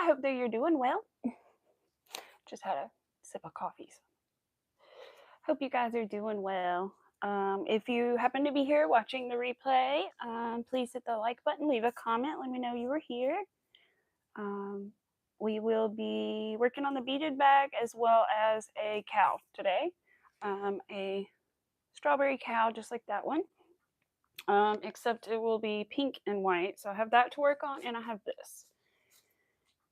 I hope that you're doing well. Just had a sip of coffee. Hope you guys are doing well. If you happen to be here watching the replay, please hit the like button, leave a comment, let me know you were here. We will be working on the beaded bag as well as a cow today. A strawberry cow just like that one, except it will be pink and white. So I have that to work on, and I have this.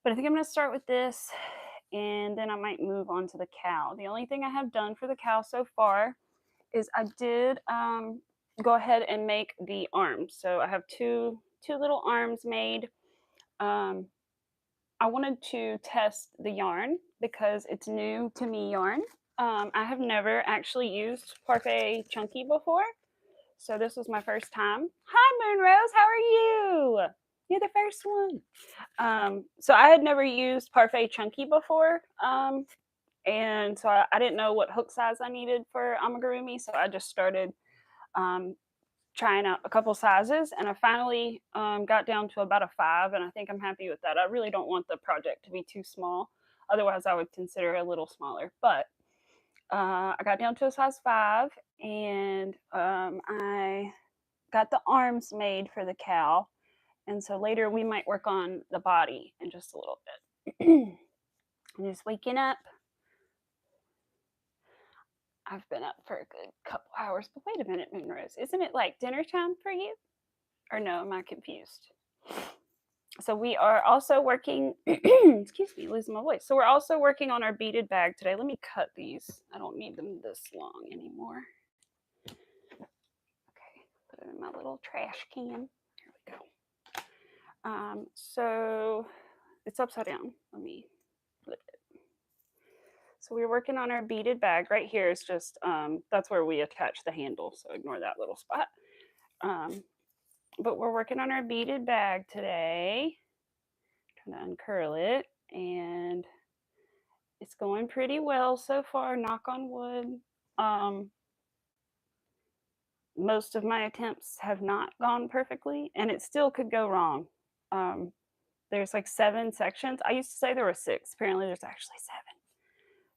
But I think I'm going to start with this, and then I might move on to the cow. The only thing I have done for the cow so far is I did go ahead and make the arms. So I have two little arms made. I wanted to test the yarn because it's new to me yarn. I have never actually used Parfait Chunky before, so this was my first time. Hi, Moonrose, how are you? You're the first one. So I had never used Parfait Chunky before, and so I didn't know what hook size I needed for amigurumi, so I just started trying out a couple sizes, and I finally got down to about a 5, and I think I'm happy with that. I really don't want the project to be too small, otherwise I would consider it a little smaller, but I got down to a size 5, and I got the arms made for the cow, and so later we might work on the body in just a little bit. I'm just waking up. I've been up for a good couple hours, but wait a minute, Moonrose, isn't it like dinner time for you? Or no, am I confused? So we are also working, excuse me, losing my voice. So we're also working on our beaded bag today. Let me cut these. I don't need them this long anymore. Okay, put them in my little trash can. Here we go. So it's upside down. Let me flip it. So we're working on our beaded bag. Right here is just, that's where we attach the handle. So ignore that little spot. But we're working on our beaded bag today. Trying to uncurl it, and it's going pretty well so far, knock on wood. Most of my attempts have not gone perfectly, and it still could go wrong. There's like 7 sections. I used to say there were 6. Apparently there's actually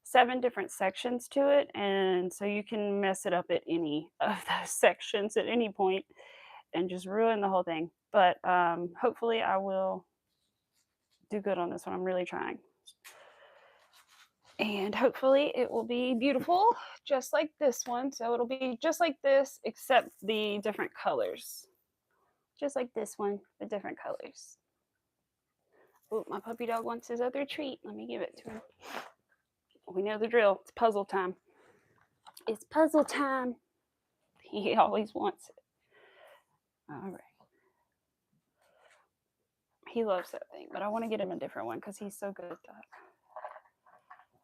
7 different sections to it, and so you can mess it up at any of those sections at any point and just ruin the whole thing. But hopefully I will do good on this one. I'm really trying. And hopefully it will be beautiful, just like this one. So it'll be just like this, except the different colors. Just like this one, the different colors. Oh, my puppy dog wants his other treat. Let me give it to him. We know the drill. It's puzzle time. It's puzzle time. He always wants it. All right. He loves that thing, but I want to get him a different one because he's so good at that.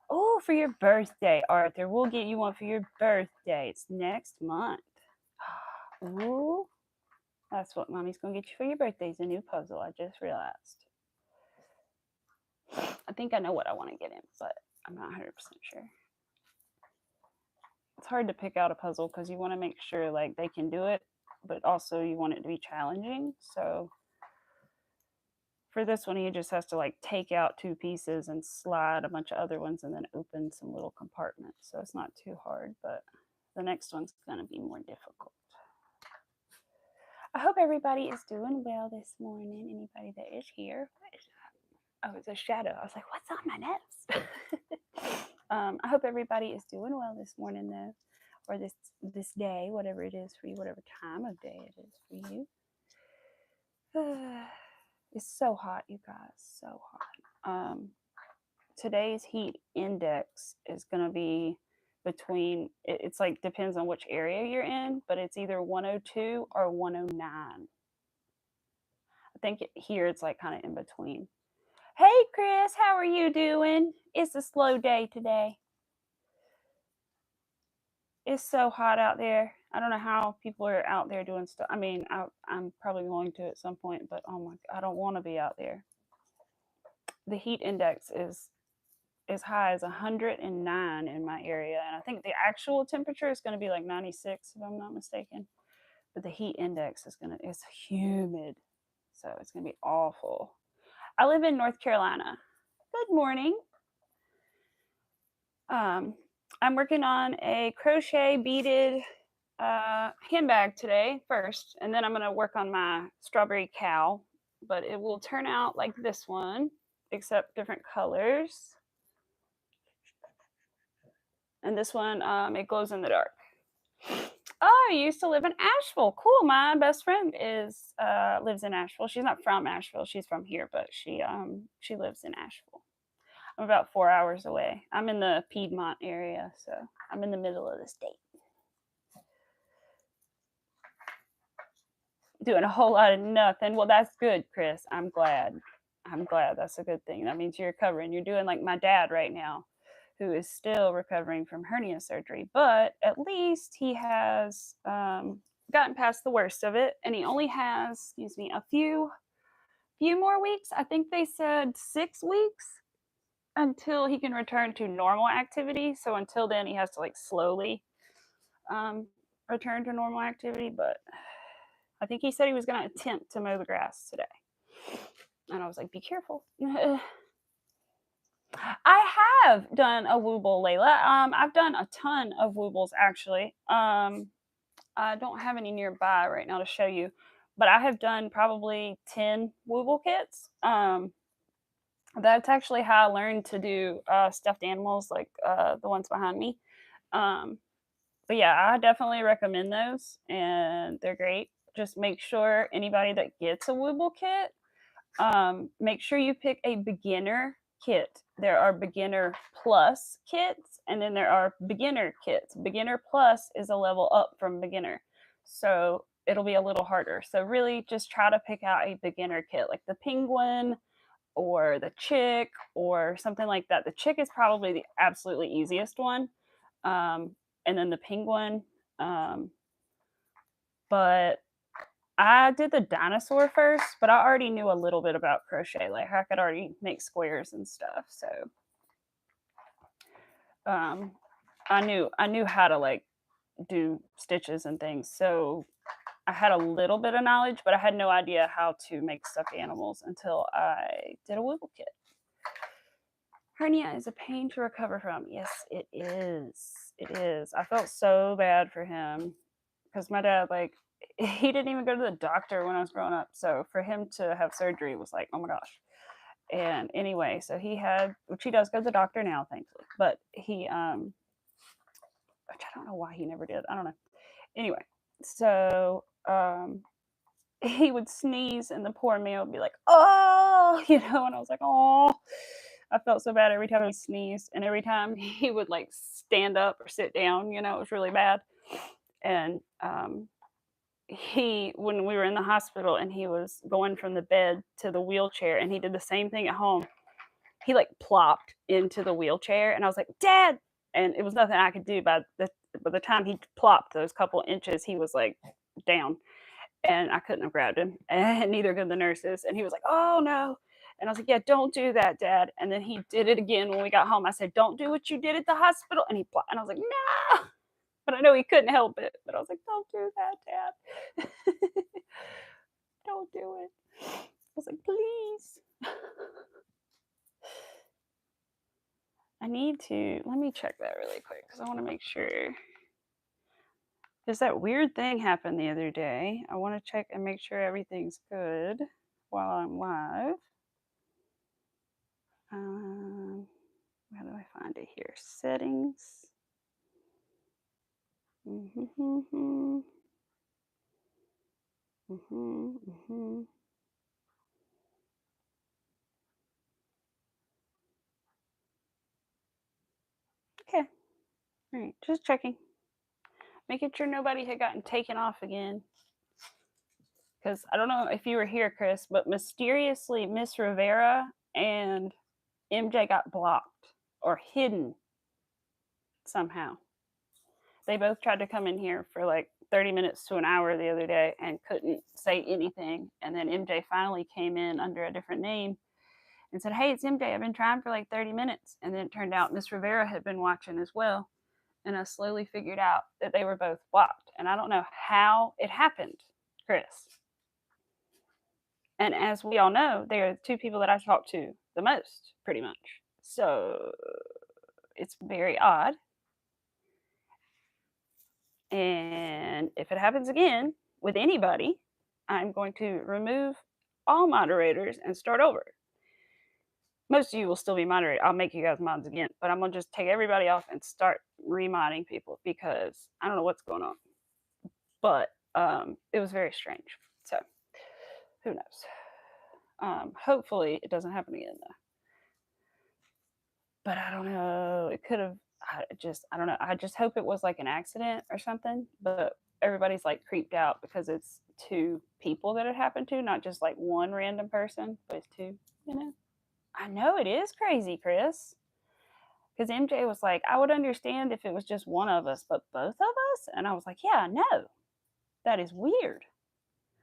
Oh, for your birthday, Arthur. We'll get you one for your birthday. It's next month. Ooh, that's what Mommy's going to get you for your birthday is a new puzzle. I just realized. I think I know what I want to get him, but I'm not 100% sure. It's hard to pick out a puzzle because you want to make sure like they can do it, but also you want it to be challenging. So for this one, he just has to like take out 2 pieces and slide a bunch of other ones and then open some little compartments. So it's not too hard, but the next one's going to be more difficult. I hope everybody is doing well this morning. Anybody that is here. What is that? Oh, it's a shadow. I was like, what's on my nose? I hope everybody is doing well this morning though, or this day, whatever it is for you, whatever time of day it is for you. It's so hot, you guys, so hot. Today's heat index is going to be between, it's like depends on which area you're in, but it's either 102 or 109. I think here it's like kind of in between. Hey, Chris, how are you doing? It's a slow day today. It's so hot out there. I don't know how people are out there doing stuff. I mean, I'm probably going to at some point, but oh my, I don't want to be out there. The heat index is as high as 109 in my area, and I think the actual temperature is going to be like 96 if I'm not mistaken, but the heat index is it's humid, so it's going to be awful. I live in North Carolina. Good morning. I'm working on a crochet beaded handbag today first, and then I'm going to work on my strawberry cow, but it will turn out like this one, except different colors. And this one, it glows in the dark. Oh, you used to live in Asheville. Cool. My best friend is lives in Asheville. She's not from Asheville. She's from here, but she lives in Asheville. I'm about 4 hours away. I'm in the Piedmont area, so I'm in the middle of the state. Doing a whole lot of nothing. Well, that's good, Chris. I'm glad. That's a good thing. That means you're recovering. You're doing like my dad right now, who is still recovering from hernia surgery, but at least he has gotten past the worst of it, and he only has, a few more weeks. I think they said 6 weeks until he can return to normal activity. So until then, he has to like slowly return to normal activity. But I think he said he was going to attempt to mow the grass today, and I was like, "Be careful." I have done a Wooble, Layla. I've done a ton of Woobles actually. I don't have any nearby right now to show you, but I have done probably 10 Wooble kits. That's actually how I learned to do stuffed animals, like the ones behind me. But yeah, I definitely recommend those, and they're great. Just make sure anybody that gets a Wooble kit, make sure you pick a beginner kit. There are beginner plus kits, and then there are beginner kits. Beginner plus is a level up from beginner, so it'll be a little harder. So really just try to pick out a beginner kit, like the penguin or the chick or something like that. The chick is probably the absolutely easiest one, and then the penguin. But I did the dinosaur first, but I already knew a little bit about crochet. Like I could already make squares and stuff. So I knew how to like do stitches and things. So I had a little bit of knowledge, but I had no idea how to make stuffed animals until I did a Wooble kit. Hernia is a pain to recover from. Yes, it is. It is. I felt so bad for him because my dad, like, he didn't even go to the doctor when I was growing up. So for him to have surgery was like, oh my gosh. And anyway, so which he does go to the doctor now, thankfully. But he, which I don't know why he never did. I don't know. Anyway, so he would sneeze and the poor man would be like, oh, and I was like, oh. I felt so bad every time he sneezed, and every time he would like stand up or sit down, it was really bad. And when we were in the hospital and he was going from the bed to the wheelchair, and he did the same thing at home, he like plopped into the wheelchair, and I was like, Dad, and it was nothing I could do. By the time he plopped those couple inches, he was like down, and I couldn't have grabbed him, and neither could the nurses. And he was like, oh no. And I was like, yeah, don't do that, Dad. And then he did it again when we got home. I said, don't do what you did at the hospital. And he plopped, and I was like, no. But I know he couldn't help it. But I was like, don't do that, Dad. Don't do it. I was like, please. Let me check that really quick because I want to make sure. Because that weird thing happened the other day. I want to check and make sure everything's good while I'm live. How do I find it here? Settings. Okay. All right. Just checking. Making sure nobody had gotten taken off again. Because I don't know if you were here, Chris, but mysteriously Miss Rivera and MJ got blocked or hidden somehow. They both tried to come in here for like 30 minutes to an hour the other day and couldn't say anything. And then MJ finally came in under a different name and said, hey, it's MJ. I've been trying for like 30 minutes. And then it turned out Miss Rivera had been watching as well. And I slowly figured out that they were both blocked. And I don't know how it happened, Chris. And as we all know, they are the two people that I talk to the most, pretty much. So it's very odd. And if it happens again with anybody, I'm going to remove all moderators and start over. Most of you will still be moderated. I'll make you guys mods again, but I'm going to just take everybody off and start remodding people because I don't know what's going on. But it was very strange. So who knows? Hopefully it doesn't happen again though. But I don't know. It could have. I don't know. I just hope it was like an accident or something. But everybody's like creeped out because it's two people that it happened to, not just like one random person, but it's two. You know. I know it is crazy, Chris. Because MJ was like, I would understand if it was just one of us, but both of us? And I was like, yeah, no, that is weird.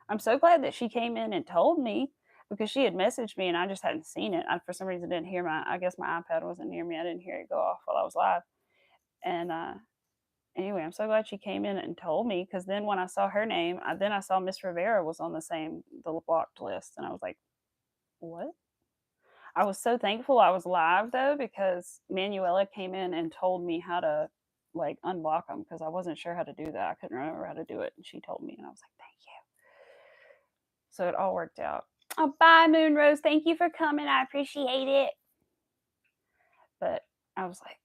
I'm so glad that she came in and told me because she had messaged me and I just hadn't seen it. I, for some reason, didn't hear I guess my iPad wasn't near me. I didn't hear it go off while I was live. And anyway, I'm so glad she came in and told me because then when I saw her name, then I saw Miss Rivera was on the blocked list. And I was like, what? I was so thankful I was live though because Manuela came in and told me how to like unblock them because I wasn't sure how to do that. I couldn't remember how to do it, and she told me, and I was like, "Thank you." So it all worked out. Oh, bye, Moonrose. Thank you for coming. I appreciate it. But I was like,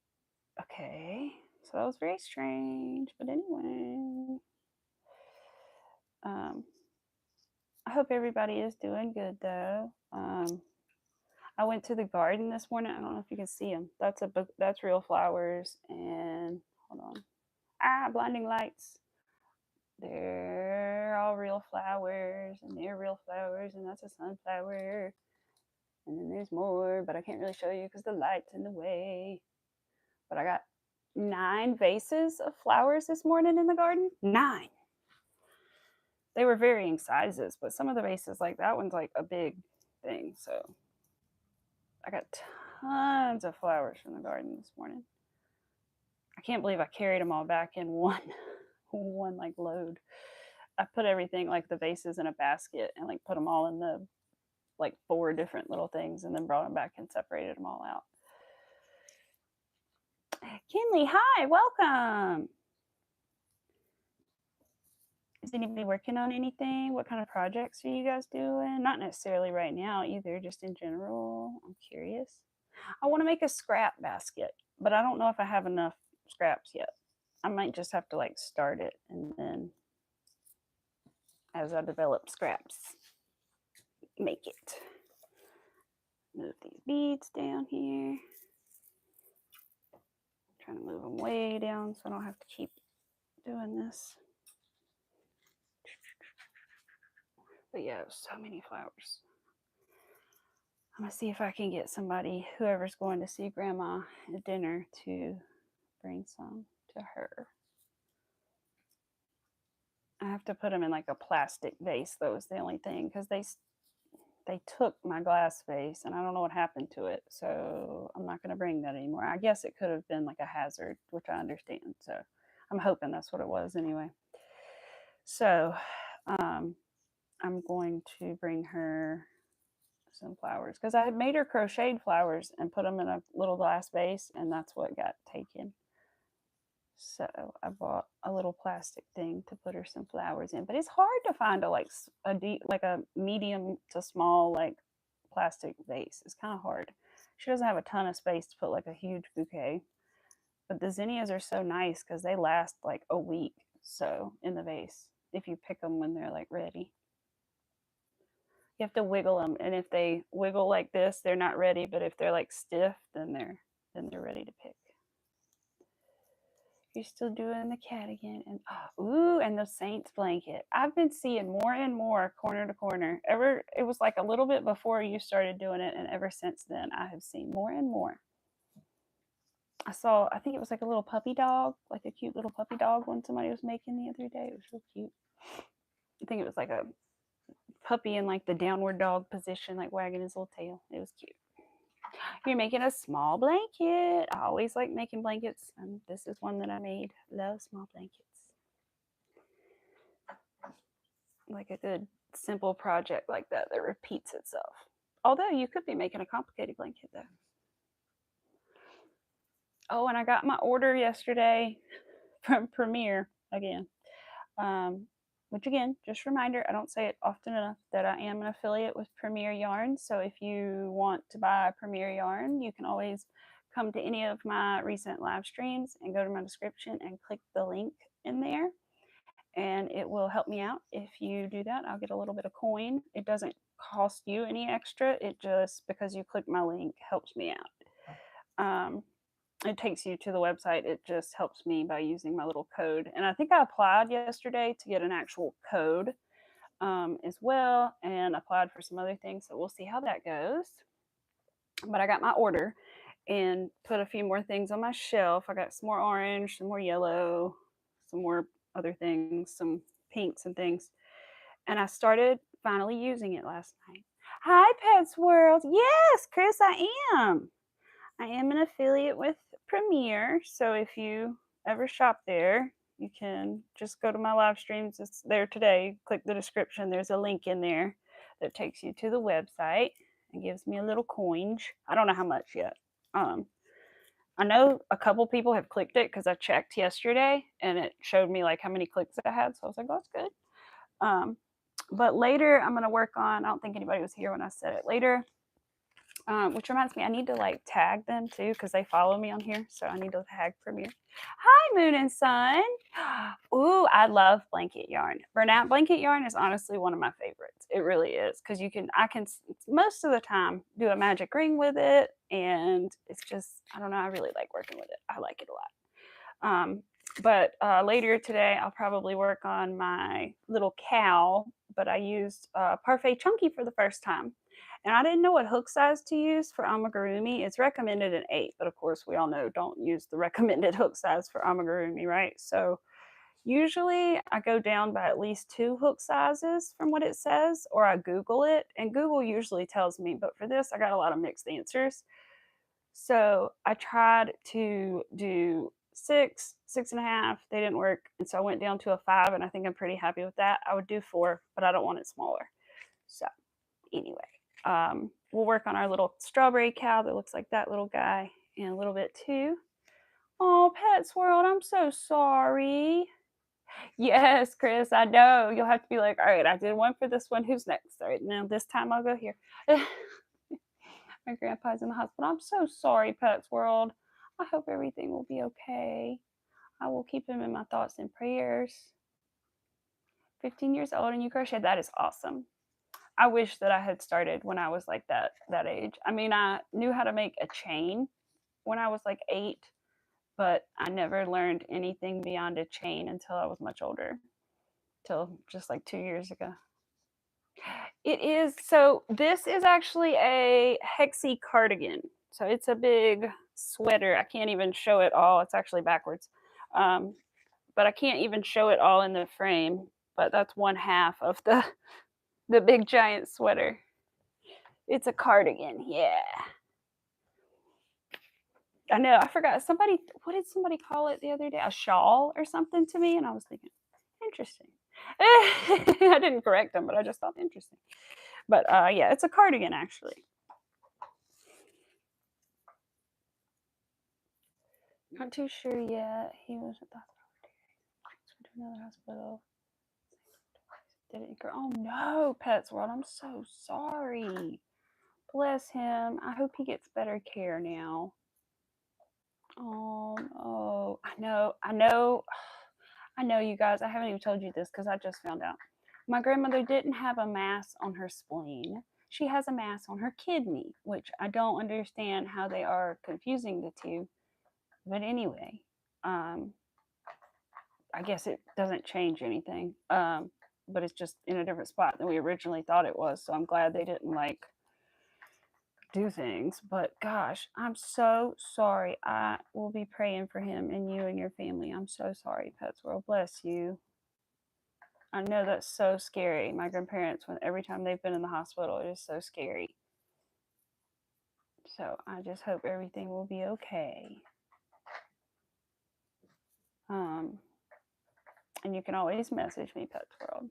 okay. So that was very strange. But anyway, I hope everybody is doing good though. I went to the garden this morning. I don't know if you can see them. That's real flowers. And hold on. Blinding lights. They're all real flowers, and they're real flowers, and that's a sunflower. And then there's more, but I can't really show you because the light's in the way. But I got 9 vases of flowers this morning in the garden. 9. They were varying sizes, but some of the vases, like that one's like a big thing. So I got tons of flowers from the garden this morning. I can't believe I carried them all back in one like load. I put everything like the vases in a basket and like put them all in the like 4 different little things and then brought them back and separated them all out. Kinley, hi, welcome. Is anybody working on anything? What kind of projects are you guys doing? Not necessarily right now either, just in general. I'm curious. I want to make a scrap basket, but I don't know if I have enough scraps yet. I might just have to like start it and then as I develop scraps, make it. Move these beads down here. I'm trying to move them way down so I don't have to keep doing this. But yeah, so many flowers. I'm gonna see if I can get somebody, whoever's going to see Grandma at dinner, to bring some to her. I have to put them in like a plastic vase though, is the only thing, because they took my glass vase and I don't know what happened to it, so I'm not going to bring that anymore. I guess it could have been like a hazard, which I understand, so I'm hoping that's what it was anyway. So I'm going to bring her some flowers because I had made her crocheted flowers and put them in a little glass vase, and that's what got taken. So I bought a little plastic thing to put her some flowers in, but it's hard to find a medium to small like plastic vase. It's kind of hard. She doesn't have a ton of space to put like a huge bouquet, but the zinnias are so nice because they last like a week. So in the vase, if you pick them when they're like ready, you have to wiggle them, and if they wiggle like this, they're not ready. But if they're like stiff, then they're ready to pick. You're still doing the cat again. And ooh, and the Saints blanket. I've been seeing more and more corner to corner. It was like a little bit before you started doing it, and ever since then I have seen more and more. I think it was like a little puppy dog, like a cute little puppy dog one somebody was making the other day. It was real cute. I think it was like a puppy in like the downward dog position, like wagging his little tail. It was cute. You're making a small blanket. I always like making blankets, and this is one that I made. Love small blankets. Like a good simple project like that that repeats itself. Although you could be making a complicated blanket though. Oh, and I got my order yesterday from Premier again. Which again, just a reminder, I don't say it often enough that I am an affiliate with Premier Yarn. So if you want to buy Premier Yarn, you can always come to any of my recent live streams and go to my description and click the link in there. And it will help me out. If you do that, I'll get a little bit of coin. It doesn't cost you any extra. It just, because you click my link, helps me out. It takes you to the website. It just helps me by using my little code. And I think I applied yesterday to get an actual code as well, and applied for some other things. So we'll see how that goes. But I got my order and put a few more things on my shelf. I got some more orange, some more yellow, some more other things, some pinks and things. And I started finally using it last night. Hi, Pets World. Yes, Chris, I am. I am an affiliate with Premier, so if you ever shop there, you can just go to my live streams. It's there today. Click the description. There's a link in there that takes you to the website and gives me a little coin. I don't know how much yet. I know a couple people have clicked it because I checked yesterday and it showed me like how many clicks I had. So I was like, oh, that's good. But later I'm going to work on, I don't think anybody was here when I said it later. Which reminds me, I need to like tag them too because they follow me on here. So I need to tag Premier. Hi, Moon and Sun. Ooh, I love blanket yarn. Bernat blanket yarn is honestly one of my favorites. It really is because I can most of the time do a magic ring with it, and it's just, I don't know, I really like working with it. I like it a lot. But later today, I'll probably work on my little cow, but I used Parfait Chunky for the first time. And I didn't know what hook size to use for amigurumi. It's recommended an 8, but of course we all know don't use the recommended hook size for amigurumi, right? So usually I go down by at least 2 hook sizes from what it says, or I Google it, and Google usually tells me, but for this I got a lot of mixed answers. So I tried to do 6, 6.5, they didn't work, and so I went down to a 5, and I think I'm pretty happy with that. I would do 4, but I don't want it smaller. So anyway. We'll work on our little strawberry cow that looks like that little guy and a little bit too. Oh, Pets World, I'm so sorry. Yes, Chris, I know. You'll have to be like, all right, I did one for this one. Who's next? All right, now this time I'll go here. My grandpa's in the hospital. I'm so sorry, Pets World. I hope everything will be okay. I will keep him in my thoughts and prayers. 15 years old and you crochet. That is awesome. I wish that I had started when I was like that age. I mean, I knew how to make a chain when I was like 8, but I never learned anything beyond a chain until I was much older, till just like 2 years ago. It is, so this is actually a hexie cardigan. So it's a big sweater. I can't even show it all. It's actually backwards. But I can't even show it all in the frame, but that's one half of the big giant sweater. It's a cardigan, yeah. I know, I forgot. What did somebody call it the other day? A shawl or something to me? And I was thinking, interesting. I didn't correct them, but I just thought interesting. But yeah, it's a cardigan actually. Not too sure yet. He was at the hospital. Did it? Oh no, Pets World. I'm so sorry. Bless him. I hope he gets better care now. Oh no. I know, you guys. I haven't even told you this because I just found out. My grandmother didn't have a mass on her spleen. She has a mass on her kidney, which I don't understand how they are confusing the two. But anyway, I guess it doesn't change anything. But it's just in a different spot than we originally thought it was. So I'm glad they didn't like do things. But gosh, I'm so sorry. I will be praying for him and you and your family. I'm so sorry, Pets World. Bless you. I know that's so scary. My grandparents, every time they've been in the hospital, it is so scary. So I just hope everything will be okay. And you can always message me, Pets World,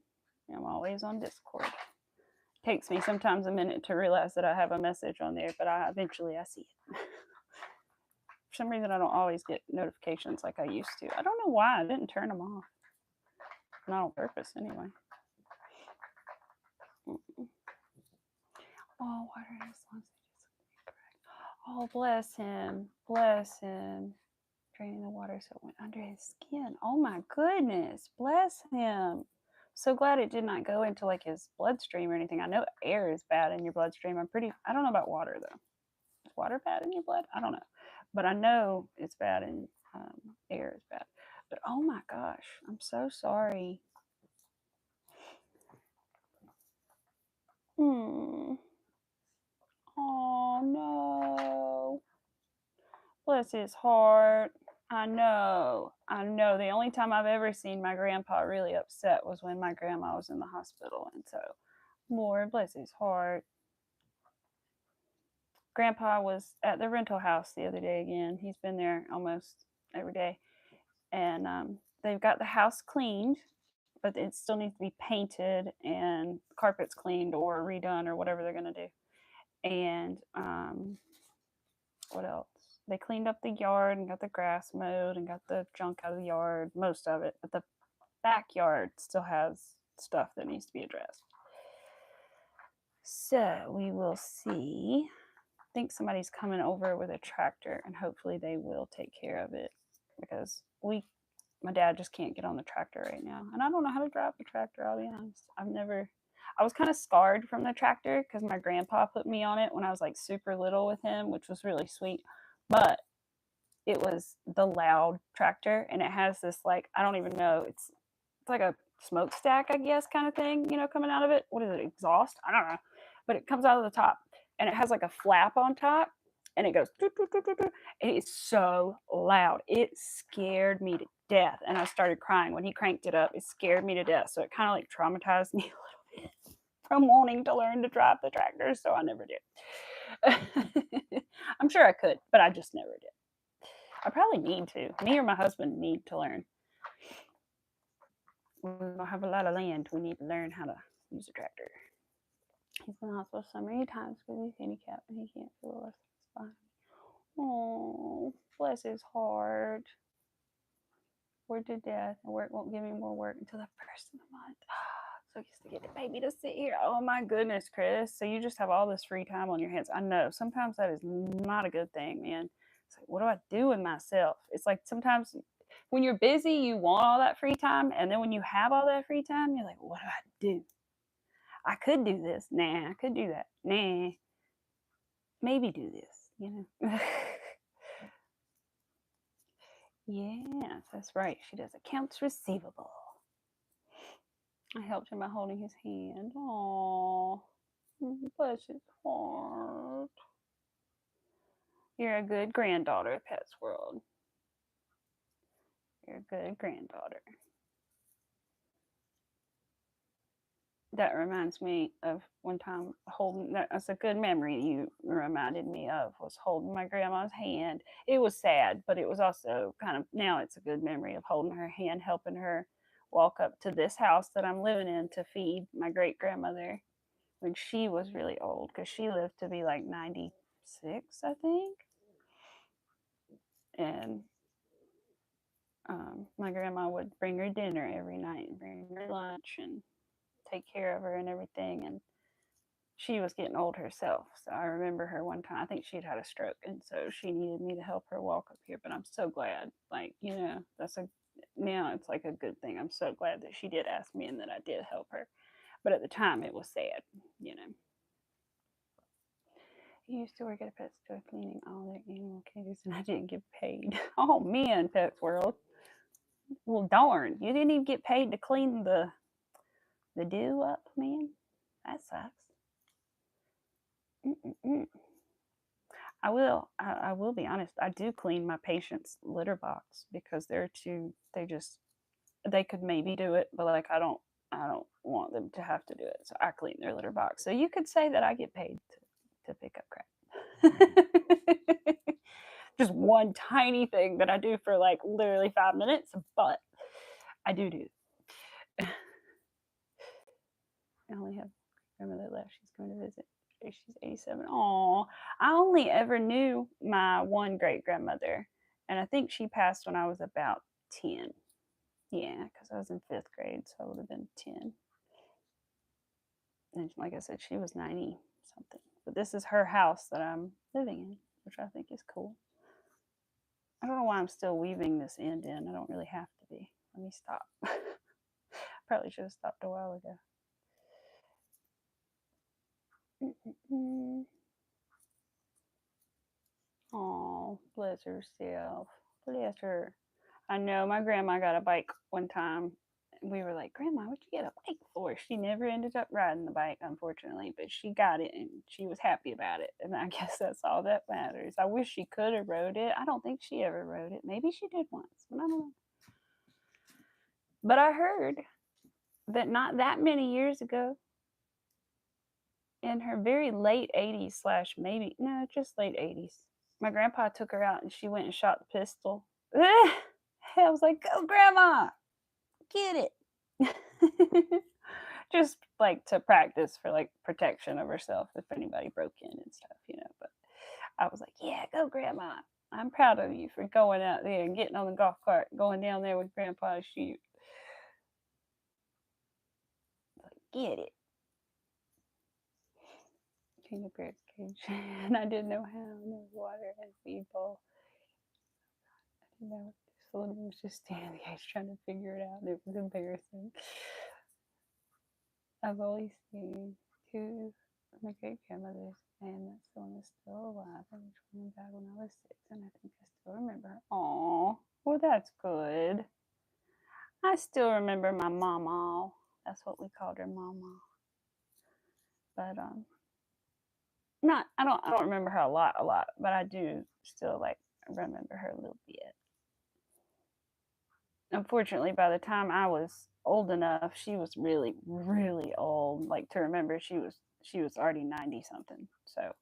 I'm always on Discord. Takes me sometimes a minute to realize that I have a message on there, but eventually I see it. For some reason, I don't always get notifications like I used to. I don't know why. I didn't turn them off. Not on purpose, anyway. Oh, water his lungs. Oh, bless him. Bless him. Draining the water so it went under his skin. Oh my goodness. Bless him. So glad it did not go into like his bloodstream or anything. I know air is bad in your bloodstream. I don't know about water though. Is water bad in your blood? I don't know. But I know it's bad in air is bad. But oh my gosh, I'm so sorry. Oh no. Bless his heart. I know. The only time I've ever seen my grandpa really upset was when my grandma was in the hospital. And so, Lord bless his heart. Grandpa was at the rental house the other day again. He's been there almost every day. And they've got the house cleaned, but it still needs to be painted and carpets cleaned or redone or whatever they're going to do. And what else? They cleaned up the yard and got the grass mowed and got the junk out of the yard, most of it, but the backyard still has stuff that needs to be addressed. So we will see. I think somebody's coming over with a tractor and hopefully they will take care of it because my dad just can't get on the tractor right now. And I don't know how to drive the tractor, I'll be honest. I was kind of scarred from the tractor because my grandpa put me on it when I was like super little with him, which was really sweet. But it was the loud tractor and it has this like, I don't even know, it's like a smokestack, I guess, kind of thing, coming out of it. What is it, exhaust? I don't know. But it comes out of the top and it has like a flap on top and it goes doo, doo, doo, doo, doo. It is so loud. It scared me to death. And I started crying when he cranked it up. It scared me to death. So it kind of like traumatized me a little bit from wanting to learn to drive the tractor. So I never did. I'm sure I could, but I just never did. I probably need to. Me or my husband need to learn. We don't have a lot of land. We need to learn how to use a tractor. He's been in the hospital so many times because he's handicapped and he can't feel us. Oh, bless his heart. Bored to death. And work won't give me more work until the first of the month. So used to get the baby to sit here. Oh my goodness, Chris. So you just have all this free time on your hands. I know. Sometimes that is not a good thing, man. It's like, what do I do with myself? It's like sometimes when you're busy, you want all that free time. And then when you have all that free time, you're like, what do I do? I could do this. Nah, I could do that. Nah. Maybe do this, Yes, that's right. She does accounts receivable. I helped him by holding his hand. Aww. Bless his heart. You're a good granddaughter, Pets World. You're a good granddaughter. That reminds me of one time that's a good memory you reminded me of, was holding my grandma's hand. It was sad, but it was also now it's a good memory of holding her hand, helping her walk up to this house that I'm living in to feed my great grandmother when she was really old, because she lived to be like 96, I think. And my grandma would bring her dinner every night and bring her lunch and take care of her and everything. And she was getting old herself. So I remember her one time, I think she'd had a stroke. And so she needed me to help her walk up here. But I'm so glad, now it's like a good thing. I'm so glad that she did ask me and that I did help her. But at the time it was sad, I used to work at a pet store cleaning all their animal cages and I didn't get paid. Oh man, Pets World. Well, darn, you didn't even get paid to clean the do up, man. That sucks. I will be honest. I do clean my patient's litter box because they could maybe do it, but like I don't want them to have to do it. So I clean their litter box. So you could say that I get paid to pick up crap. Just one tiny thing that I do for like literally 5 minutes, but I do. I only have grandmother left. She's going to visit. She's 87. Oh, I only ever knew my one great grandmother, and I think she passed when I was about 10. Yeah, because I was in 5th grade, so I would have been 10. And like I said, she was 90 something. But this is her house that I'm living in, which I think is cool. I don't know why I'm still weaving this end in. I don't really have to be. Let me stop. Probably should have stopped a while ago. Oh, bless herself. Bless her. I know my grandma got a bike one time. We were like, Grandma, what'd you get a bike for? She never ended up riding the bike, unfortunately, but she got it and she was happy about it. And I guess that's all that matters. I wish she could have rode it. I don't think she ever rode it. Maybe she did once, but I don't know. But I heard that not that many years ago, in her very late 80s slash maybe, no, just late 80s, my grandpa took her out and she went and shot the pistol. I was like, go, Grandma, get it. Just like to practice for like protection of herself if anybody broke in and stuff, you know. But I was like, yeah, go, Grandma. I'm proud of you for going out there and getting on the golf cart, going down there with Grandpa to shoot. Like, get it. Clean up your cage. And I didn't know how. No water and feed bowl. I didn't know. This little one was just standing in the cage trying to figure it out. It was embarrassing. I've always seen 2 of my great grandmothers, and that's the one that's still alive. And which one died when I was 6, and I think I still remember her. Aw, well, that's good. I still remember my mama. That's what we called her, mama. But I don't remember her a lot, but I do still like remember her a little bit. Unfortunately, by the time I was old enough, she was really, really old. Like to remember, she was already 90 something. So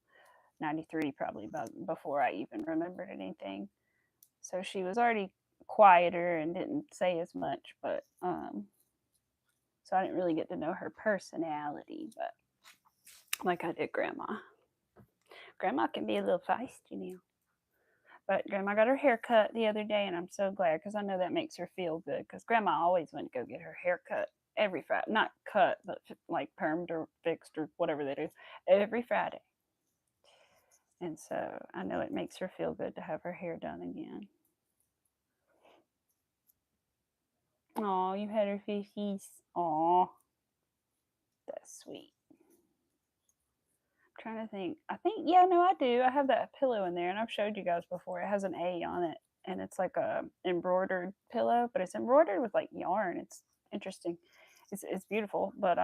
93 probably before I even remembered anything. So she was already quieter and didn't say as much, but so I didn't really get to know her personality, but like I did Grandma. Grandma can be a little feisty now. But Grandma got her hair cut the other day, and I'm so glad because I know that makes her feel good. Because Grandma always went to go get her hair cut every Friday. Not cut, but like permed or fixed or whatever they do every Friday. And so I know it makes her feel good to have her hair done again. Oh, you had her fishies. Oh, that's sweet. I'm trying to think. I think, yeah, no, I do. I have that pillow in there, and I've showed you guys before. It has an A on it, and it's like a embroidered pillow, but it's embroidered with like yarn. It's interesting. It's beautiful, but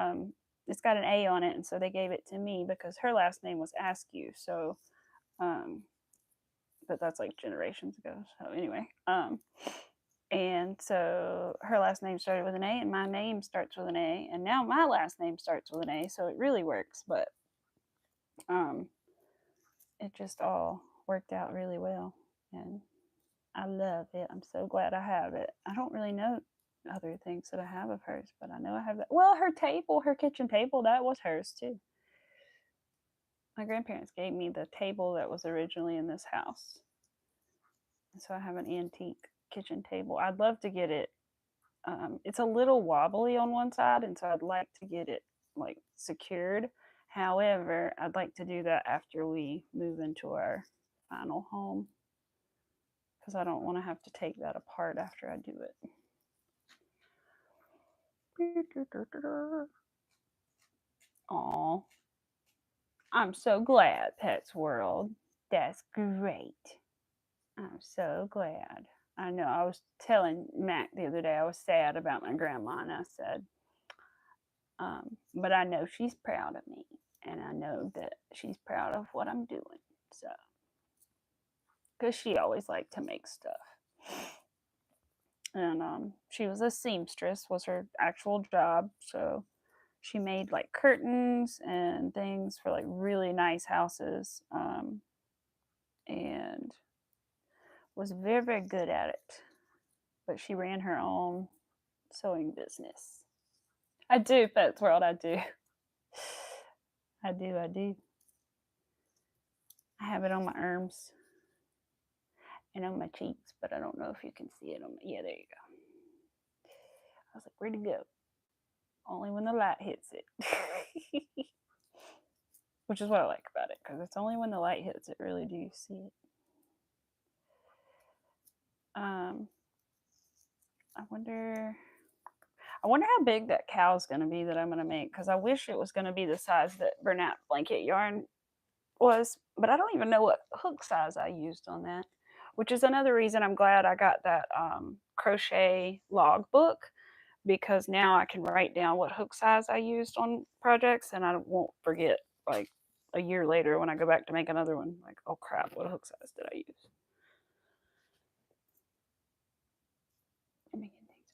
it's got an A on it, and so they gave it to me because her last name was Askew. So, but that's like generations ago. So anyway, and so her last name started with an A, and my name starts with an A, and now my last name starts with an A, so it really works. But it just all worked out really well, and I love it. I'm so glad I have it. I don't really know other things that I have of hers, but I know I have that. Well, her table, her kitchen table, that was hers too. My grandparents gave me the table that was originally in this house. And so I have an antique kitchen table. I'd love to get it. It's a little wobbly on one side, and so I'd like to get it like secured. However, I'd like to do that after we move into our final home because I don't want to have to take that apart after I do it. Aw, I'm so glad, Pets World. That's great. I'm so glad. I know I was telling Mac the other day I was sad about my grandma, and I said, but I know she's proud of me, and I know that she's proud of what I'm doing. So, because she always liked to make stuff. And she was a seamstress, was her actual job. So she made like curtains and things for like really nice houses, and was very, very good at it. But she ran her own sewing business. I do, Pets World, I do. I do. I have it on my arms and on my cheeks, but I don't know if you can see it on my, yeah, there you go. I was like, where'd it go? Only when the light hits it. Which is what I like about it, because it's only when the light hits it, really do you see it. I wonder how big that cow's going to be that I'm going to make, because I wish it was going to be the size that Bernat blanket yarn was, but I don't even know what hook size I used on that, which is another reason I'm glad I got that crochet log book, because now I can write down what hook size I used on projects, and I won't forget like a year later when I go back to make another one, like, oh crap, what hook size did I use?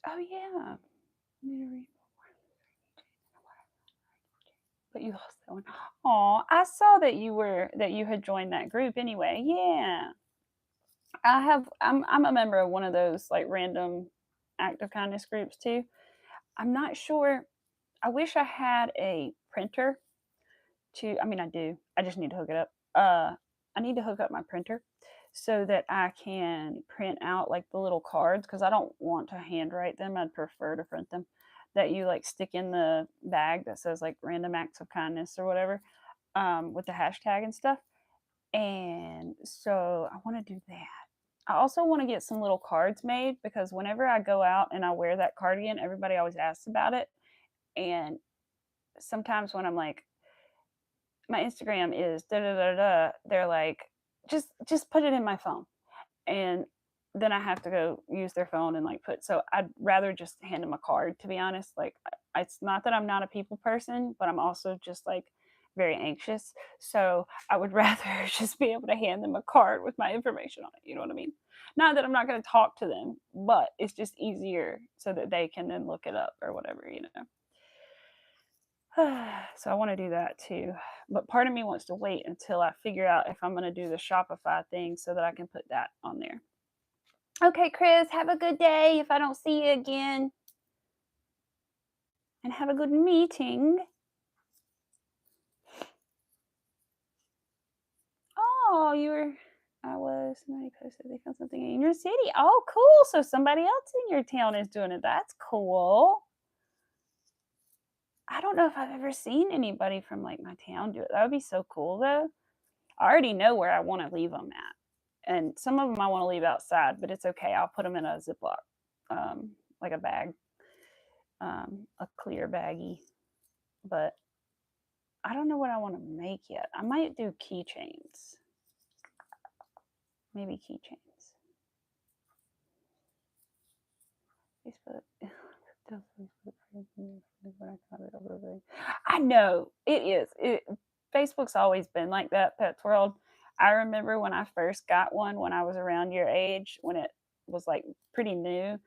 Oh yeah. But you lost that one. Oh, I saw that you had joined that group anyway. Yeah. I'm a member of one of those like random act of kindness groups too. I'm not sure. I wish I had a printer I mean I do. I just need to hook it up. I need to hook up my printer so that I can print out like the little cards, because I don't want to handwrite them. I'd prefer to print them, that you like stick in the bag that says like random acts of kindness or whatever, with the hashtag and stuff. And so I want to do that. I also want to get some little cards made, because whenever I go out and I wear that cardigan, everybody always asks about it. And sometimes when I'm like, my Instagram is da da da da, they're like, just put it in my phone. And then I have to go use their phone and like put, so I'd rather just hand them a card, to be honest. Like, it's not that I'm not a people person, but I'm also just like very anxious. So I would rather just be able to hand them a card with my information on it. You know what I mean? Not that I'm not going to talk to them, but it's just easier so that they can then look it up or whatever, you know. So I want to do that too. But part of me wants to wait until I figure out if I'm going to do the Shopify thing so that I can put that on there. Okay, Chris, have a good day if I don't see you again. And have a good meeting. Oh, somebody posted they found something in your city. Oh, cool. So somebody else in your town is doing it. That's cool. I don't know if I've ever seen anybody from like my town do it. That would be so cool though. I already know where I want to leave them at. And some of them I want to leave outside, but it's okay. I'll put them in a Ziploc, like a bag, a clear baggie. But I don't know what I want to make yet. I might do keychains. Maybe keychains. Facebook. I know it is. Facebook's always been like that, Pets World. I remember when I first got one when I was around your age, when it was like pretty new,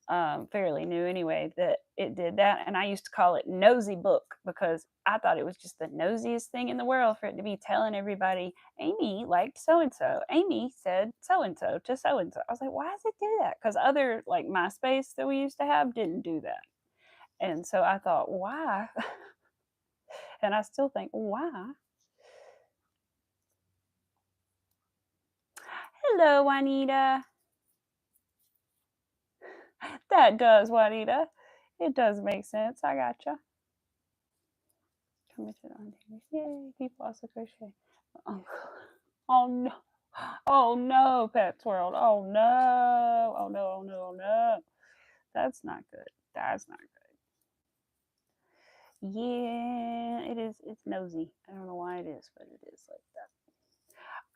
fairly new anyway, that it did that. And I used to call it Nosy Book, because I thought it was just the nosiest thing in the world for it to be telling everybody, Amy liked so-and-so. Amy said so-and-so to so-and-so. I was like, why does it do that? Because other like MySpace that we used to have didn't do that. And so I thought, why? And I still think, why? Hello, Juanita. That does, Juanita. It does make sense. I gotcha. Commented on Taylor's. Yay, people also crochet. Oh no. Oh no, Pets World. Oh no. Oh no, oh no, oh no. That's not good. That's not good. Yeah, it is. It's nosy. I don't know why it is, but it is like that.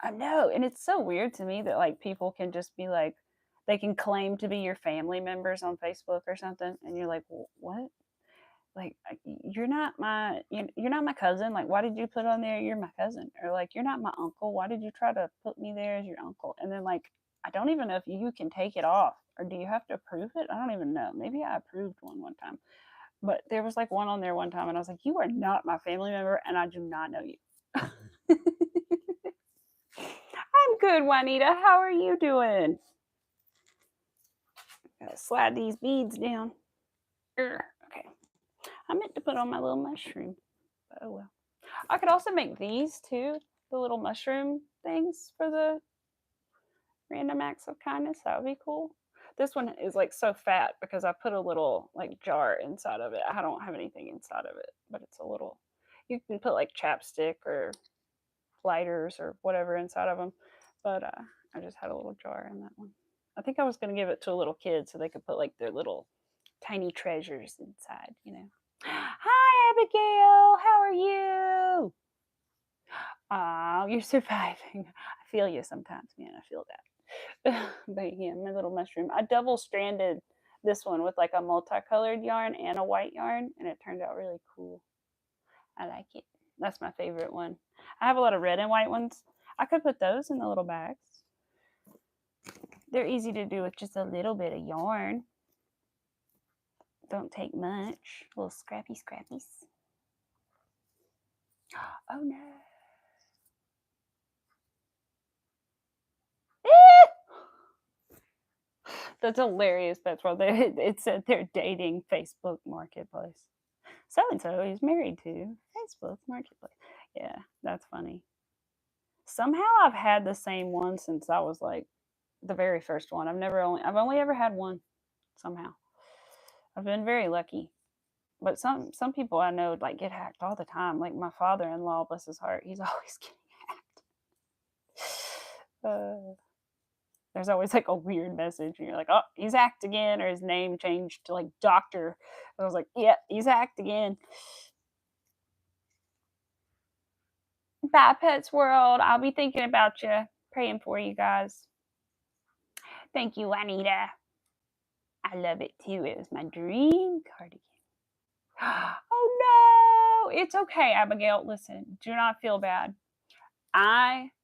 I know. And it's so weird to me that like people can just be like, they can claim to be your family members on Facebook or something. And you're like, what? Like, you're not my cousin. Like, why did you put on there you're my cousin? Or like, you're not my uncle. Why did you try to put me there as your uncle? And then like, I don't even know if you can take it off, or do you have to approve it? I don't even know. Maybe I approved one time, but there was like one on there one time and I was like, you are not my family member and I do not know you. I'm good, Juanita. How are you doing? Gotta slide these beads down. Okay. I meant to put on my little mushroom. But oh well. I could also make these too, the little mushroom things for the random acts of kindness. That would be cool. This one is like so fat because I put a little like jar inside of it. I don't have anything inside of it, but it's a little. You can put like chapstick or lighters or whatever inside of them, but I just had a little jar in that one. I think I was going to give it to a little kid so they could put like their little tiny treasures inside, you know. Hi, Abigail. How are you? Oh, you're surviving. I feel you sometimes, man. I feel that. But yeah, my little mushroom. I double stranded this one with like a multicolored yarn and a white yarn, and it turned out really cool. I like it. That's my favorite one. I have a lot of red and white ones. I could put those in the little bags. They're easy to do with just a little bit of yarn. Don't take much. Little scrappy scrappies. Oh no. That's hilarious. That's why it said they're dating Facebook Marketplace. So and so is married to Facebook Marketplace. Yeah, that's funny. Somehow I've had the same one since I was like the very first one. I've only ever had one somehow. I've been very lucky. But some people I know like get hacked all the time. Like my father-in-law, bless his heart, he's always getting hacked. There's always like a weird message, and you're like, oh, he's hacked again, or his name changed to like Doctor. And I was like, yeah, he's hacked again. Bye, Pets World. I'll be thinking about you, praying for you guys. Thank you, Juanita. I love it too. It was my dream cardigan. Oh no, it's okay, Abigail. Listen, do not feel bad.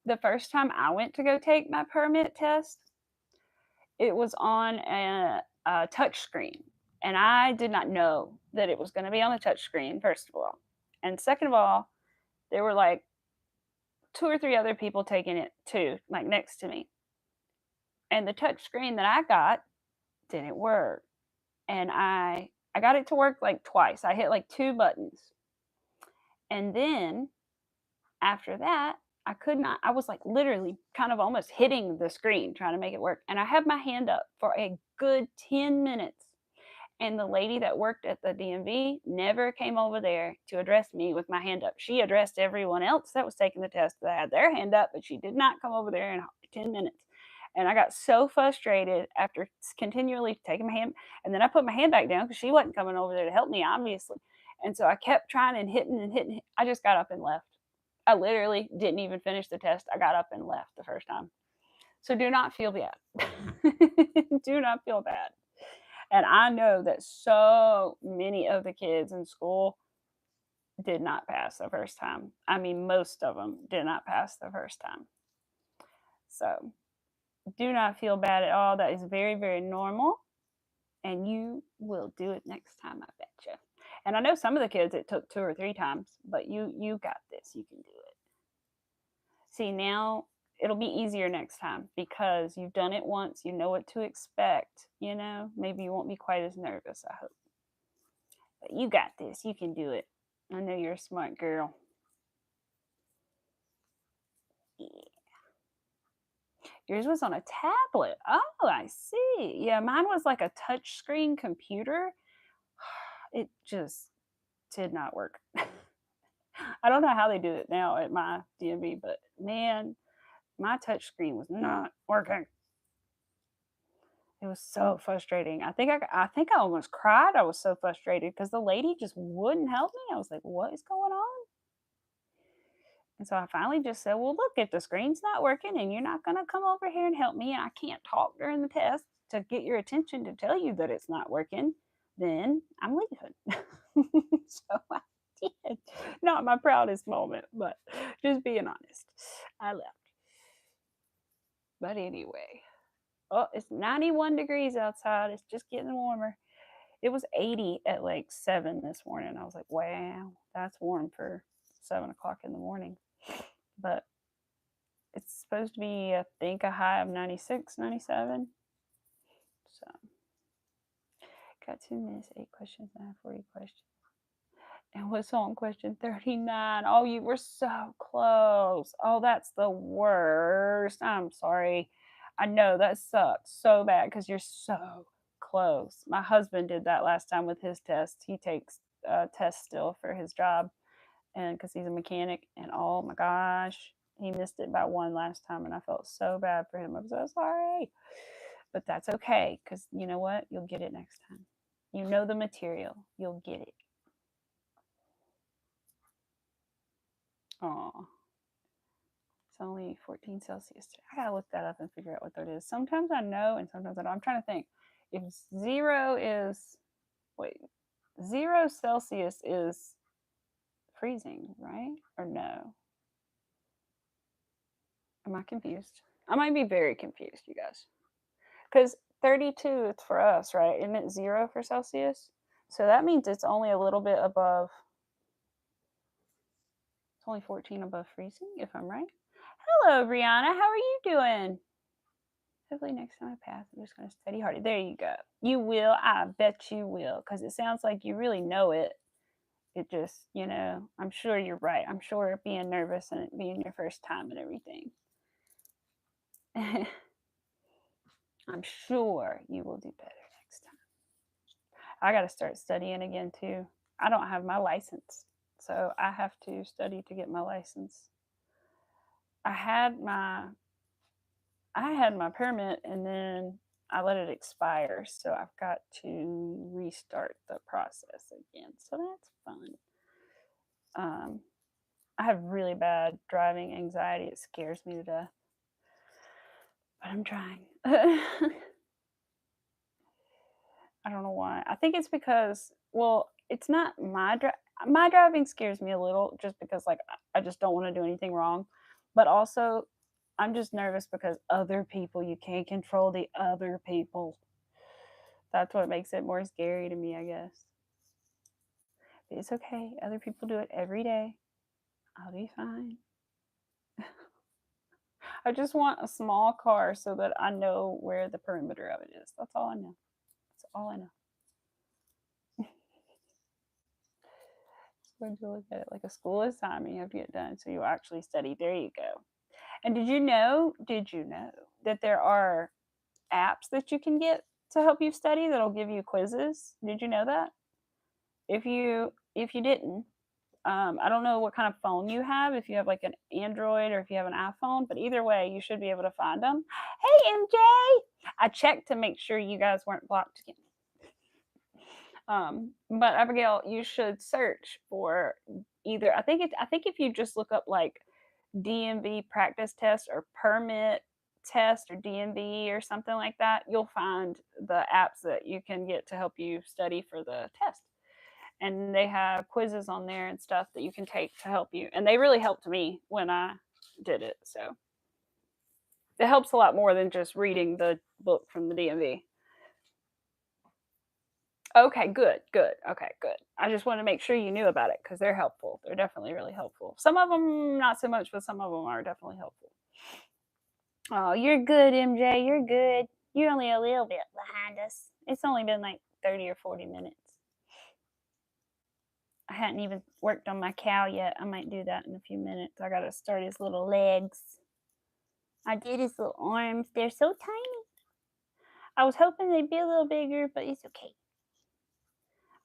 The first time I went to go take my permit test, it was on a touch screen, and I did not know that it was going to be on a touch screen, first of all. And second of all, there were like 2 or 3 other people taking it too, like next to me. And the touch screen that I got didn't work. And I got it to work like twice. I hit like 2 buttons. And then after that, I could not, I was like literally kind of almost hitting the screen trying to make it work. And I had my hand up for a good 10 minutes. And the lady that worked at the DMV never came over there to address me with my hand up. She addressed everyone else that was taking the test that had their hand up, but she did not come over there in 10 minutes. And I got so frustrated after continually taking my hand, and then I put my hand back down because she wasn't coming over there to help me, obviously. And so I kept trying and hitting and hitting. I just got up and left. I literally didn't even finish the test. I got up and left the first time. So do not feel bad. Do not feel bad. And I know that so many of the kids in school did not pass the first time. I mean, most of them did not pass the first time. So do not feel bad at all. That is very, very normal. And you will do it next time, I bet you. And I know some of the kids it took 2 or 3 times, but you got this. You can do it. See, now it'll be easier next time because you've done it once. You know what to expect. You know, maybe you won't be quite as nervous, I hope. But you got this. You can do it. I know you're a smart girl. Yeah. Yours was on a tablet. Oh, I see. Yeah, mine was like a touch screen computer. It just did not work. I don't know how they do it now at my DMV, but man, my touch screen was not working. It was so frustrating. I think I almost cried. I was so frustrated because the lady just wouldn't help me. I was like, what is going on? And so I finally just said, well, look, if the screen's not working and you're not going to come over here and help me, and I can't talk during the test to get your attention to tell you that it's not working, then I'm leaving. So I did. Not my proudest moment, but just being honest, I left. But anyway, oh, it's 91 degrees outside. It's just getting warmer. It was 80 at like 7 this morning. I was like, wow, that's warm for 7 o'clock in the morning. But it's supposed to be, I think, a high of 96, 97. So, got 2 minutes, 8 questions, and I have 40 questions. And what's on question 39? Oh, you were so close. Oh, that's the worst. I'm sorry. I know that sucks so bad because you're so close. My husband did that last time with his test. He takes tests still for his job, and because he's a mechanic. And oh my gosh, he missed it by one last time, and I felt so bad for him. I'm so sorry, but that's okay because you know what? You'll get it next time. You know the material. You'll get it. Oh, it's only 14 Celsius. I gotta look that up and figure out what that is. Sometimes I know and sometimes I don't. I'm trying to think. If zero is, wait, 0 Celsius is freezing, right? Or no? Am I confused? I might be very confused, you guys. Because 32 it's for us, right? Isn't it 0 for Celsius? So that means it's only a little bit above, it's only 14 above freezing, if I'm right. Hello, Brianna. How are you doing? Hopefully next time I pass, I'm just going to study harder. There you go. You will. I bet you will. Because it sounds like you really know it. It just, you know, I'm sure you're right. I'm sure being nervous and it being your first time and everything. I'm sure you will do better next time. I got to start studying again, too. I don't have my license. So I have to study to get my license. I had my permit and then I let it expire, so I've got to restart the process again. So that's fun. I have really bad driving anxiety. It scares me to death, but I'm trying. I don't know why. I think it's because, well, it's not my driving scares me a little just because like I just don't want to do anything wrong, but also I'm just nervous because other people, you can't control the other people. That's what makes it more scary to me, I guess. But it's okay. Other people do it every day. I'll be fine. I just want a small car so that I know where the perimeter of it is. That's all I know. That's all I know. Going to look at it like a school assignment you have to get done so you actually study. There you go. And did you know that there are apps that you can get to help you study that'll give you quizzes? Did you know that? If you didn't, I don't know what kind of phone you have, if you have like an Android or if you have an iPhone, but either way, you should be able to find them. Hey, MJ! I checked to make sure you guys weren't blocked again. But Abigail, you should search for either. I think if you just look up like DMV practice test or permit test or DMV or something like that, you'll find the apps that you can get to help you study for the test. And they have quizzes on there and stuff that you can take to help you. And they really helped me when I did it. So it helps a lot more than just reading the book from the DMV. Okay, good. Okay, good. I just want to make sure you knew about it because they're helpful. They're definitely really helpful. Some of them, not so much, but some of them are definitely helpful. Oh, you're good, MJ. You're good. You're only a little bit behind us. It's only been like 30 or 40 minutes. I hadn't even worked on my cow yet. I might do that in a few minutes. I got to start his little legs. I did his little arms. They're so tiny. I was hoping they'd be a little bigger, but it's okay.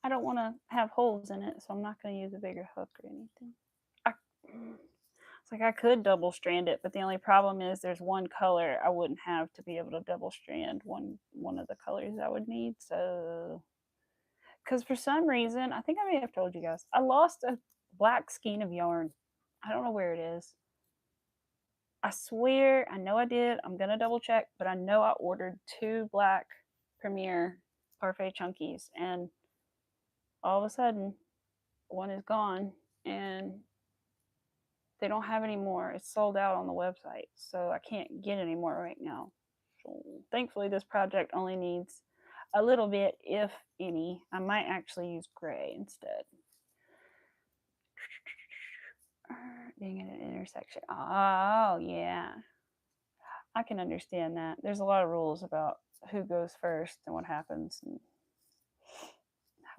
I don't want to have holes in it, so I'm not going to use a bigger hook or anything. It's like I could double strand it, but the only problem is there's one color I wouldn't have to be able to double strand one of the colors I would need. So, because for some reason, I think I may have told you guys, I lost a black skein of yarn. I don't know where it is. I swear, I know I did. I'm going to double check, but I know I ordered 2 black Premier Parfait Chunkies, and all of a sudden, one is gone, and they don't have any more. It's sold out on the website, so I can't get any more right now. So thankfully, this project only needs a little bit, if any. I might actually use gray instead. Being at an intersection. Oh, yeah. I can understand that. There's a lot of rules about who goes first and what happens and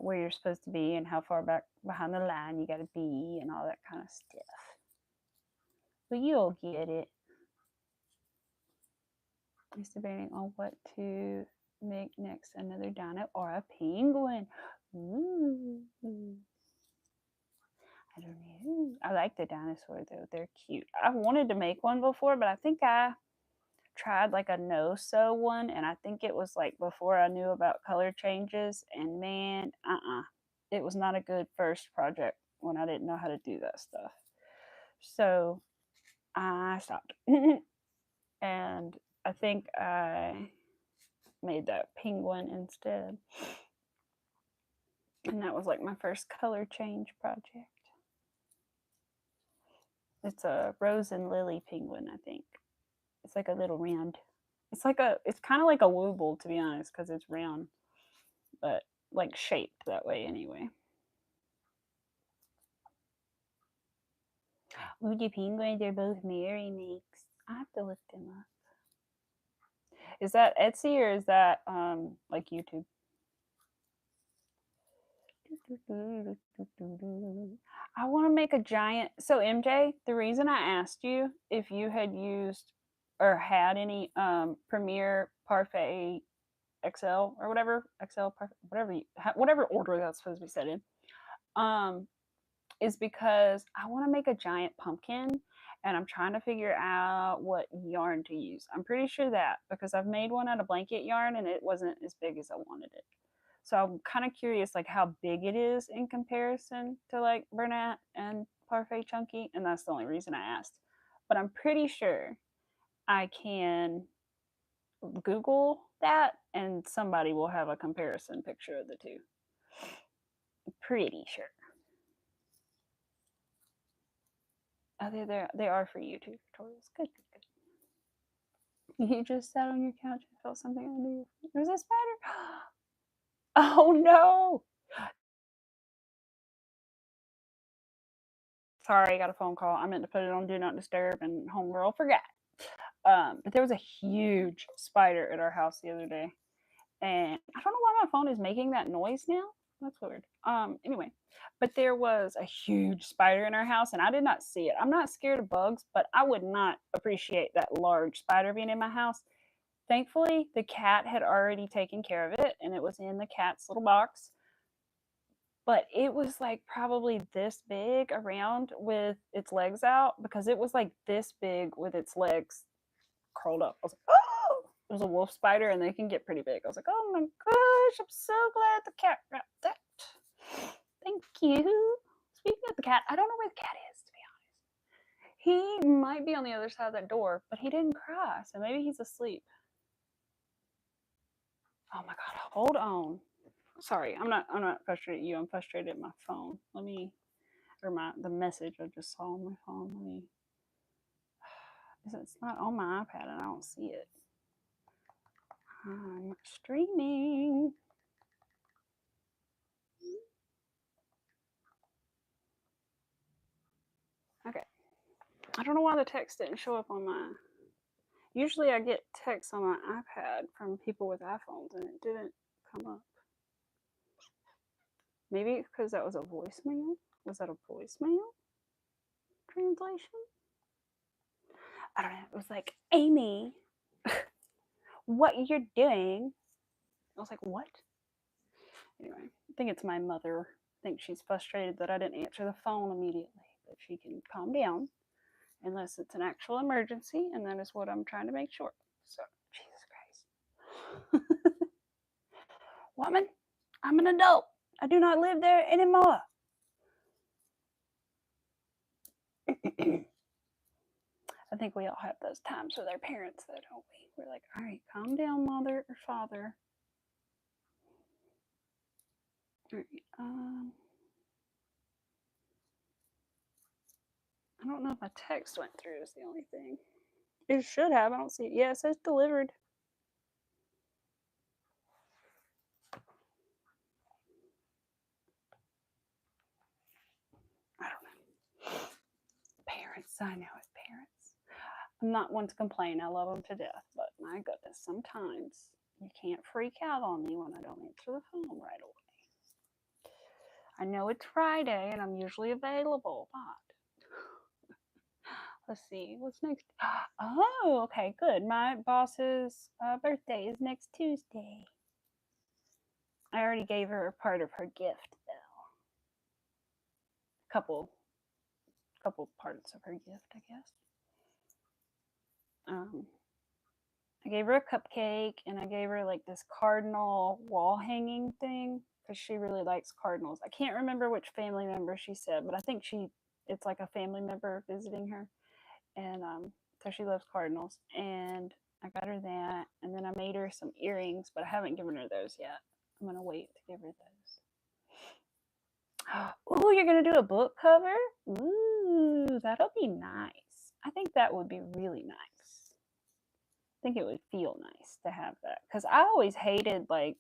where you're supposed to be and how far back behind the line you got to be and all that kind of stuff. But you'll get it. He's debating on what to make next, another dino or a penguin. Ooh. I don't know. I like the dinosaur though. They're cute. I've wanted to make one before, but I think I tried like a no-sew one, and I think it was like before I knew about color changes, and man, it was not a good first project when I didn't know how to do that stuff. So I stopped. And I think I made that penguin instead. And that was like my first color change project. It's a rose and lily penguin, I think. It's like a little round. It's kind of like a wooble, to be honest, because it's round, but like shaped that way anyway. Ooh, the penguins, they're both Mary makes. I have to look them up. Is that Etsy or is that like YouTube? I want to make a giant. So MJ, the reason I asked you if you had used or had any Premiere Parfait XL or whatever XL whatever order that's supposed to be set in, is because I want to make a giant pumpkin and I'm trying to figure out what yarn to use. I'm pretty sure that because I've made one out of blanket yarn and it wasn't as big as I wanted it. So I'm kind of curious like how big it is in comparison to like Bernat and Parfait Chunky, and that's the only reason I asked. But I'm pretty sure I can Google that and somebody will have a comparison picture of the two. I'm pretty sure. Oh, they are for YouTube tutorials. Good, good, good. You just sat on your couch and felt something under you. There's a spider. Oh no! Sorry, I got a phone call. I meant to put it on Do Not Disturb, and homegirl forgot. But there was a huge spider at our house the other day, and I don't know why my phone is making that noise now. That's weird. Anyway, but there was a huge spider in our house, and I did not see it. I'm not scared of bugs, but I would not appreciate that large spider being in my house. Thankfully, the cat had already taken care of it, and it was in the cat's little box. But it was like probably this big around with its legs out because it was like this big with its legs curled up. I was like, oh, it was a wolf spider and they can get pretty big. I was like, oh my gosh, I'm so glad the cat got that. Thank you. Speaking of the cat, I don't know where the cat is, to be honest. He might be on the other side of that door, but he didn't cry, so maybe he's asleep. Oh my god, hold on. Sorry, I'm not frustrated at you. I'm frustrated at my phone. Let me, or the message I just saw on my phone. Let me. It's not on my iPad and I don't see it. I'm streaming. Okay. I don't know why the text didn't show up on my. Usually I get texts on my iPad from people with iPhones and it didn't come up. Maybe it's because that was a voicemail. Was that a voicemail translation? I don't know. It was like, Amy, what you're doing. I was like, what? Anyway, I think it's my mother. I think she's frustrated that I didn't answer the phone immediately. But she can calm down unless it's an actual emergency, and that is what I'm trying to make sure. So, Jesus Christ. Woman, I'm an adult. I do not live there anymore. I think we all have those times with our parents, though, don't we? We're like, all right, calm down, mother or father. All right, I don't know if my text went through is the only thing. It should have. I don't see it. Yeah, it says delivered. I don't know. Parents, I know it's parents. I'm not one to complain. I love them to death, but my goodness, sometimes you can't freak out on me when I don't answer the phone right away. I know it's Friday and I'm usually available, but let's see, what's next? Oh, okay, good. My boss's birthday is next Tuesday. I already gave her a part of her gift, though. Couple parts of her gift, I guess. I gave her a cupcake and I gave her like this cardinal wall hanging thing because she really likes cardinals. I can't remember which family member she said, but I think it's like a family member visiting her, and so she loves cardinals. And I got her that, and then I made her some earrings, but I haven't given her those yet. I'm gonna wait to give her those. Ooh, you're gonna do a book cover? Ooh, that'll be nice. I think that would be really nice. I think it would feel nice to have that because I always hated like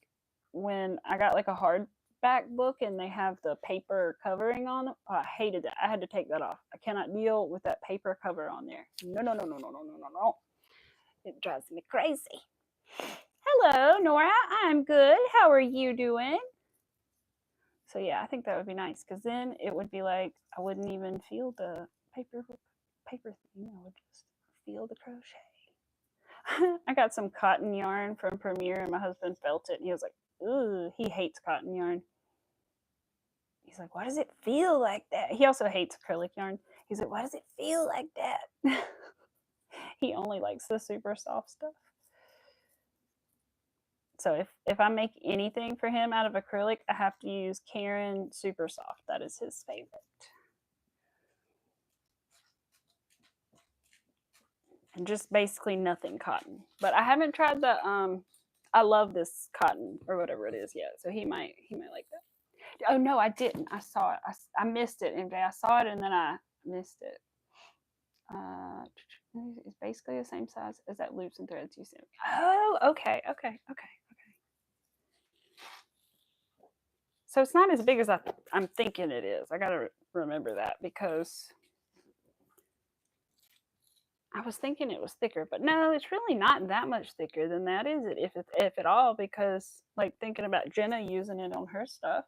when I got like a hardback book and they have the paper covering on it. Oh, I hated that. I had to take that off. I cannot deal with that paper cover on there. No, no, no, no, no, no, no, no, no. It drives me crazy. Hello, Nora. I'm good. How are you doing? So yeah, I think that would be nice because then it would be like I wouldn't even feel the paper thing. I would just feel the crochet. I got some cotton yarn from Premier and my husband felt it and he was like, ooh, he hates cotton yarn. He's like, why does it feel like that? He also hates acrylic yarn. He's like, why does it feel like that? He only likes the super soft stuff. So if I make anything for him out of acrylic, I have to use Karen Super Soft. That is his favorite. And just basically nothing cotton. But I haven't tried the I love this cotton or whatever it is yet. So he might like that. Oh no, I didn't. I saw it. I missed it, MJ. I saw it and then I missed it. It's basically the same size as that loops and threads you sent me. Oh, okay. So it's not as big as I'm thinking it is. I gotta remember that because I was thinking it was thicker, but no, it's really not that much thicker than that, is it? If at all, because like thinking about Jenna using it on her stuff.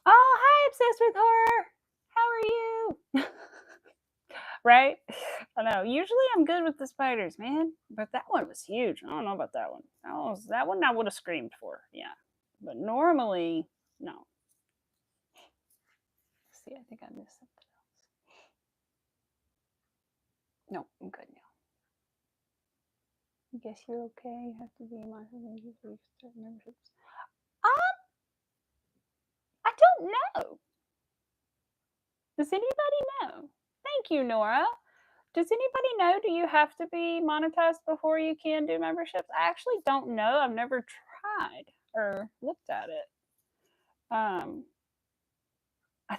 Oh, hi, obsessed with horror. How are you? Right? I know. Usually I'm good with the spiders, man, but that one was huge. I don't know about that one. That one I would have screamed for, yeah. But normally, no. Let's see, I think I missed something else. No, I'm good now. I guess you're okay. You have to be my husband before you start memberships. I don't know. Does anybody know? Thank you, Nora. Does anybody know? Do you have to be monetized before you can do memberships? I actually don't know. I've never tried or looked at it. I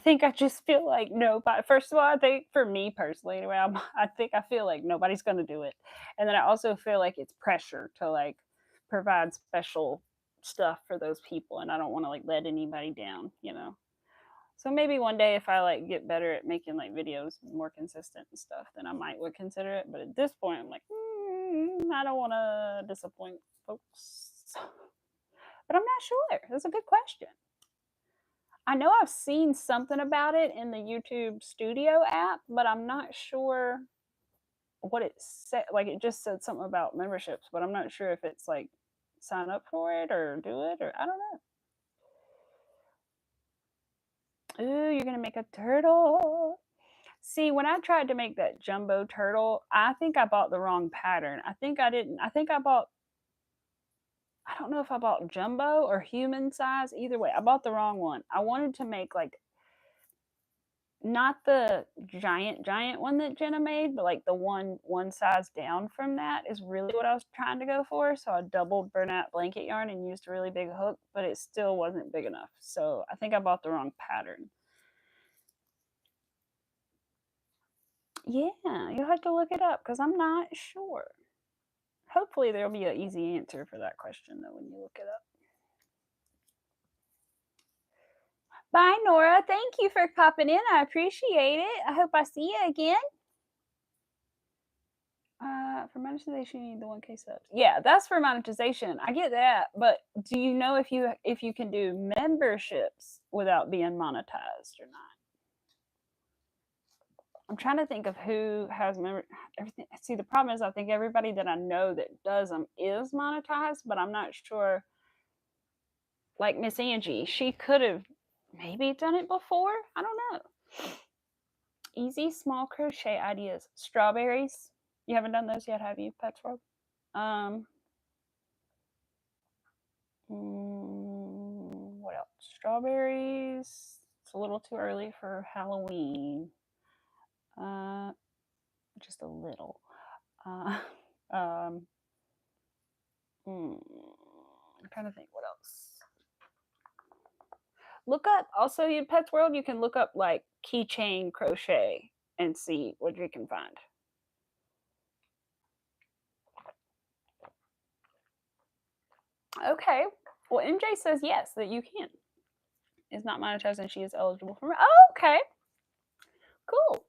think I just feel like nobody. First of all, I think for me personally, anyway, I feel like nobody's going to do it, and then I also feel like it's pressure to like provide special stuff for those people, and I don't want to like let anybody down, you know. So maybe one day if I like get better at making like videos more consistent and stuff, then I would consider it. But at this point, I'm like, I don't want to disappoint folks. But I'm not sure. That's a good question. I know I've seen something about it in the YouTube Studio app, but I'm not sure what it said. Like it just said something about memberships, but I'm not sure if it's like sign up for it or do it or I don't know. Ooh, you're gonna make a turtle. See, when I tried to make that jumbo turtle, I think I bought the wrong pattern. I think I didn't. I don't know if I bought jumbo or human size. Either way, I bought the wrong one. I wanted to make like not the giant one that Jenna made, but like the one size down from that is really what I was trying to go for. So I doubled burnout blanket yarn and used a really big hook, but it still wasn't big enough. So I think I bought the wrong pattern. Yeah, you'll have to look it up because I'm not sure. Hopefully there'll be an easy answer for that question though when you look it up. Bye, Nora. Thank you for popping in. I appreciate it. I hope I see you again. For monetization, you need the 1K subs. Yeah, that's for monetization. I get that, but do you know if you can do memberships without being monetized or not? I'm trying to think of who has everything. See, the problem is I think everybody that I know that does them is monetized, but I'm not sure. Like Miss Angie, she could have maybe done it before. I don't know. Easy small crochet ideas. Strawberries. You haven't done those yet, have you, Pets World? What else? Strawberries. It's a little too early for Halloween. Just a little. I'm trying to think what else. Look up also in Pets World. You can look up like keychain crochet and see what you can find. Okay. Well, MJ says yes, that you can. Is not monetized and she is eligible for. Oh, okay. Cool.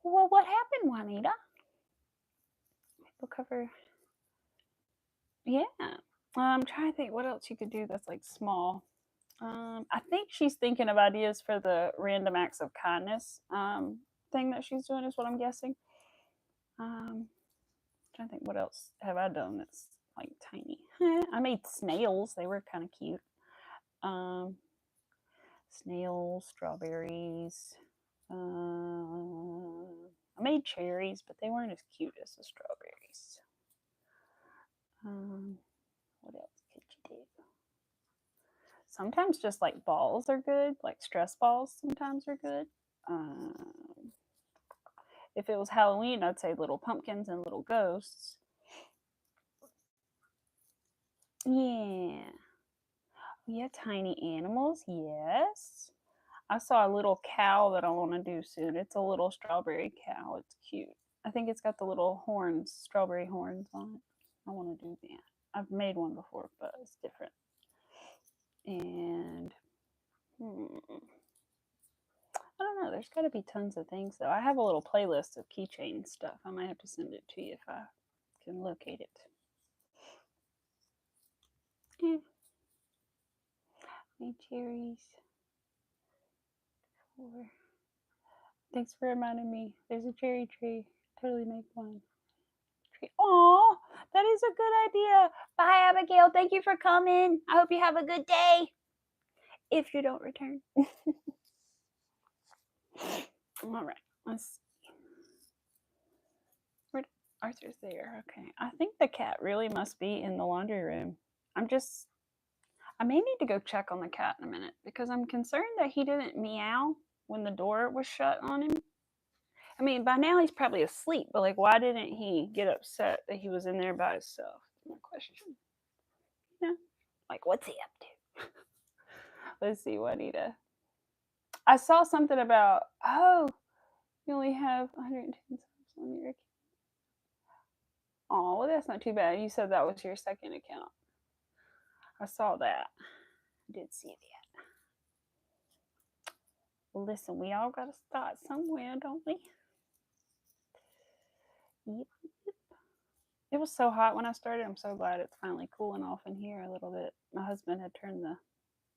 Well, what happened, Juanita? Book cover. Yeah. I'm trying to think what else you could do that's like small. I think she's thinking of ideas for the random acts of kindness thing that she's doing, is what I'm guessing. Trying to think what else have I done that's like tiny. I made snails. They were kind of cute. Snails, strawberries. I made cherries, but they weren't as cute as the strawberries. What else could you do? Sometimes just like balls are good, like stress balls sometimes are good. If it was Halloween, I'd say little pumpkins and little ghosts. Yeah. Yeah, tiny animals, yes. I saw a little cow that I want to do soon. It's a little strawberry cow. It's cute. I think it's got the little horns, strawberry horns on it. I want to do that. I've made one before, but it's different. And I don't know. There's got to be tons of things, though. I have a little playlist of keychain stuff. I might have to send it to you if I can locate it. Yeah. Made cherries. Thanks for reminding me. There's a cherry tree. Totally make one. Oh, that is a good idea. Bye, Abigail. Thank you for coming. I hope you have a good day. If you don't return. All right. Let's see. Where Arthur's there. Okay. I think the cat really must be in the laundry room. I may need to go check on the cat in a minute because I'm concerned that he didn't meow when the door was shut on him. I mean, by now he's probably asleep, but like, why didn't he get upset that he was in there by himself? My question. You know, like, what's he up to? Let's see, Juanita. I saw something about, oh, you only have 110 subs on your account. Oh, well, that's not too bad. You said that was your second account. I saw that. I did see that. Well, listen, we all got to start somewhere, don't we? Yep. It was so hot when I started. I'm so glad it's finally cooling off in here a little bit. My husband had turned the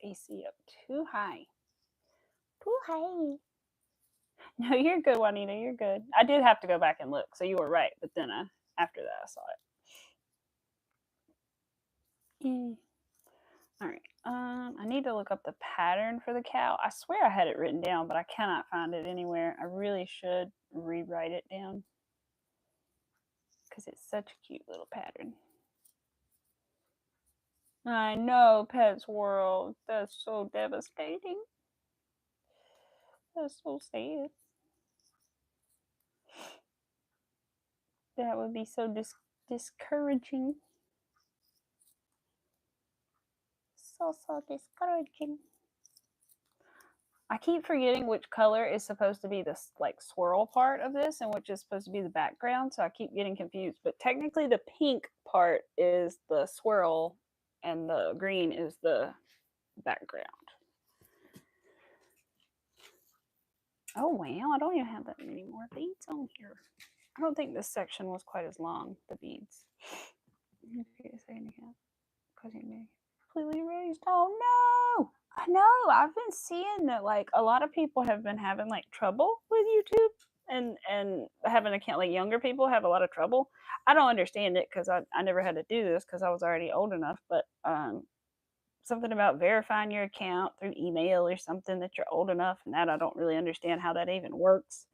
AC up too high. Too high. No, you're good, Juanita. You're good. I did have to go back and look, so you were right. But then after that, I saw it. All right. I need to look up the pattern for the cow. I swear I had it written down, but I cannot find it anywhere. I really should rewrite it down because it's such a cute little pattern. I know, Pets World. That's so devastating. That's so sad. That would be so discouraging. So discouraging. I keep forgetting which color is supposed to be this like swirl part of this and which is supposed to be the background, so I keep getting confused. But technically the pink part is the swirl and the green is the background. Oh, wow. I don't even have that many more beads on here. I don't think this section was quite as long, the beads. Completely erased. Oh, no. I know. I've been seeing that, like, a lot of people have been having, like, trouble with YouTube. And having an account, like younger people have a lot of trouble. I don't understand it because I never had to do this because I was already old enough. But something about verifying your account through email or something that you're old enough, and that I don't really understand how that even works.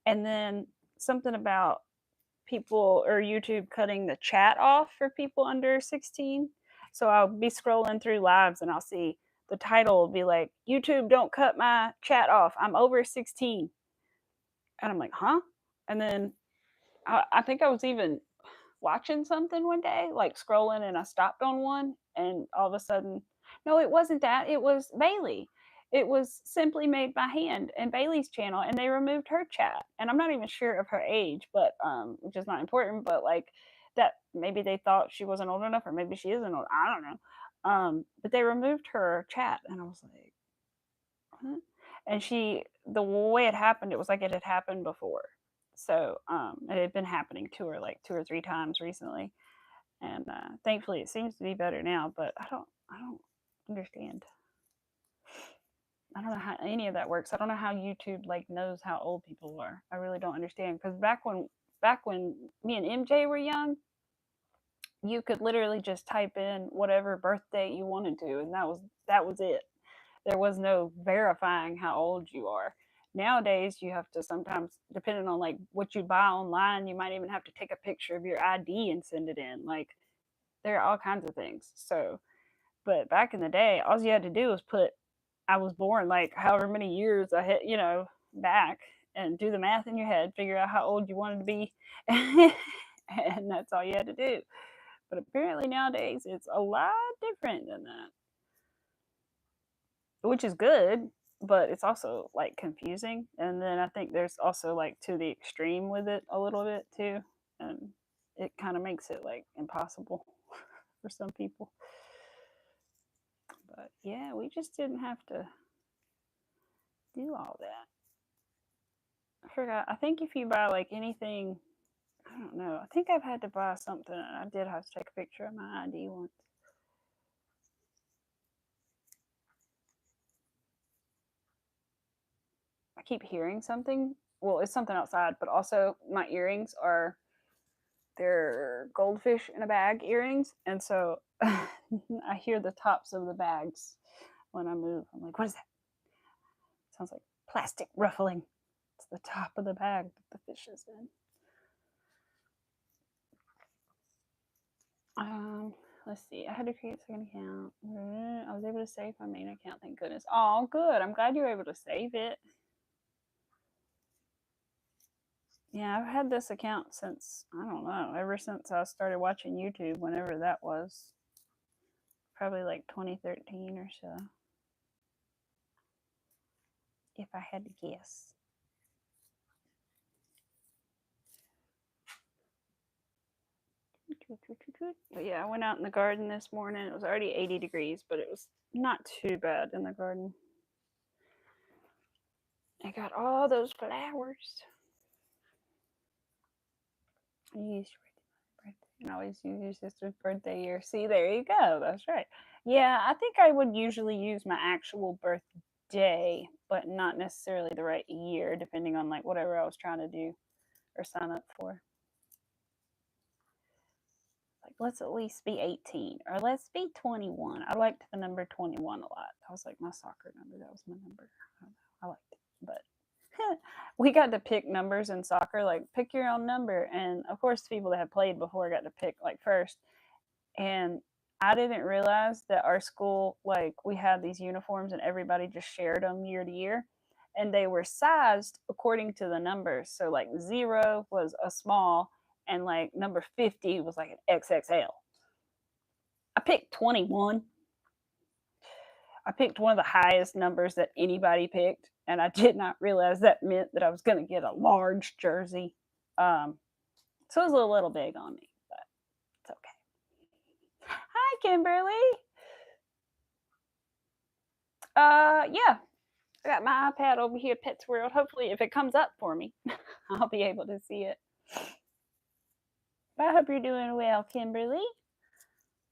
And then something about people or YouTube cutting the chat off for people under 16. So I'll be scrolling through lives and I'll see the title will be like, YouTube, don't cut my chat off. I'm over 16. And I'm like, huh? And then I think I was even watching something one day, like scrolling, and I stopped on one, and all of a sudden, no, it wasn't that. It was Bailey. It was Simply Made by Hand and Bailey's channel, and they removed her chat. And I'm not even sure of her age, but which is not important. But like that, maybe they thought she wasn't old enough, or maybe she isn't old. I don't know. But they removed her chat, and I was like, what? And the way it happened, it was like it had happened before. So it had been happening to her like 2 or 3 times recently, and thankfully it seems to be better now. But I don't understand. I don't know how any of that works. I don't know how YouTube like knows how old people are. I really don't understand, because back when me and MJ were young, you could literally just type in whatever birthday you wanted to, and that was it. There was no verifying how old you are. Nowadays, you have to sometimes, depending on like what you buy online, you might even have to take a picture of your ID and send it in. Like there are all kinds of things. So, but back in the day, all you had to do was put, I was born like however many years I had, back, and do the math in your head, figure out how old you wanted to be, and that's all you had to do. But apparently nowadays, it's a lot different than that, which is good, but it's also like confusing. And then I think there's also like to the extreme with it a little bit too, and it kind of makes it like impossible for some people. But yeah, we just didn't have to do all that. I forgot. I think if you buy like anything, I don't know. I think I've had to buy something, and I did have to take a picture of my ID once. I keep hearing something. Well, it's something outside, but also my earrings they're goldfish in a bag earrings, and so I hear the tops of the bags when I move. I'm like, what is that? It sounds like plastic ruffling. It's the top of the bag that the fish is in. Let's see. I had to create a second account. I was able to save my main account, thank goodness. Oh, good. I'm glad you were able to save it. Yeah, I've had this account since, I don't know, ever since I started watching YouTube, whenever that was. Probably like 2013 or so. If I had to guess. But yeah, I went out in the garden this morning. It was already 80 degrees, but it was not too bad in the garden. I got all those flowers. I used your birthday, and always use your sister's birthday year. See, there you go. That's right. Yeah, I think I would usually use my actual birthday, but not necessarily the right year, depending on like whatever I was trying to do or sign up for. Like, let's at least be 18, or let's be 21. I liked the number 21 a lot. That was like my soccer number. That was my number. I liked it. But we got to pick numbers in soccer, like pick your own number. And of course, people that have played before got to pick like first. And I didn't realize that our school, like, we had these uniforms and everybody just shared them year to year. And they were sized according to the numbers. So, like, 0 was a small, and like number 50 was like an XXL. I picked 21. I picked one of the highest numbers that anybody picked, and I did not realize that meant that I was going to get a large jersey. So it was a little big on me, but it's okay. Hi, Kimberly. Yeah. I got my iPad over here, Pets World. Hopefully, if it comes up for me, I'll be able to see it. But I hope you're doing well, Kimberly.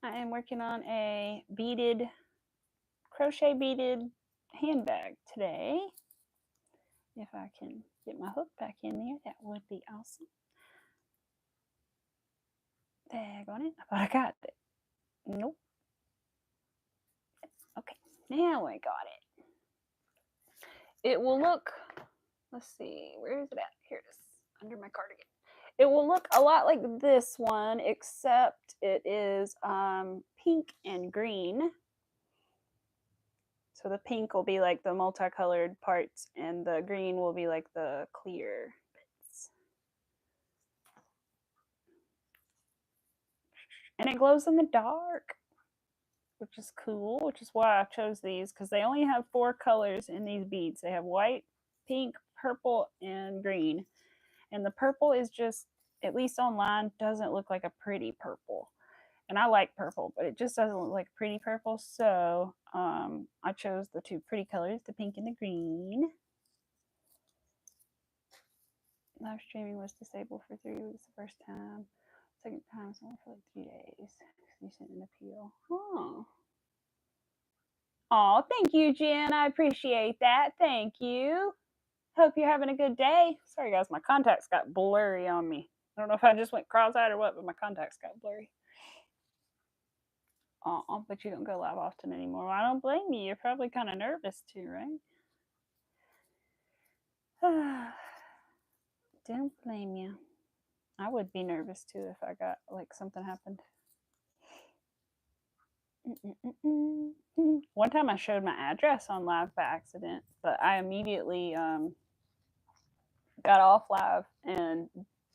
I am working on a crochet beaded handbag today. If I can get my hook back in there, that would be awesome. Daggone it. I thought I got it. Nope. Okay, now I got it. It will look, let's see, where is it at? Here it is, under my cardigan. It will look a lot like this one, except it is pink and green. So the pink will be like the multicolored parts, and the green will be like the clear bits. And it glows in the dark, which is cool, which is why I chose these, because they only have 4 colors in these beads. They have white, pink, purple, and green. And the purple is just, at least online, doesn't look like a pretty purple. And I like purple, but it just doesn't look like pretty purple. So I chose the 2 pretty colors, the pink and the green. Live streaming was disabled for 3 weeks the first time. Second time was only for like 3 days. You sent an appeal. Oh, thank you, Jen. I appreciate that. Thank you. Hope you're having a good day. Sorry, guys, my contacts got blurry on me. I don't know if I just went cross-eyed or what, but my contacts got blurry. Oh, but you don't go live often anymore. Well, I don't blame you. You're probably kind of nervous too, right? Don't blame you. I would be nervous too if I got, like, something happened. One time I showed my address on live by accident, but I immediately got off live and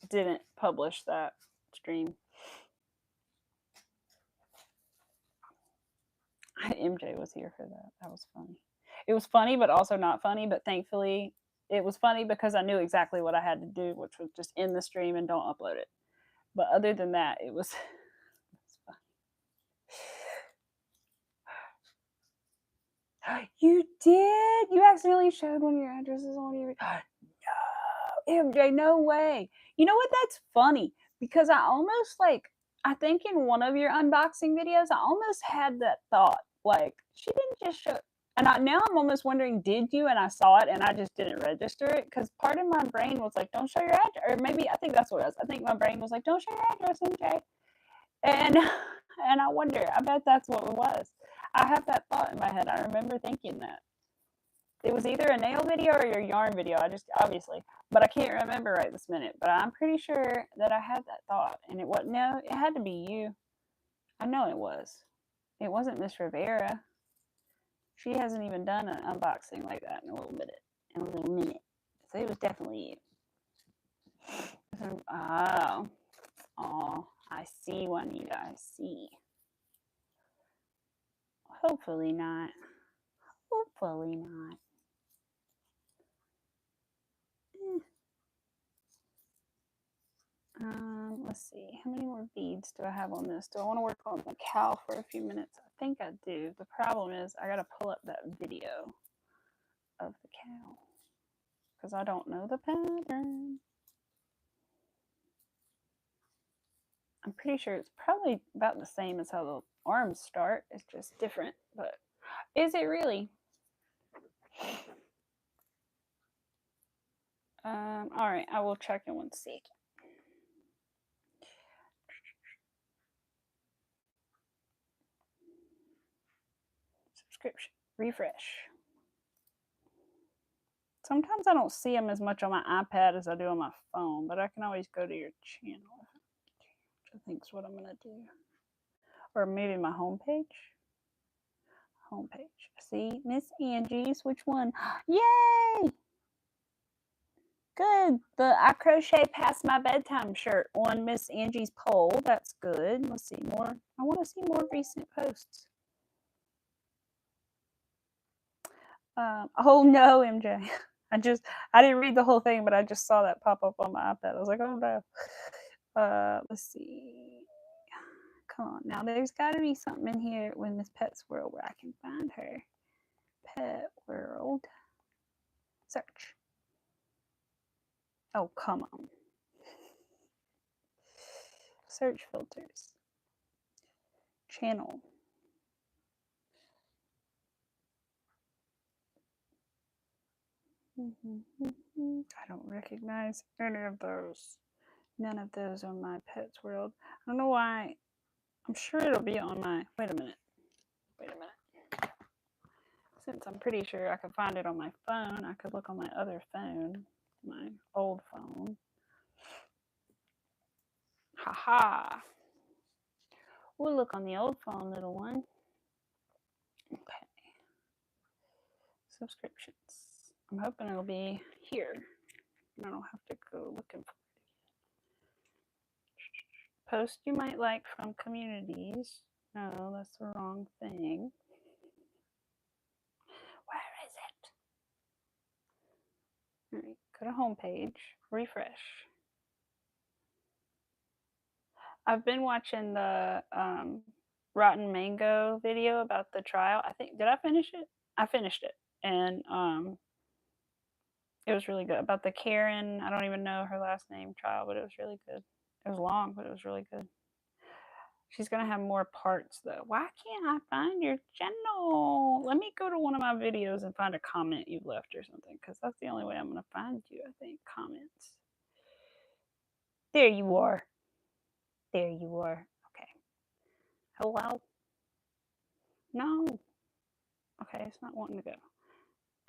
didn't publish that stream. MJ was here for that. That was funny. It was funny, but also not funny. But thankfully, it was funny because I knew exactly what I had to do, which was just end the stream and don't upload it. But other than that, it was funny. You did? You accidentally showed one of your addresses on your... No, MJ, no way. You know what? That's funny because I almost, like, I think in one of your unboxing videos, I almost had that thought, like, she didn't just show... And now I'm almost wondering, did you? And I saw it and I just didn't register it because part of my brain was like, don't show your address. Or maybe, I think that's what it was. I think my brain was like, don't show your address, MJ. And I wonder, I bet that's what it was. I have that thought in my head. I remember thinking that. It was either a nail video or your yarn video. I just, obviously, but I can't remember right this minute. But I'm pretty sure that I had that thought. And it wasn't, no, it had to be you. I know it was. It wasn't Miss Rivera. She hasn't even done an unboxing like that in a little minute. So it was definitely you. Oh, I see, Juanita. I see. Hopefully not. Hopefully not. Let's see. How many more beads do I have on this? Do I want to work on the cow for a few minutes? I think I do. The problem is I got to pull up that video of the cow because I don't know the pattern. I'm pretty sure it's probably about the same as how the arms start. It's just different, but is it really? All right, I will check in one second. Subscription, refresh. Sometimes I don't see them as much on my iPad as I do on my phone, but I can always go to your channel, which I think is what I'm going to do. Or maybe my homepage. See, Miss Angie's, which one? Yay! Good. The I crochet past my bedtime shirt on Miss Angie's poll. That's good. Let's see more. I want to see more recent posts. Oh no, MJ. I didn't read the whole thing, but I just saw that pop up on my iPad. I was like, oh no. Let's see. Come on. Now there's got to be something in here with Miss Pet's World where I can find her. Pet World. Search. Oh, come on. Search filters. Channel. I don't recognize any of those. None of those on my Pets World. I don't know why. I'm sure it'll be on my. Wait a minute. Wait a minute. Since I'm pretty sure I could find it on my phone, I could look on my other phone, my old phone. Haha. We'll look on the old phone, little one. Okay. Subscriptions. I'm hoping it'll be here. I don't have to go looking for it. Post you might like from communities. No, that's the wrong thing. Where is it? All right, go to homepage, refresh. I've been watching the Rotten Mango video about the trial. I think, did I finish it? I finished it. And it was really good. About the Karen, I don't even know her last name, trial, but it was really good. It was long, but it was really good. She's going to have more parts, though. Why can't I find your channel? Let me go to one of my videos and find a comment you've left or something, because that's the only way I'm going to find you, I think. Comments. There you are. There you are. Okay. Hello? No. Okay, it's not wanting to go.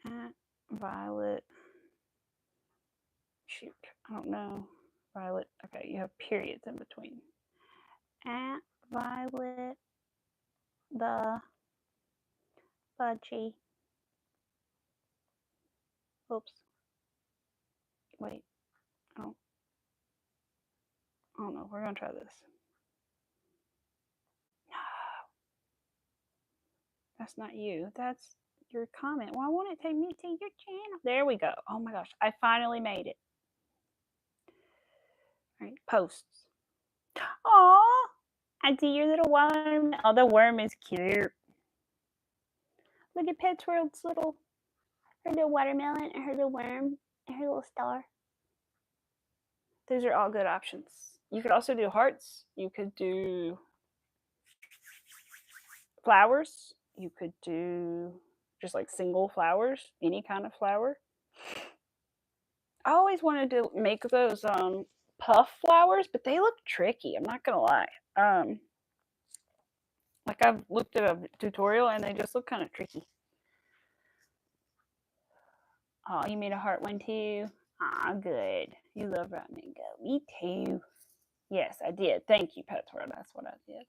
At Violet. Shoot. I don't know. Violet. Okay, you have periods in between. At Violet the Budgie. Oops. Wait. I don't know. We're going to try this. No. That's not you. That's your comment. Why won't it take me to your channel? There we go. Oh my gosh. I finally made it. All right. Posts. Aw. I see your little worm. Oh, the worm is cute. Look at Pets World's little, her little watermelon and her little worm and her little star. Those are all good options. You could also do hearts. You could do flowers. You could do just like single flowers, any kind of flower. I always wanted to make those puff flowers, but they look tricky. I'm not gonna lie. Like I've looked at a tutorial and they just look kind of tricky. Oh, you made a heart one too? Ah, good. You love Rotten Mango. Me too. Yes, I did. Thank you, Pets World. That's what I did.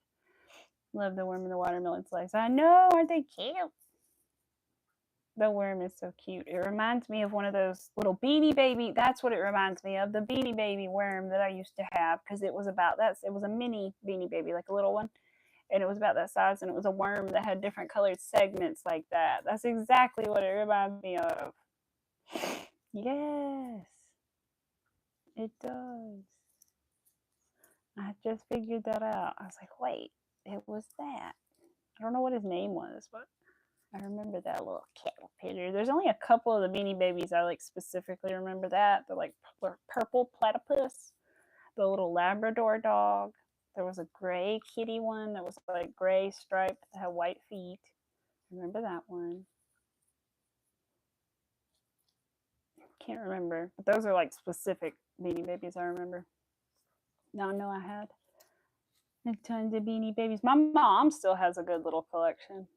Love the worm and the watermelon slice. I know. Aren't they cute? The worm is so cute. It reminds me of one of those little Beanie Baby. That's what it reminds me of. The Beanie Baby worm that I used to have, because it was about that. It was a mini Beanie Baby, like a little one. And it was about that size, and it was a worm that had different colored segments like that. That's exactly what it reminds me of. Yes, it does. I just figured that out. I was like, wait, it was that. I don't know what his name was, but I remember that little caterpillar. There's only a couple of the Beanie Babies I like specifically remember that. The like purple platypus, the little Labrador dog. There was a gray kitty one that was like gray striped that had white feet. Remember that one. Can't remember. But those are like specific Beanie Babies I remember. Now I know I had tons of Beanie Babies. My mom still has a good little collection.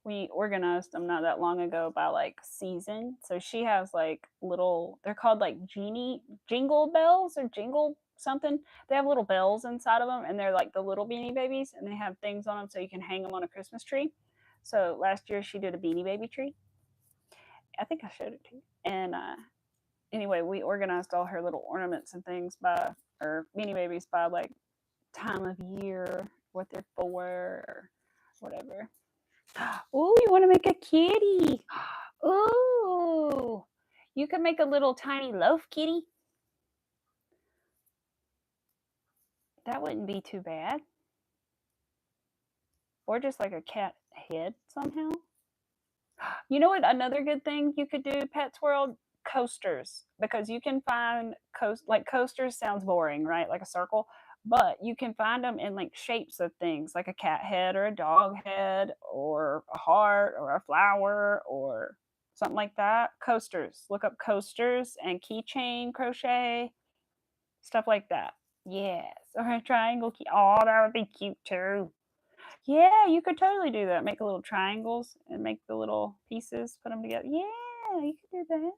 We organized them not that long ago by like season. So she has like little, they're called like jingle bells or jingle something. They have little bells inside of them, and they're like the little Beanie Babies, and they have things on them so you can hang them on a Christmas tree. So last year she did a Beanie Baby tree. I think I showed it to you. And anyway, we organized all her little ornaments and things by, or Beanie Babies by like time of year, what they're for, or whatever. Ooh, you want to make a kitty? Ooh, you could make a little tiny loaf kitty. That wouldn't be too bad. Or just like a cat head somehow. You know what? Another good thing you could do, Pets World, coasters, because you can find coasters sounds boring, right? Like a circle, but you can find them in like shapes of things, like a cat head or a dog head or a heart or a flower or something like that. Coasters. Look up coasters and keychain crochet, stuff like that. Yes. Or a triangle key. Oh, that would be cute too. Yeah, you could totally do that. Make little triangles and make the little pieces, put them together. Yeah, you could do that.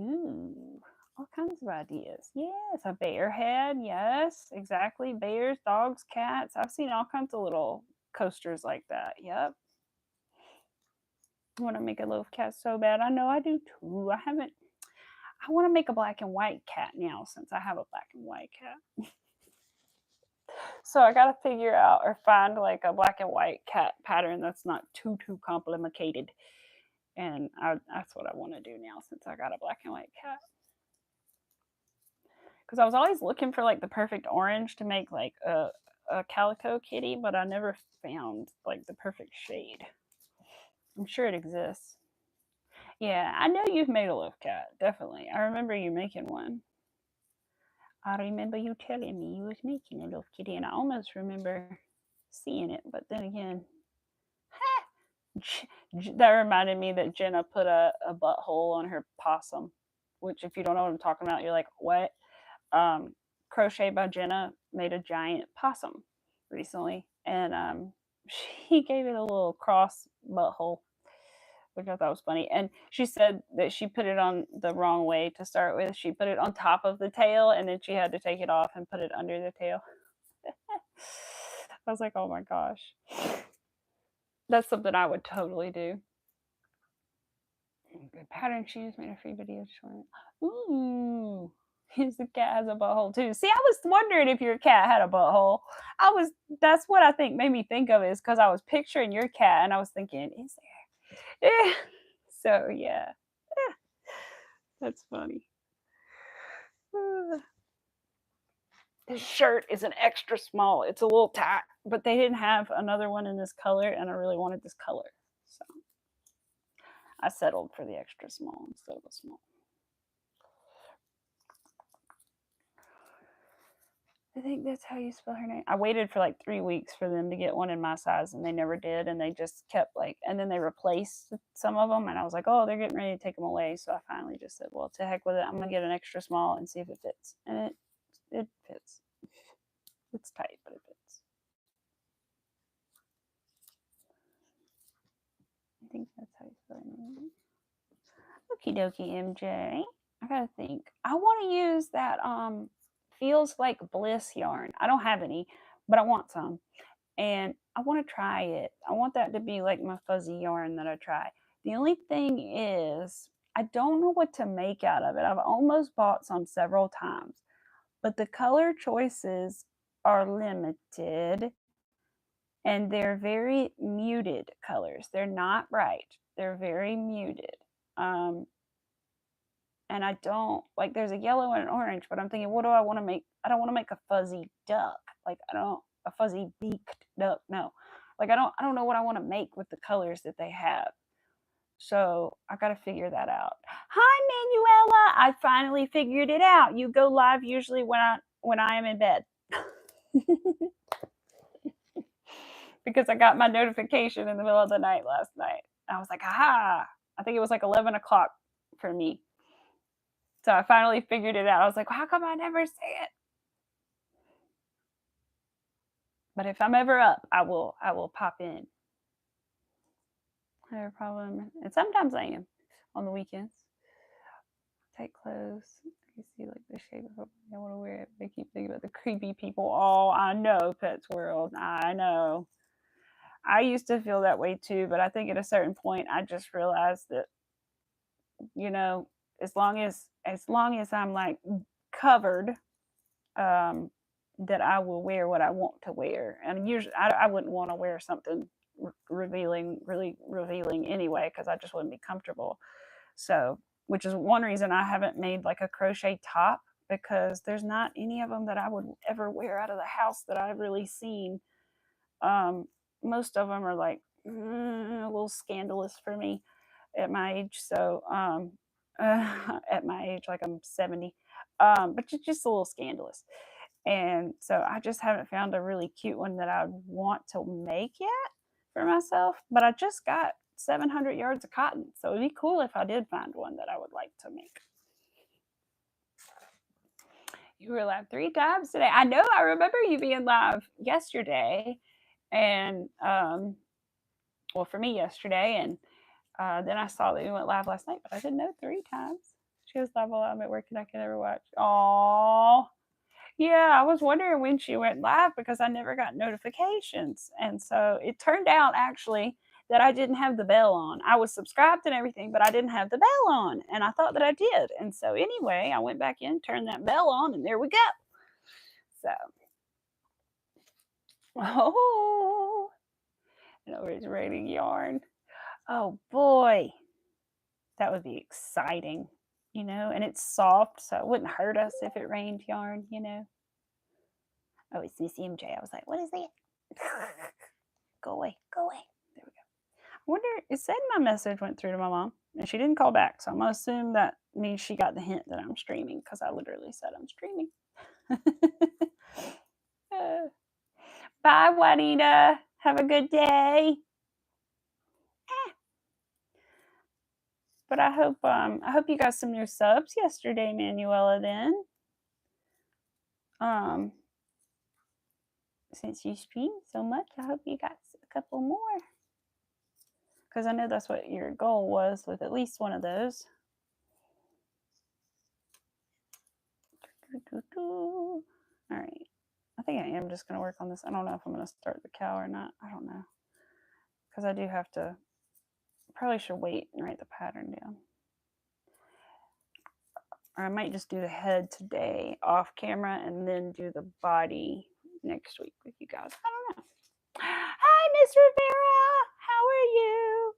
Ooh, all kinds of ideas. Yes, a bear head. Yes, exactly. Bears, dogs, cats. I've seen all kinds of little coasters like that. Yep. I want to make a little cat so bad. I know I do too. I haven't. I want to make a black and white cat now since I have a black and white cat. So I gotta figure out or find like a black and white cat pattern that's not too complicated. And that's what I want to do now since I got a black and white cat. Because I was always looking for like the perfect orange to make like a calico kitty, but I never found like the perfect shade. I'm sure it exists. Yeah, I know you've made a love cat. Definitely. I remember you making one. I remember you telling me you was making a love kitty, and I almost remember seeing it, but then again, that reminded me that Jenna put a butthole on her possum, which if you don't know what I'm talking about, you're like, what? Crochet by Jenna made a giant possum recently, and she gave it a little cross butthole, which I thought was funny. And she said that she put it on the wrong way to start with. She put it on top of the tail, and then she had to take it off and put it under the tail. I was like, oh my gosh. That's something I would totally do. Pattern shoes made a free video showing. Ooh. His cat has a butthole too. See, I was wondering if your cat had a butthole. That's what I think made me think of it, is because I was picturing your cat and I was thinking, is there? Yeah. So yeah. That's funny. This shirt is an extra small. It's a little tight, but they didn't have another one in this color, and I really wanted this color. So I settled for the extra small instead of a small. I think that's how you spell her name. I waited for like 3 weeks for them to get one in my size, and they never did. And they just kept like, and then they replaced some of them. And I was like, oh, they're getting ready to take them away. So I finally just said, well, to heck with it. I'm going to get an extra small and see if it fits. And it fits. It's tight, but it fits. I think that's how you spell her name. Okie dokie, MJ. I gotta think. I want to use that feels like bliss yarn. I don't have any, but I want some. And I want to try it. I want that to be like my fuzzy yarn that I try. The only thing is, I don't know what to make out of it. I've almost bought some several times, but the color choices are limited and they're very muted colors. They're not bright, they're very muted. And I don't like, there's a yellow and an orange, but I'm thinking, what do I want to make? I don't want to make a fuzzy duck. Like, I don't, a fuzzy beaked duck. No, like, I don't know what I want to make with the colors that they have. So I got to figure that out. Hi, Manuela. I finally figured it out. You go live usually when I am in bed. Because I got my notification in the middle of the night last night. I was like, aha. I think it was like 11 o'clock for me. So I finally figured it out. I was like, well, how come I never say it? But if I'm ever up, I will pop in. I have a problem. And sometimes I am on the weekends. Tight clothes. You see like the shape of it. I want to wear it. They keep thinking about the creepy people. Oh, I know, Pets World. I know. I used to feel that way too, but I think at a certain point I just realized that, you know, as long as I'm like covered, that I will wear what I want to wear. And usually I wouldn't want to wear something really revealing anyway, because I just wouldn't be comfortable. So, which is one reason I haven't made like a crochet top, because there's not any of them that I would ever wear out of the house that I've really seen. Most of them are like a little scandalous for me at my age. So, at my age, like I'm 70, but just a little scandalous. And so I just haven't found a really cute one that I want to make yet for myself. But I just got 700 yards of cotton, so it'd be cool if I did find one that I would like to make. You were live 3 times today. I know. I remember you being live yesterday, and well, for me yesterday, and then I saw that you went live last night, but I didn't know 3 times. She was live while I'm at work and I could never watch. Oh, yeah, I was wondering when she went live because I never got notifications. And so it turned out actually that I didn't have the bell on. I was subscribed and everything, but I didn't have the bell on. And I thought that I did. And so anyway, I went back in, turned that bell on, and there we go. So, oh, and over it's raining yarn. Oh boy, that would be exciting, you know, and it's soft, so it wouldn't hurt us if it rained yarn, you know. Oh, it's Miss MJ. I was like, what is that? Go away, go away. There we go. I wonder, it said my message went through to my mom, and she didn't call back, so I'm going to assume that means she got the hint that I'm streaming, because I literally said I'm streaming. Bye, Juanita. Have a good day. But I hope you got some new subs yesterday, Manuela. Then, since you streamed so much, I hope you got a couple more, because I know that's what your goal was with at least one of those. All right, I think I am just going to work on this. I don't know if I'm going to start the cow or not. I don't know, because I do have to. Probably should wait and write the pattern down. Or I might just do the head today off camera and then do the body next week with you guys. I don't know. Hi, Miss Rivera. How are you?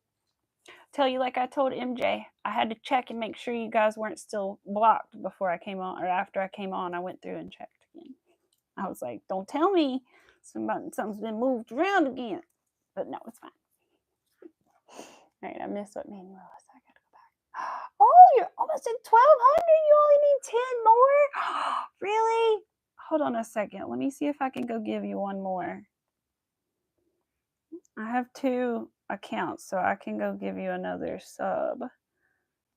Tell you like I told MJ, I had to check and make sure you guys weren't still blocked before I came on, or after I came on, I went through and checked again. I was like, don't tell me something's been moved around again. But no, it's fine. All right, I missed what Manuel was. I gotta go back. Oh, you're almost at 1,200. You only need 10 more? Really? Hold on a second. Let me see if I can go give you one more. I have 2 accounts, so I can go give you another sub.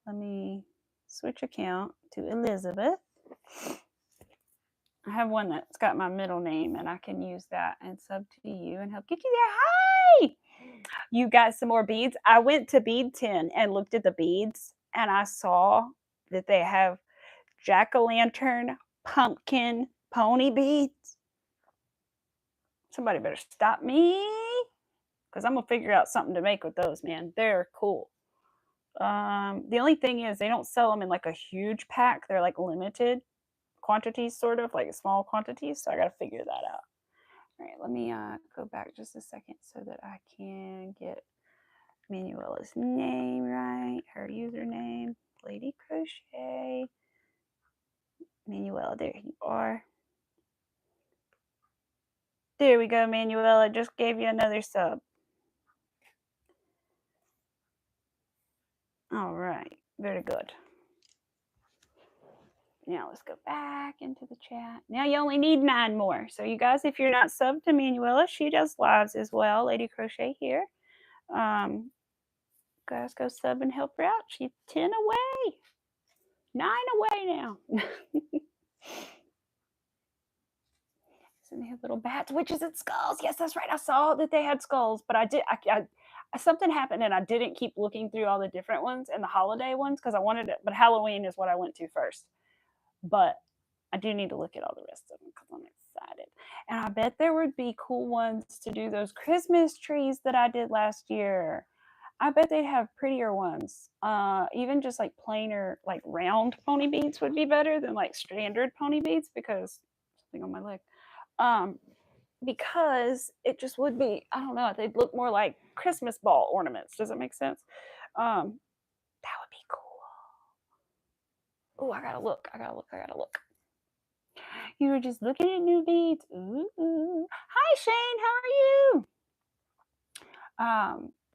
Let me switch account to Elizabeth. I have one that's got my middle name, and I can use that and sub to you and help get you there. Hi! You got some more beads? I went to Bead 10 and looked at the beads, and I saw that they have jack-o'-lantern, pumpkin, pony beads. Somebody better stop me, because I'm going to figure out something to make with those, man. They're cool. The only thing is they don't sell them in like a huge pack. They're like limited quantities, sort of like small quantities. So I got to figure that out. All right, let me go back just a second so that I can get Manuela's name right, her username, Lady Crochet. Manuela, there you are. There we go, Manuela. Just gave you another sub. All right, very good. Now let's go back into the chat. Now you only need 9 more. So you guys, if you're not subbed to Manuela, she does lives as well. Lady Crochet here. Guys, go sub and help her out. She's 10 away. 9 away now. And they have little bats, witches, and skulls. Yes, that's right. I saw that they had skulls, but I something happened and I didn't keep looking through all the different ones and the holiday ones because I wanted it. But Halloween is what I went to first. But I do need to look at all the rest of them because I'm excited. And I bet there would be cool ones to do those Christmas trees that I did last year. I bet they'd have prettier ones. Even just like plainer, like round pony beads would be better than like standard pony beads because something on my leg. Because it just would be, I don't know, they'd look more like Christmas ball ornaments. Does it make sense? That would be cool. Oh, I gotta look. You were just looking at new beads. Ooh. Hi, Shane. How are you?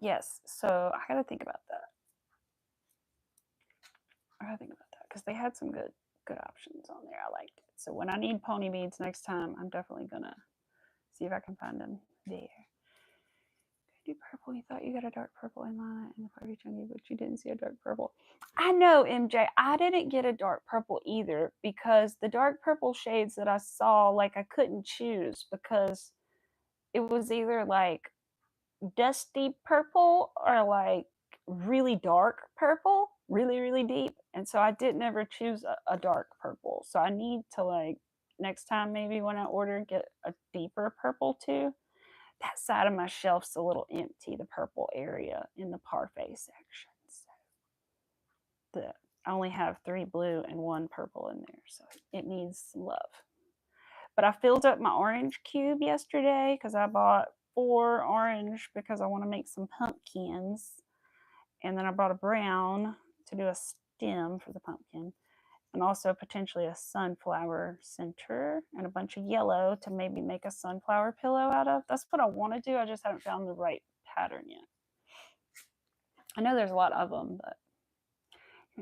Yes, so I gotta think about that. I gotta think about that because they had some good options on there. I liked it. So when I need pony beads next time, I'm definitely gonna see if I can find them there. Do purple. You thought you got a dark purple in the party chunky, but you didn't see a dark purple. I know, MJ. I didn't get a dark purple either because the dark purple shades that I saw, like I couldn't choose because it was either like dusty purple or like really dark purple, really, really deep. And so I didn't ever choose a dark purple. So I need to like next time maybe when I order get a deeper purple too. That side of my shelf's a little empty, the purple area in the parfait section. So I only have 3 blue and 1 purple in there, so it needs love. But I filled up my orange cube yesterday because I bought 4 orange because I want to make some pumpkins. And then I bought a brown to do a stem for the pumpkin. And also potentially a sunflower center and a bunch of yellow to maybe make a sunflower pillow out of. That's what I want to do. I just haven't found the right pattern yet. I know there's a lot of them, but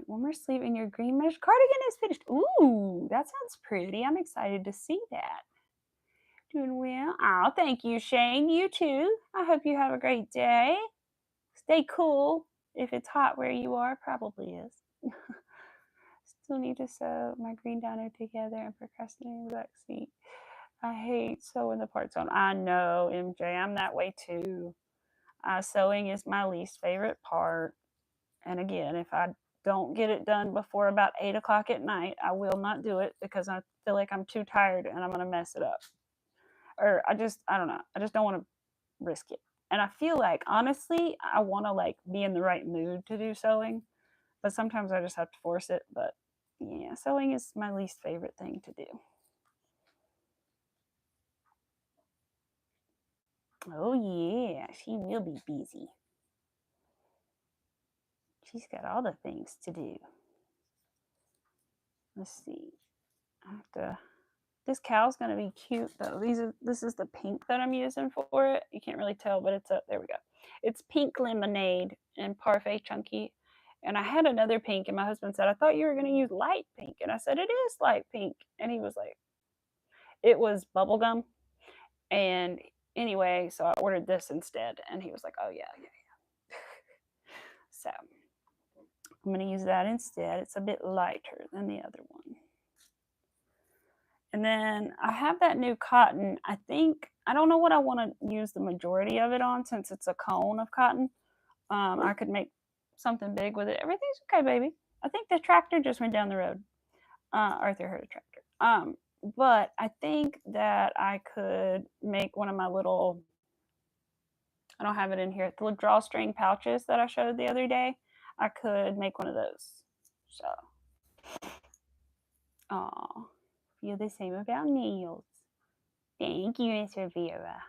one more sleeve in your green mesh cardigan is finished. Ooh, that sounds pretty. I'm excited to see that. Doing well. Oh, thank you, Shane. You too. I hope you have a great day. Stay cool. If it's hot where you are, probably is. Still need to sew my green downer together and procrastinating in the back seat. I hate sewing the parts on. I know, MJ. I'm that way too. Sewing is my least favorite part. And again, if I don't get it done before about 8 o'clock at night, I will not do it because I feel like I'm too tired and I'm going to mess it up. Or I don't know. I just don't want to risk it. And I feel like, honestly, I want to like be in the right mood to do sewing. But sometimes I just have to force it. But yeah, sewing is my least favorite thing to do. Oh yeah, she will be busy. She's got all the things to do. Let's see. I have to. This cow's gonna be cute though. This is the pink that I'm using for it. You can't really tell, but it's there we go. It's pink lemonade and parfait chunky. And I had another pink, and my husband said, I thought you were gonna use light pink. And I said, it is light pink. And he was like, it was bubblegum. And anyway, so I ordered this instead. And he was like, oh yeah. So I'm going to use that instead. It's a bit lighter than the other one. And then I have that new cotton. I don't know what I want to use the majority of it on since it's a cone of cotton. I could make something big with it. Everything's okay, baby. I think the tractor just went down the road. Arthur heard a tractor. But I think that I could make one of my little, I don't have it in here, the little drawstring pouches that I showed the other day. I could make one of those. So, aw, feel the same about nails. Thank you, Mr. Vera.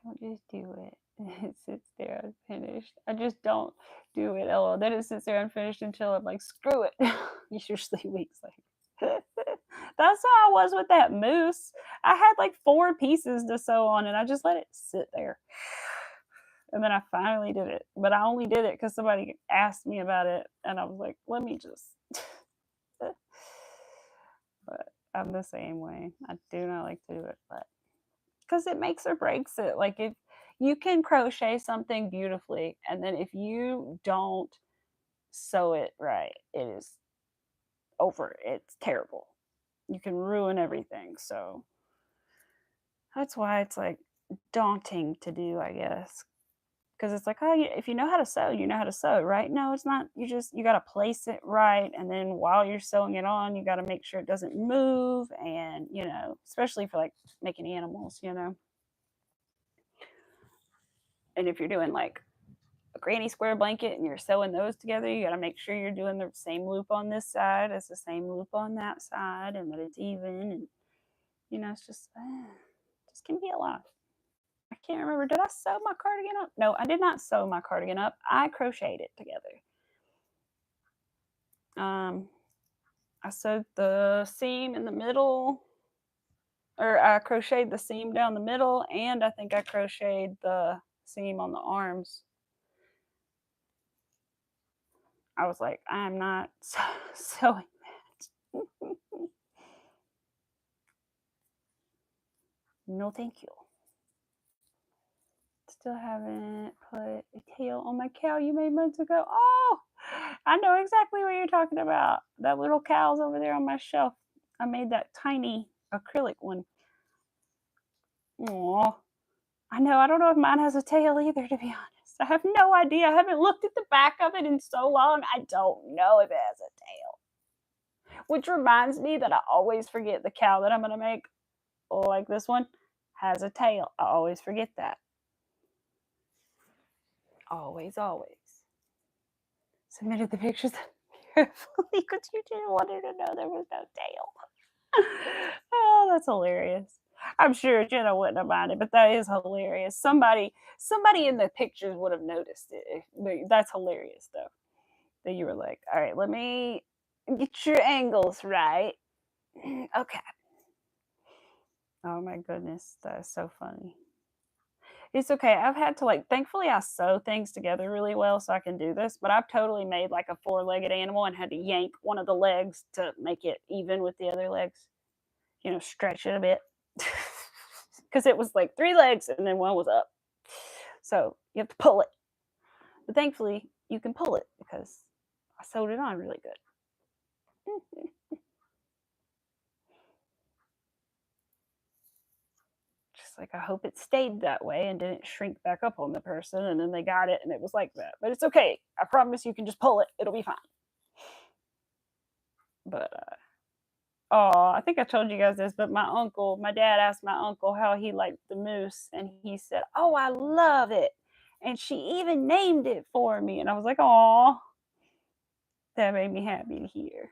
Don't just do it. It sits there unfinished. I just don't do it. Oh, then it sits there unfinished until I'm like, screw it. Usually weeks later. That's how I was with that moose. I had like 4 pieces to sew on and I just let it sit there. And then I finally did it. But I only did it because somebody asked me about it. And I was like, let me just. But I'm the same way. I do not like to do it. But because it makes or breaks it. Like if you can crochet something beautifully. And then if you don't sew it right, it is over. It's terrible. You can ruin everything. So that's why it's like daunting to do, I guess. Because it's like, oh, if you know how to sew, you know how to sew, right? No, it's not. You got to place it right. And then while you're sewing it on, you got to make sure it doesn't move. And, especially for like making animals, And if you're doing like a granny square blanket and you're sewing those together, you got to make sure you're doing the same loop on this side as the same loop on that side and that it's even. And, it's just can be a lot. I can't remember. Did I sew my cardigan up? No, I did not sew my cardigan up. I crocheted it together. I sewed the seam in the middle, or I crocheted the seam down the middle, and I think I crocheted the seam on the arms. I was like, I'm not sewing that. No, thank you. Still haven't put a tail on my cow you made months ago. Oh, I know exactly what you're talking about. That little cow's over there on my shelf. I made that tiny acrylic one. Aw. I know. I don't know if mine has a tail either, to be honest. I have no idea. I haven't looked at the back of it in so long. I don't know if it has a tail. Which reminds me that I always forget the cow that I'm going to make, like this one, has a tail. I always forget that. Always, always. Submitted the pictures carefully because you didn't want her to know there was no tail. Oh, that's hilarious. I'm sure Jenna wouldn't have minded, but that is hilarious. Somebody in the pictures would have noticed it. That's hilarious, though. That you were like, all right, let me get your angles right. Okay. Oh my goodness, that is so funny. It's okay. I've had to thankfully I sew things together really well so I can do this, but I've totally made like a four-legged animal and had to yank one of the legs to make it even with the other legs. Stretch it a bit. Because it was like 3 legs and then one was up. So you have to pull it. But thankfully you can pull it because I sewed it on really good. Like, I hope it stayed that way and didn't shrink back up on the person and then they got it and it was like that. But it's okay. I promise you can just pull it. It'll be fine. But I think I told you guys this, but my dad asked my uncle how he liked the moose and he said, "Oh, I love it." And she even named it for me. And I was like, "Aw." That made me happy to hear.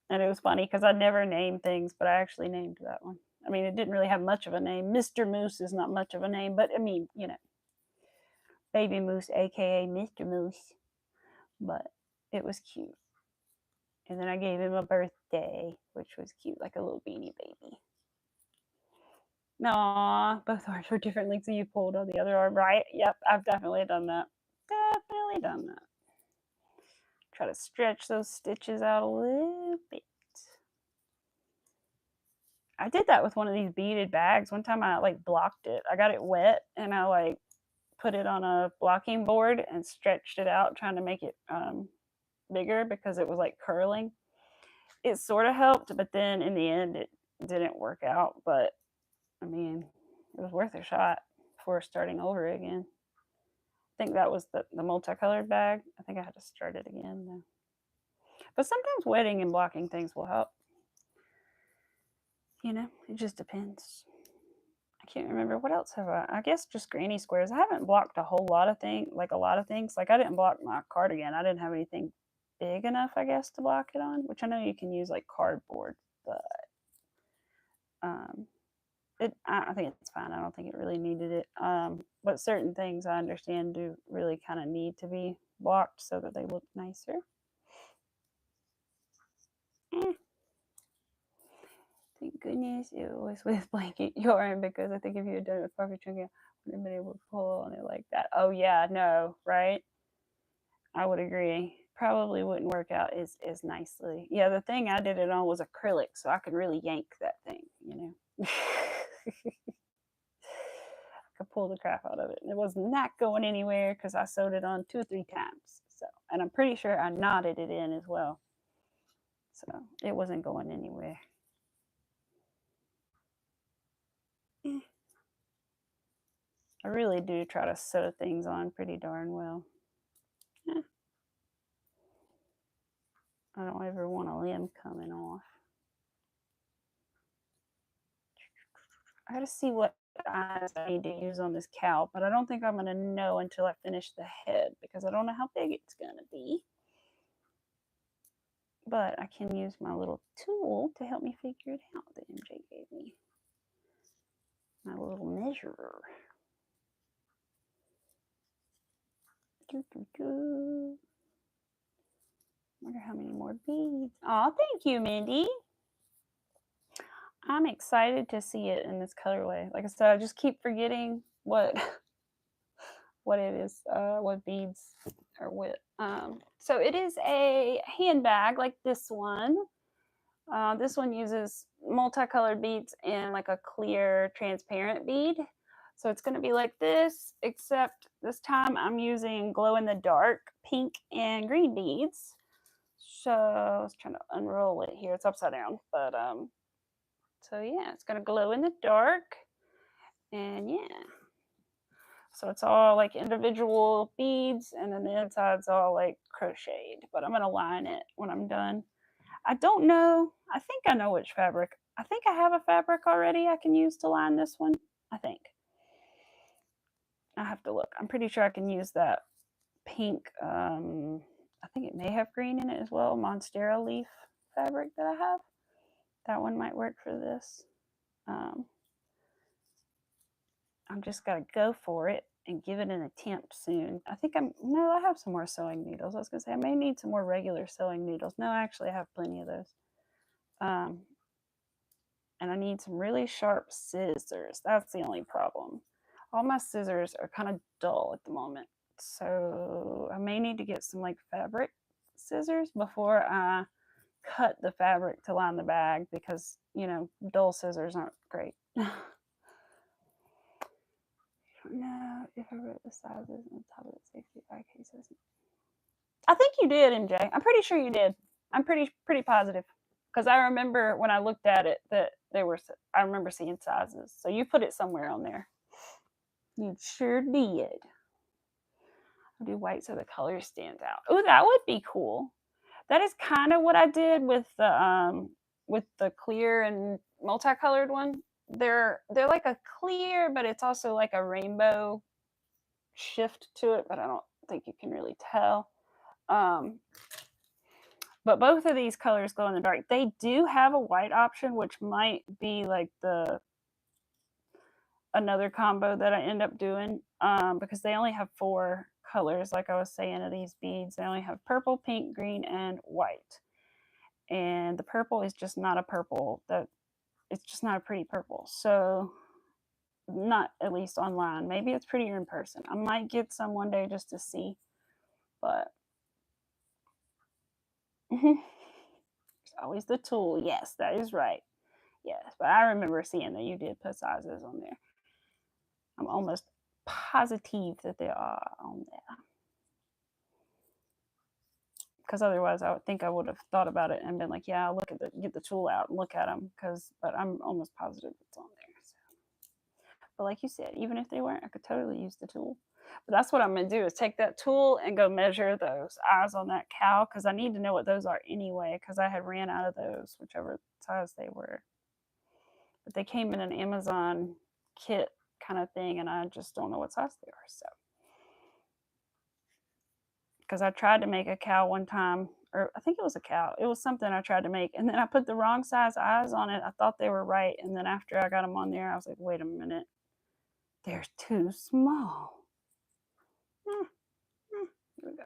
And it was funny because I never named things, but I actually named that one. I mean, it didn't really have much of a name. Mr. Moose is not much of a name, but I mean, Baby Moose, aka Mr. Moose. But it was cute. And then I gave him a birthday, which was cute, like a little beanie baby. Aww, both arms were different lengths, so you pulled on the other arm, right? Yep, I've definitely done that. Definitely done that. Try to stretch those stitches out a little bit. I did that with one of these beaded bags. One time I blocked it. I got it wet and I put it on a blocking board and stretched it out trying to make it bigger because it was curling. It sort of helped, but then in the end it didn't work out. But I mean, it was worth a shot before starting over again. I think that was the multicolored bag. I think I had to start it again though. But sometimes wetting and blocking things will help. It just depends. I can't remember what else have I guess just granny squares. I haven't blocked a whole lot of things, like a lot of things. Like I didn't block my cardigan. I didn't have anything big enough, I guess, to block it on, which I know you can use cardboard, but I think it's fine. I don't think it really needed it. But certain things I understand do really kind of need to be blocked so that they look nicer. Thank goodness it was with blanket yarn because I think if you had done it with perfect chunky, I wouldn't have been able to pull on it like that. Oh yeah, no, right? I would agree. Probably wouldn't work out as nicely. Yeah, the thing I did it on was acrylic, so I could really yank that thing, I could pull the crap out of it. And it was not going anywhere because I sewed it on 2 or 3 times. So, and I'm pretty sure I knotted it in as well. So it wasn't going anywhere. I really do try to sew things on pretty darn well. I don't ever want a limb coming off. I gotta see what eyes I need to use on this cow, but I don't think I'm gonna know until I finish the head because I don't know how big it's gonna be. But I can use my little tool to help me figure it out that MJ gave me. My little measurer. Wonder how many more beads. Oh, thank you, Mindy. I'm excited to see it in this colorway. Like I said, I just keep forgetting what what it is, what beads are with. So it is a handbag like this one. This one uses multicolored beads and like a clear transparent bead. So it's going to be like this, except this time I'm using glow in the dark pink and green beads. So I was trying to unroll it here. It's upside down, but so yeah, it's going to glow in the dark. And yeah, so it's all like individual beads, and then the inside's all like crocheted. But I'm going to line it when I'm done. I don't know. I think I know which fabric. I think I have a fabric already I can use to line this one. I think. I have to look. I'm pretty sure I can use that pink. I think it may have green in it as well. Monstera leaf fabric that I have. That one might work for this. I'm just got to go for it and give it an attempt soon. I think no, I have some more sewing needles. I was going to say I may need some more regular sewing needles. No, actually I have plenty of those. And I need some really sharp scissors. That's the only problem. All my scissors are kind of dull at the moment. So I may need to get some like fabric scissors before I cut the fabric to line the bag, because, you know, dull scissors aren't great. I don't know if I wrote the sizes on top of the 65 cases. I think you did, MJ. I'm pretty sure you did. I'm pretty positive, because I remember when I looked at it that there were. I remember seeing sizes. So you put it somewhere on there. You sure did. I'll do white so the color stands out. Oh, that would be cool. That is kind of what I did with the clear and multicolored one. They're like a clear, but it's also like a rainbow shift to it, but I don't think you can really tell. But both of these colors glow in the dark. They do have a white option, which might be like another combo that I end up doing, because they only have 4 colors, like I was saying, of these beads. They only have purple, pink, green, and white. And the purple is just not a purple. It's just not a pretty purple. So not at least online. Maybe it's prettier in person. I might get some one day just to see. But there's always the tool. Yes, that is right. Yes, but I remember seeing that you did put sizes on there. I'm almost positive that they are on there. Because otherwise I would think I would have thought about it and been like, yeah, I'll look at get the tool out and look at them. But I'm almost positive it's on there. So. But like you said, even if they weren't, I could totally use the tool. But that's what I'm going to do, is take that tool and go measure those eyes on that cow, because I need to know what those are anyway, because I had ran out of those, whichever size they were. But they came in an Amazon kit kind of thing, and I just don't know what size they are. So, because I tried to make a cow one time, or I think it was a cow. It was something I tried to make, and then I put the wrong size eyes on it. I thought they were right, and then after I got them on there, I was like, wait a minute, they're too small. Here we go.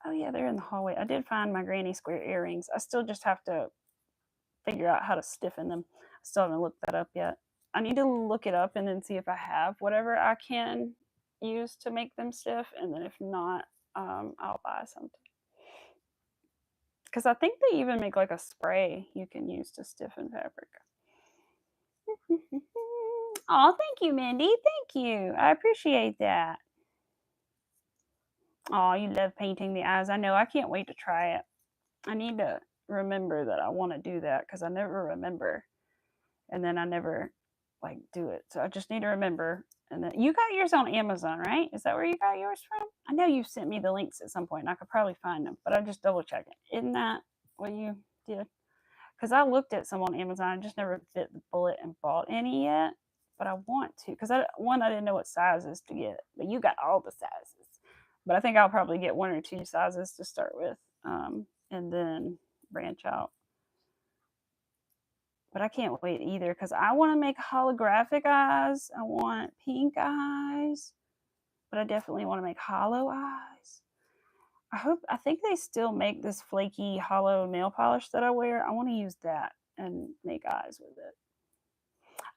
Oh yeah, they're in the hallway. I did find my granny square earrings. I still just have to figure out how to stiffen them. I still haven't looked that up yet. I need to look it up and then see if I have whatever I can use to make them stiff, and then if not, I'll buy something. Because I think they even make like a spray you can use to stiffen fabric. Oh, thank you, Mindy. Thank you. I appreciate that. Oh, you love painting the eyes. I know. I can't wait to try it. I need to remember that I want to do that, because I never remember, and then I never like do it. So I just need to remember. And then you got yours on Amazon, right? Is that where you got yours from? I know you sent me the links at some point, and I could probably find them, but I just double check it. Isn't that what you did? Because I looked at some on Amazon. I just never bit the bullet and bought any yet, but I want to, because I didn't know what sizes to get, but you got all the sizes. But I think I'll probably get 1 or 2 sizes to start with, and then branch out. But I can't wait either, because I want to make holographic eyes. I want pink eyes, but I definitely want to make hollow eyes. I think they still make this flaky hollow nail polish that I wear. I want to use that and make eyes with it.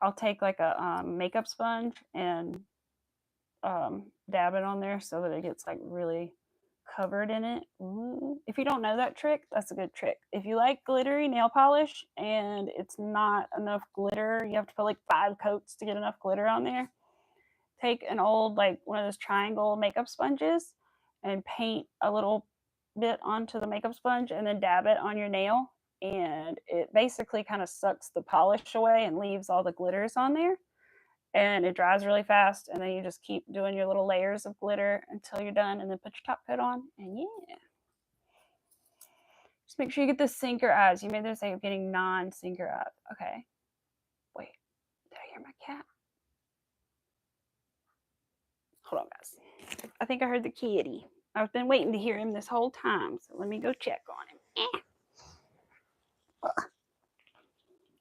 I'll take like a makeup sponge and dab it on there so that it gets like really covered in it. Ooh. If you don't know that trick, that's a good trick. If you like glittery nail polish and it's not enough glitter, you have to put like 5 coats to get enough glitter on there. Take an old, like one of those triangle makeup sponges and paint a little bit onto the makeup sponge and then dab it on your nail. And it basically kind of sucks the polish away and leaves all the glitters on there. And it dries really fast. And then you just keep doing your little layers of glitter until you're done and then put your top coat on. And yeah. Just make sure you get the sinker eyes. You made the mistake of getting non-sinker eyes. Okay. Wait. Did I hear my cat? Hold on, guys. I think I heard the kitty. I've been waiting to hear him this whole time, so let me go check on him.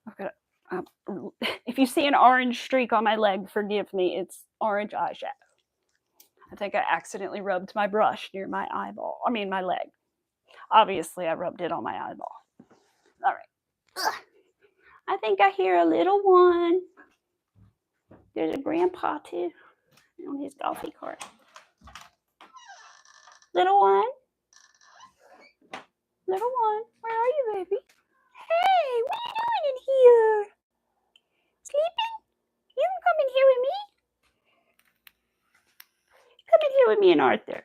I've got. If you see an orange streak on my leg, forgive me. It's orange eyeshadow. I think I accidentally rubbed my brush near my eyeball. I mean, my leg. Obviously, I rubbed it on my eyeball. All right. I think I hear a little one. There's a grandpa too on his golfy cart. Little one. Little one. Where are you, baby? Hey, what are you doing in here? Sleeping? You can come in here with me. Come in here with me and Arthur.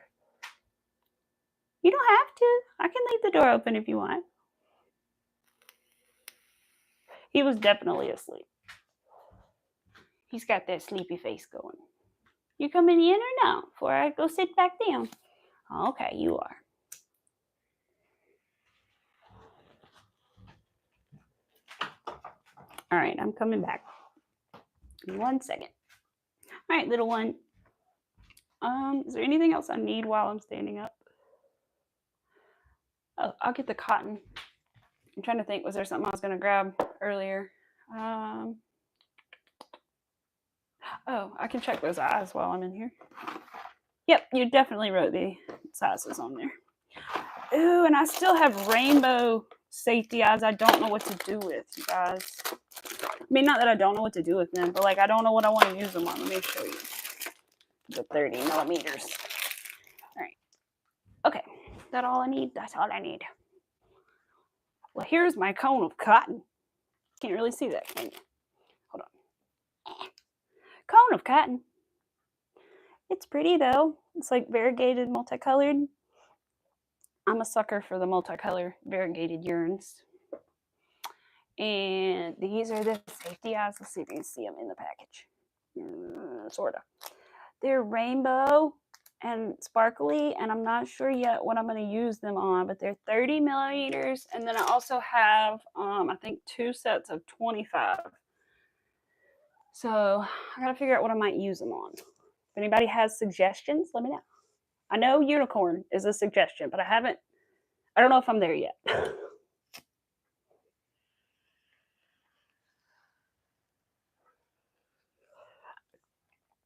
You don't have to. I can leave the door open if you want. He was definitely asleep. He's got that sleepy face going. You coming in or no? Before I go sit back down. Okay, you are. All right, I'm coming back. In 1 second. All right, little one. Is there anything else I need while I'm standing up? Oh, I'll get the cotton. I'm trying to think. Was there something I was going to grab earlier? Oh, I can check those eyes while I'm in here. Yep, you definitely wrote the sizes on there. Ooh, and I still have rainbow safety eyes I don't know what to do with, you guys. I mean, not that I don't know what to do with them, but like I don't know what I want to use them on. Let me show you. The 30 millimeters. All right. Okay. Is that all I need? That's all I need. Well, here's my cone of cotton. Can't really see that, can you? Hold on. Cone of cotton. It's pretty though. It's like variegated, multicolored. I'm a sucker for the multicolor variegated yarns. And these are the safety eyes. Let's see if you can see them in the package. Sort of. They're rainbow and sparkly, and I'm not sure yet what I'm going to use them on, but they're 30 millimeters. And then I also have, I think, 2 sets of 25. So I got to figure out what I might use them on. If anybody has suggestions, let me know. I know unicorn is a suggestion, but I don't know if I'm there yet.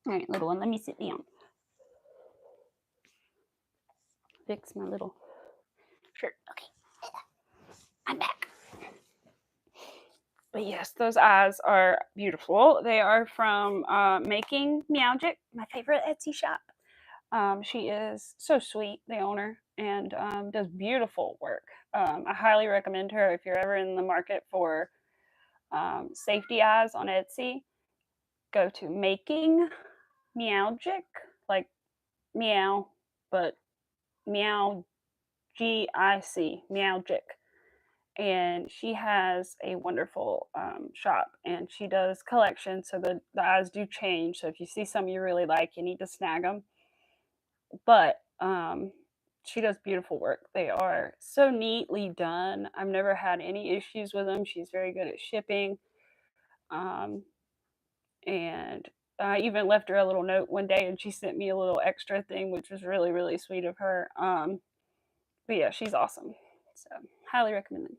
All right, little one, let me sit down. Fix my little shirt. Okay, I'm back. But yes, those eyes are beautiful. They are from Making Meowgic, my favorite Etsy shop. She is so sweet, the owner, and does beautiful work. I highly recommend her if you're ever in the market for safety eyes on Etsy. Go to Making Meowgic, like meow, but meow GIC, Meowgic. And she has a wonderful shop, and she does collections, so the eyes do change. So if you see some you really like, you need to snag them. But she does beautiful work. They are so neatly done. I've never had any issues with them. She's very good at shipping. And I even left her a little note one day, and she sent me a little extra thing, which was really, really sweet of her. But yeah, she's awesome. So highly recommend them.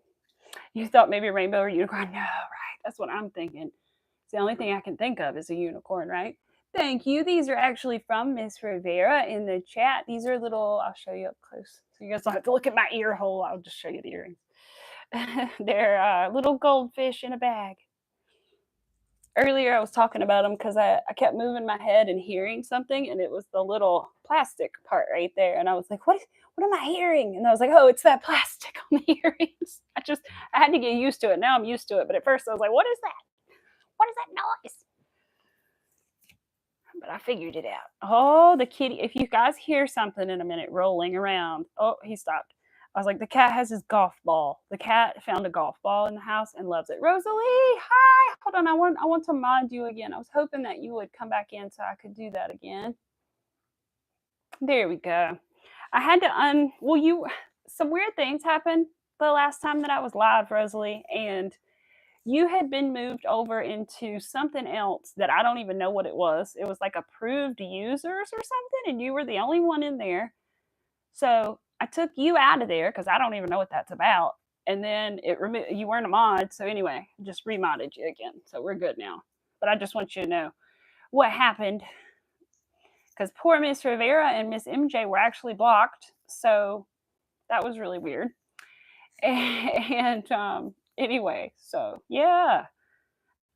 You thought maybe rainbow or unicorn? No, right? That's what I'm thinking. It's the only thing I can think of is a unicorn, right? Thank you. These are actually from Miss Rivera in the chat. These are little, I'll show you up close. So you guys don't have to look at my ear hole. I'll just show you the earrings. They're little goldfish in a bag. earlier I was talking about them because I kept moving my head and hearing something, and it was the little plastic part right there. And I was like, what am I hearing? And I was like, oh, it's that plastic on the earrings. I had to get used to it. Now I'm used to it. But at first I was like, what is that? What is that noise? But I figured it out. Oh, the kitty. If you guys hear something in a minute rolling around. Oh, he stopped. I was like, the cat has his golf ball. The cat found a golf ball in the house and loves it. Rosalie, hi. Hold on. I want to mod you again. I was hoping that you would come back in so I could do that again. There we go. I had to some weird things happened the last time that I was live, Rosalie, and you had been moved over into something else that I don't even know what it was. It was like approved users or something, and you were the only one in there. So I took you out of there because I don't even know what that's about. And then you weren't a mod. So anyway, just remodded you again. So we're good now. But I just want you to know what happened. Because poor Miss Rivera and Miss MJ were actually blocked. So that was really weird. And anyway, so yeah.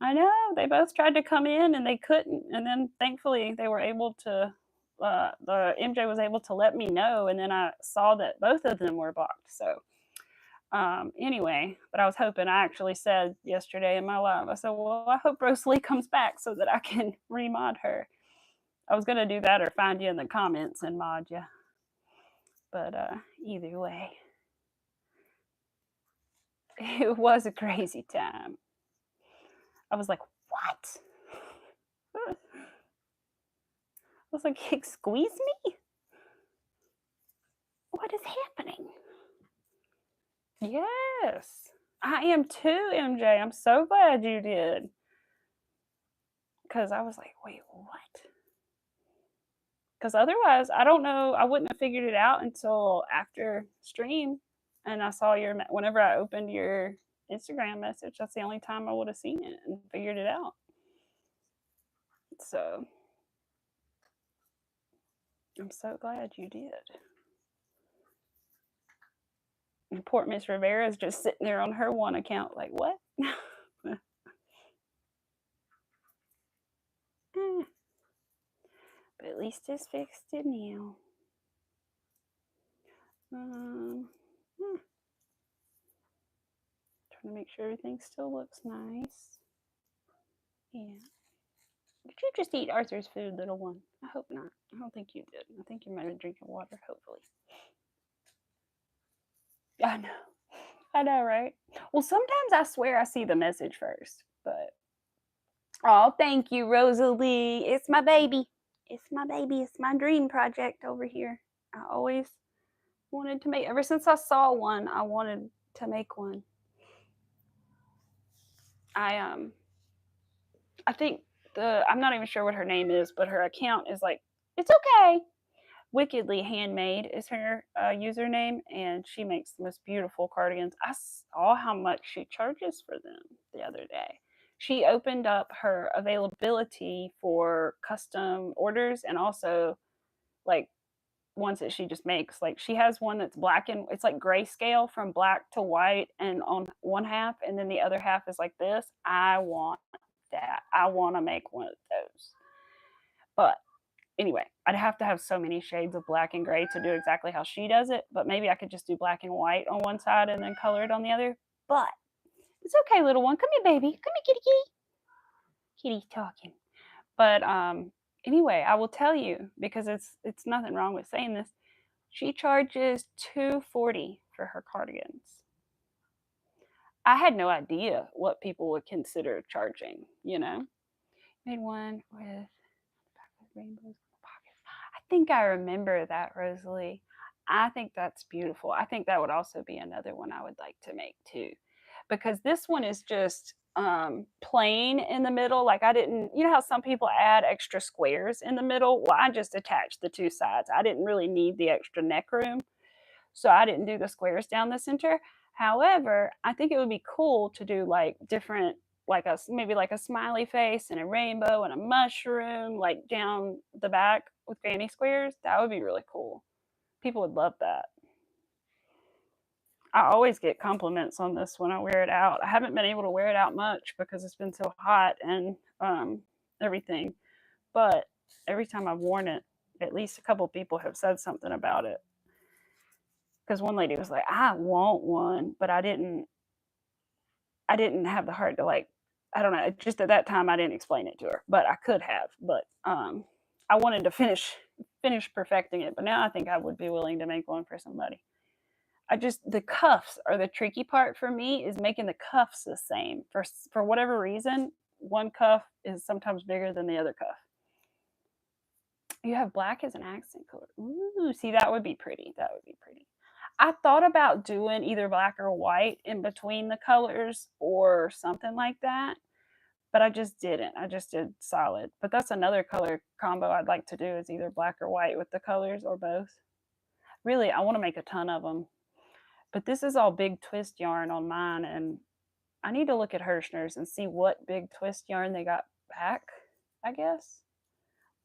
I know. They both tried to come in and they couldn't. And then thankfully they were able to the MJ was able to let me know, and then I saw that both of them were blocked. So anyway, but I was hoping, I actually said yesterday in my live, I said, well, I hope Rosalie comes back so that I can remod her. I was gonna do that or find you in the comments and mod you. But either way, it was a crazy time. I was like, what? I was like, squeeze me? What is happening? Yes, I am too, MJ. I'm so glad you did. Because I was like, wait, what? Because otherwise, I don't know. I wouldn't have figured it out until after stream. And I saw whenever I opened your Instagram message, that's the only time I would have seen it and figured it out. So I'm so glad you did. And poor Miss Rivera is just sitting there on her one account, like, what? But at least it's fixed it now. Trying to make sure everything still looks nice. Yeah. Did you just eat Arthur's food, little one? I hope not. I don't think you did. I think you might have drinking water, hopefully. I know. I know, right? Well, sometimes I swear I see the message first, but oh, thank you, Rosalie. It's my baby. It's my baby. It's my dream project over here. I always wanted to make, ever since I saw one, I wanted to make one. I think I'm not even sure what her name is, but her account is like, it's okay. Wickedly Handmade is her username, and she makes the most beautiful cardigans. I saw how much she charges for them the other day. She opened up her availability for custom orders and also like ones that she just makes. Like she has one that's black and it's like grayscale from black to white and on one half, and then the other half is like this. I want that. I want to make one of those. But anyway, I'd have to have so many shades of black and gray to do exactly how she does it. But maybe I could just do black and white on one side and then color it on the other. But it's okay, little one. Come here, baby. Come here, kitty, kitty. Kitty's talking. But anyway, I will tell you, because it's nothing wrong with saying this. She charges $240 for her cardigans. I had no idea what people would consider charging, you know. Made one with rainbows in the pockets. I think I remember that, Rosalie. I think that's beautiful. I think that would also be another one I would like to make too, because this one is just plain in the middle. Like I didn't, you know how some people add extra squares in the middle? Well, I just attached the two sides. I didn't really need the extra neck room, so I didn't do the squares down the center. However, I think it would be cool to do like different, like maybe like a smiley face and a rainbow and a mushroom like down the back with fanny squares. That would be really cool. People would love that. I always get compliments on this when I wear it out. I haven't been able to wear it out much because it's been so hot, and everything. But every time I've worn it, at least a couple people have said something about it. Because one lady was like, "I want one," but I didn't. I didn't have the heart to like. I don't know. Just at that time, I didn't explain it to her, but I could have. But I wanted to finish perfecting it. But now I think I would be willing to make one for somebody. I just the cuffs are the tricky part for me is making the cuffs the same. For whatever reason, one cuff is sometimes bigger than the other cuff. You have black as an accent color. Ooh, see that would be pretty. That would be pretty. I thought about doing either black or white in between the colors or something like that, but I just didn't. I just did solid. But that's another color combo I'd like to do is either black or white with the colors or both. Really, I want to make a ton of them. But this is all big twist yarn on mine, and I need to look at Hirschner's and see what big twist yarn they got back, I guess.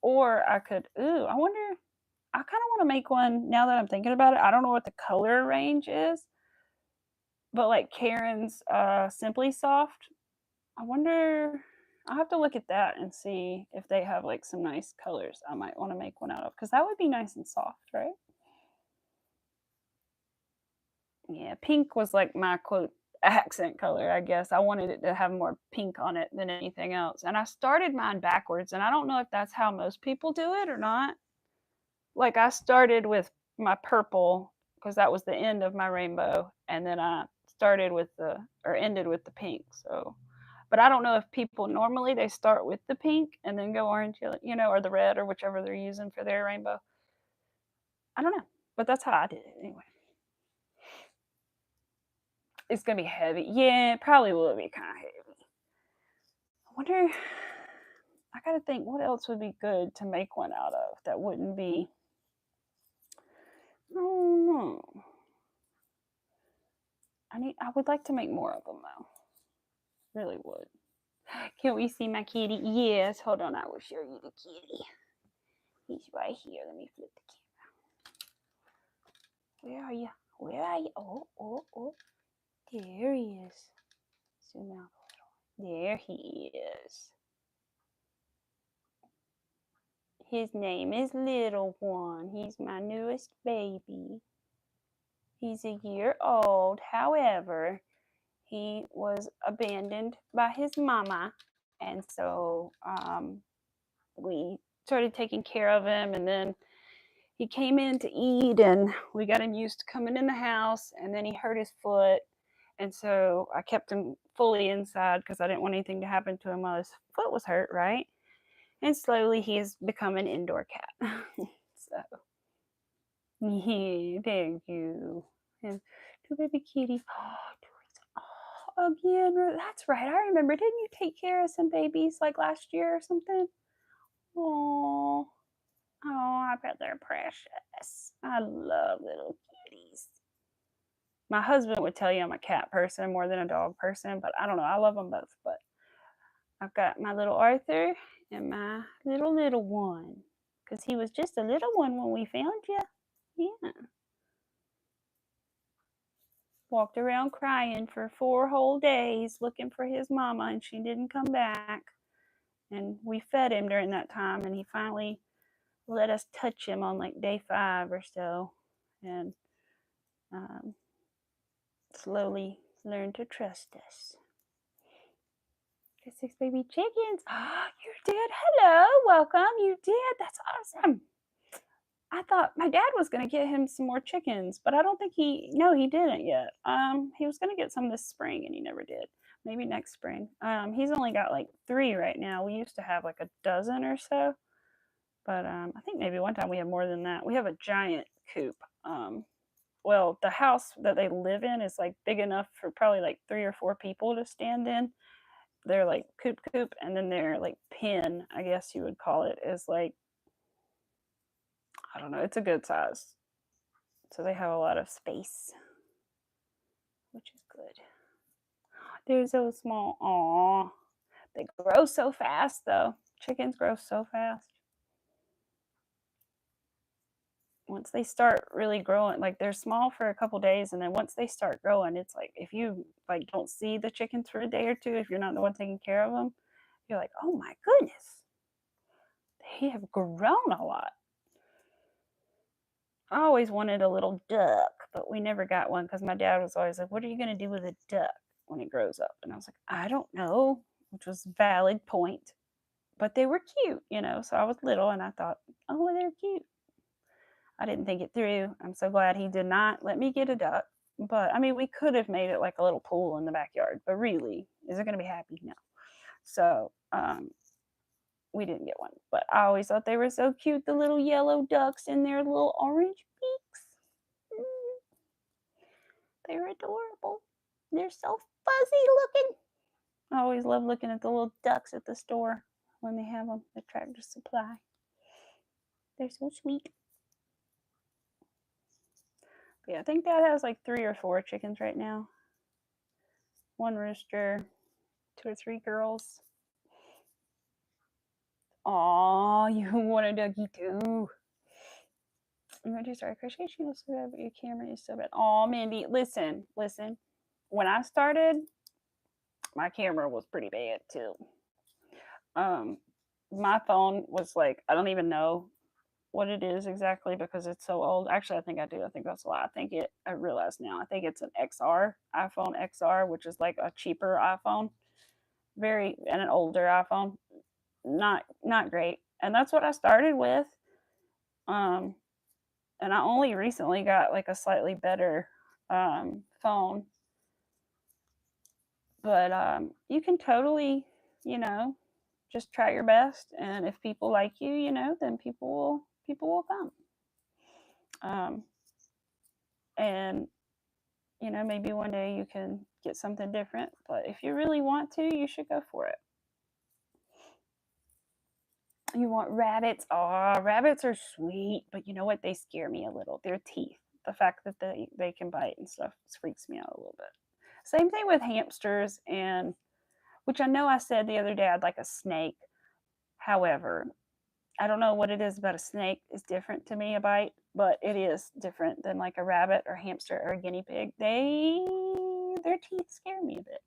Or I could, I wonder, I kind of want to make one now that I'm thinking about it. I don't know what the color range is, but like Karen's Simply Soft, I wonder, I'll have to look at that and see if they have like some nice colors I might want to make one out of, because that would be nice and soft, right? Yeah, pink was like my quote accent color, I guess. I wanted it to have more pink on it than anything else. And I started mine backwards, and I don't know if that's how most people do it or not. Like I started with my purple because that was the end of my rainbow, and then I started with the or ended with the pink. So, but I don't know if people normally they start with the pink and then go orange, or the red or whichever they're using for their rainbow. I don't know, but that's how I did it anyway. It's gonna be heavy. Yeah, it probably will be kind of heavy. I wonder. I gotta think what else would be good to make one out of that wouldn't be. I don't know. I would like to make more of them though. Really would. Can we see my kitty? Yes. Hold on, I will show you the kitty. He's right here. Let me flip the camera. Where are you? Where are you? Oh. There he is. Zoom out a little. There he is. His name is Little One. He's my newest baby. He's a year old. However, he was abandoned by his mama. And so we started taking care of him. And then he came in to eat, and we got him used to coming in the house. And then he hurt his foot. And so I kept him fully inside because I didn't want anything to happen to him while his foot was hurt, right? And slowly he has become an indoor cat. So, yeah, thank you. And two baby kitties. Oh, again, that's right. I remember. Didn't you take care of some babies like last year or something? Oh, I bet they're precious. I love little kitties. My husband would tell you I'm a cat person more than a dog person, but I don't know. I love them both. But I've got my little Arthur and my little one, because he was just a little one when we found you. Yeah. Walked around crying for 4 whole days looking for his mama, and she didn't come back. And we fed him during that time, and he finally let us touch him on like day 5 or so, and slowly learned to trust us. 6 baby chickens. Oh, you did. Hello, welcome. You did. That's awesome. I thought my dad was going to get him some more chickens, but I don't think he didn't yet. He was going to get some this spring, and he never did. Maybe next spring. He's only got like 3 right now. We used to have like a dozen or so, but I think maybe one time we had more than that. We have a giant coop. Well, the house that they live in is like big enough for probably like 3 or 4 people to stand in. They're like coop, and then their like pen, I guess you would call it, is like, I don't know, it's a good size. So they have a lot of space, which is good. They're so small. Aw. They grow so fast though. Chickens grow so fast. Once they start really growing, like they're small for a couple days, and then once they start growing, it's like if you like don't see the chickens for a day or two, if you're not the one taking care of them, you're like, oh my goodness, they have grown a lot. I always wanted a little duck, but we never got one because my dad was always like, what are you going to do with a duck when it grows up? And I was like, I don't know, which was a valid point. But they were cute, you know, so I was little and I thought, oh, they're cute. I didn't think it through. I'm so glad he did not let me get a duck. But I mean, we could have made it like a little pool in the backyard, but really, is it going to be happy? No. So we didn't get one. But I always thought they were so cute, the little yellow ducks and their little orange beaks. They're adorable. They're so fuzzy looking. I always love looking at the little ducks at the store when they have them at Tractor Supply. They're so sweet. But yeah, I think Dad has like 3 or 4 chickens right now. 1 rooster, 2 or 3 girls. Aw, you want a ducky too. I'm going to start crochet channel so bad, but your camera is so bad. Aw, Mindy, listen. When I started, my camera was pretty bad too. My phone was like, I don't even know what it is exactly because it's so old. Actually, I think I do. I think that's a lie. I realize now. I think it's an iPhone XR, which is like a cheaper iPhone, and an older iPhone. Not great. And that's what I started with. And I only recently got like a slightly better phone. But you can totally, just try your best, and if people like you, then people will come. And maybe one day you can get something different, but if you really want to, you should go for it. You want rabbits? Oh, rabbits are sweet, but you know what? They scare me a little. Their teeth. The fact that they can bite and stuff freaks me out a little bit. Same thing with hamsters, and which I know I said the other day I'd like a snake. However, I don't know what it is about a snake is different to me, a bite, but it is different than like a rabbit or hamster or a guinea pig. Their teeth scare me a bit.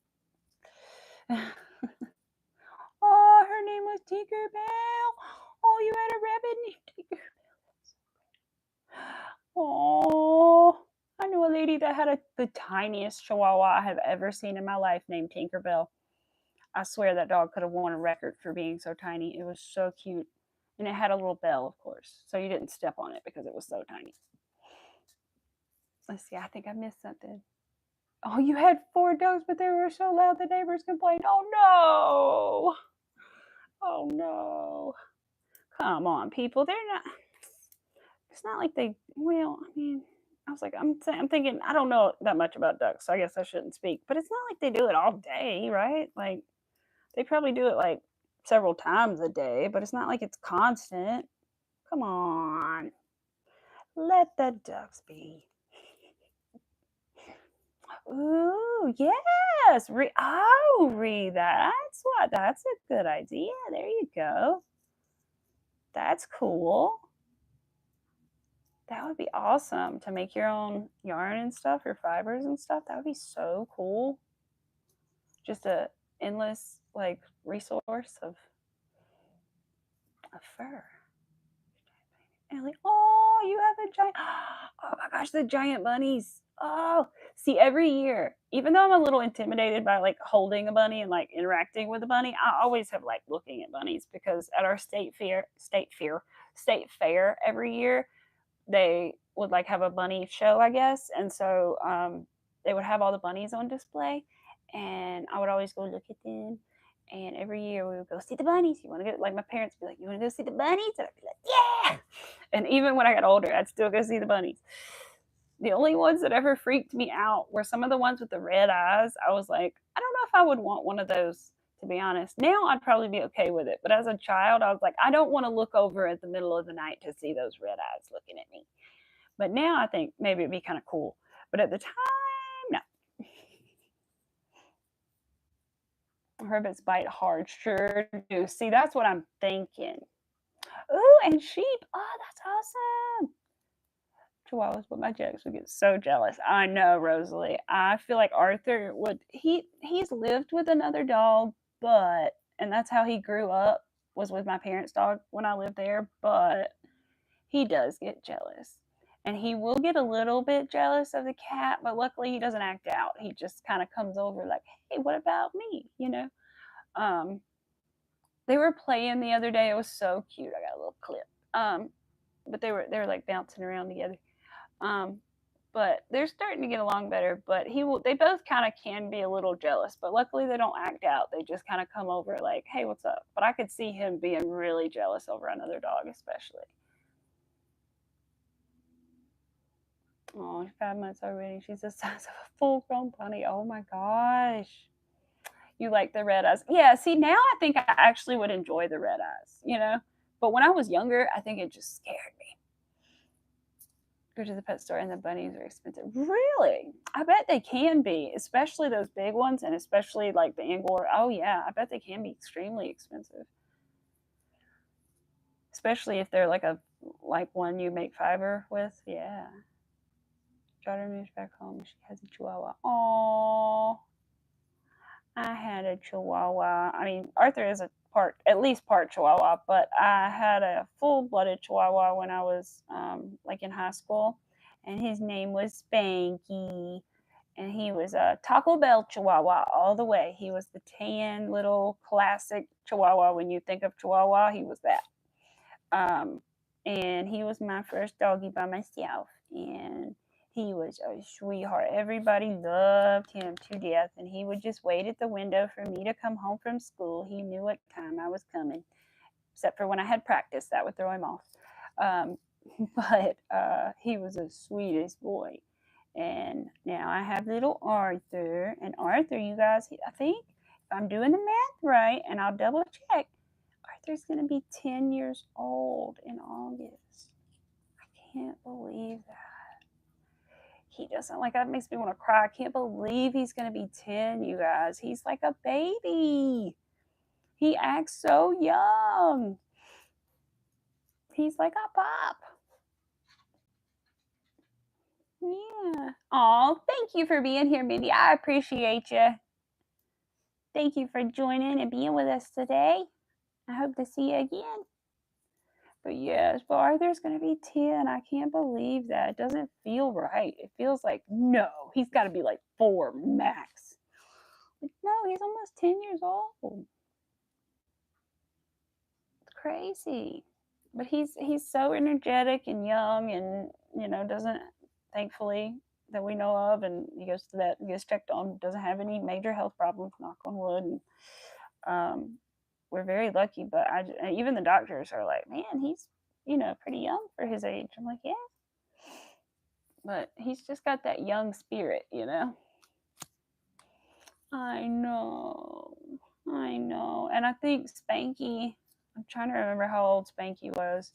Oh, her name was Tinkerbell. Oh, you had a rabbit named Tinkerbell. Oh, I knew a lady that had the tiniest chihuahua I have ever seen in my life named Tinkerbell. I swear that dog could have won a record for being so tiny. It was so cute. And it had a little bell, of course, so you didn't step on it because it was so tiny. Let's see, I think I missed something. Oh, you had 4 dogs, but they were so loud the neighbors complained. Oh, no. Oh, no. Come on, people. They're not. It's not like they. Well, I mean, I was like, I'm thinking, I don't know that much about ducks, so I guess I shouldn't speak. But it's not like they do it all day, right? Like, they probably do it like several times a day, but it's not like it's constant. Come on. Let the ducks be. Ooh, yes. Ree, that's a good idea. There you go. That's cool. That would be awesome to make your own yarn and stuff, your fibers and stuff. That would be so cool. Just a endless like resource of fur. Ellie, oh, you have a giant. Oh my gosh, the giant bunnies. Oh, see, every year, even though I'm a little intimidated by like holding a bunny and like interacting with a bunny, I always have like looking at bunnies because at our state fair every year, they would like have a bunny show, I guess. And so they would have all the bunnies on display, and I would always go look at them. And every year we would go see the bunnies. You want to go? Like my parents would be like, "You want to go see the bunnies?" And I'd be like, "Yeah!" And even when I got older, I'd still go see the bunnies. The only ones that ever freaked me out were some of the ones with the red eyes. I was like, I don't know if I would want one of those, to be honest. Now I'd probably be okay with it. But as a child, I was like, I don't want to look over at the middle of the night to see those red eyes looking at me. But now I think maybe it'd be kind of cool. But at the time, no. Rabbits bite hard, sure do. See, that's what I'm thinking. Ooh, and sheep. Oh, that's awesome. Chihuahuas, but my Jax would get so jealous. I know, Rosalie. I feel like Arthur would. He's lived with another dog, but and that's how he grew up, was with my parents' dog when I lived there. But he does get jealous. And he will get a little bit jealous of the cat, but luckily he doesn't act out. He just kind of comes over like, hey, what about me? You know? Um, they were playing the other day. It was so cute. I got a little clip. But they were like bouncing around together. Um, but they're starting to get along better. But they both kind of can be a little jealous, but luckily they don't act out. They just kind of come over like, hey, what's up? But I could see him being really jealous over another dog, especially. Oh, 5 months already. She's the size of a full-grown pony. Oh my gosh. You like the red eyes. Yeah, see, now I think I actually would enjoy the red eyes, you know? But when I was younger, I think it just scared me. Go to the pet store and the bunnies are expensive. Really? I bet they can be, especially those big ones and especially like the Angora. Oh yeah, I bet they can be extremely expensive. Especially if they're like one you make fiber with. Yeah. Daughter moves back home. She has a Chihuahua. Aww. I had a Chihuahua. I mean, Arthur is at least part Chihuahua, but I had a full-blooded Chihuahua when I was like in high school, and his name was Spanky, and he was a Taco Bell Chihuahua all the way. He was the tan little classic Chihuahua. When you think of Chihuahua, he was that. And he was my first doggy by myself, and he was a sweetheart. Everybody loved him to death, and he would just wait at the window for me to come home from school. He knew what time I was coming, except for when I had practice. That would throw him off. But he was the sweetest boy. And now I have little Arthur. And Arthur, you guys, I think, if I'm doing the math right, and I'll double check, Arthur's going to be 10 years old in August. I can't believe that. He doesn't, like, that makes me want to cry. I can't believe he's going to be 10, you guys. He's like a baby. He acts so young. He's like a pup. Yeah. Oh, thank you for being here, Mindy. I appreciate you. Thank you for joining and being with us today. I hope to see you again. But yes, but Arthur's going to be 10. I can't believe that. It doesn't feel right. It feels like, no, he's got to be like 4 max. Like, no, he's almost 10 years old. It's crazy. But he's so energetic and young, and, you know, doesn't, thankfully, that we know of, and he goes to that, gets checked on, doesn't have any major health problems, knock on wood. And we're very lucky, but even the doctors are like, man, he's, you know, pretty young for his age. I'm like, yeah. But he's just got that young spirit, you know? I know. And I think Spanky, I'm trying to remember how old Spanky was.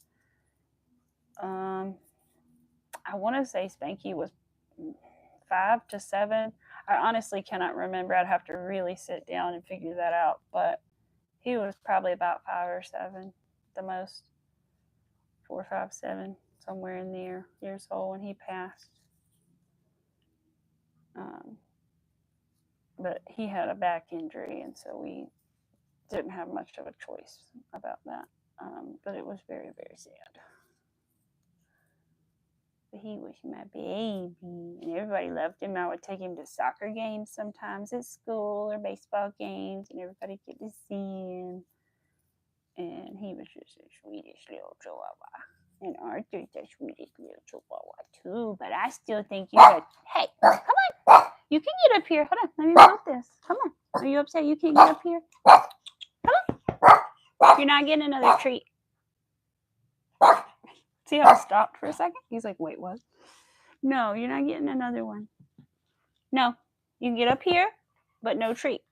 I want to say Spanky was 5 to 7. I honestly cannot remember. I'd have to really sit down and figure that out. But he was probably about 5 or 7, the most. 4, 5, 7, somewhere in there, years old when he passed. But he had a back injury, and so we didn't have much of a choice about that. But it was very, very sad. But he was my baby, and everybody loved him. I would take him to soccer games sometimes at school or baseball games, and everybody get to see him. And he was just the sweetest little Chihuahua. And Arthur's the sweetest little Chihuahua too. But I still think you're a... Hey, come on. You can get up here. Hold on. Let me move this. Come on. Are you upset you can't get up here? Come on. You're not getting another treat. See how I stopped for a second? He's like, wait, what? No, you're not getting another one. No. You can get up here, but no treat.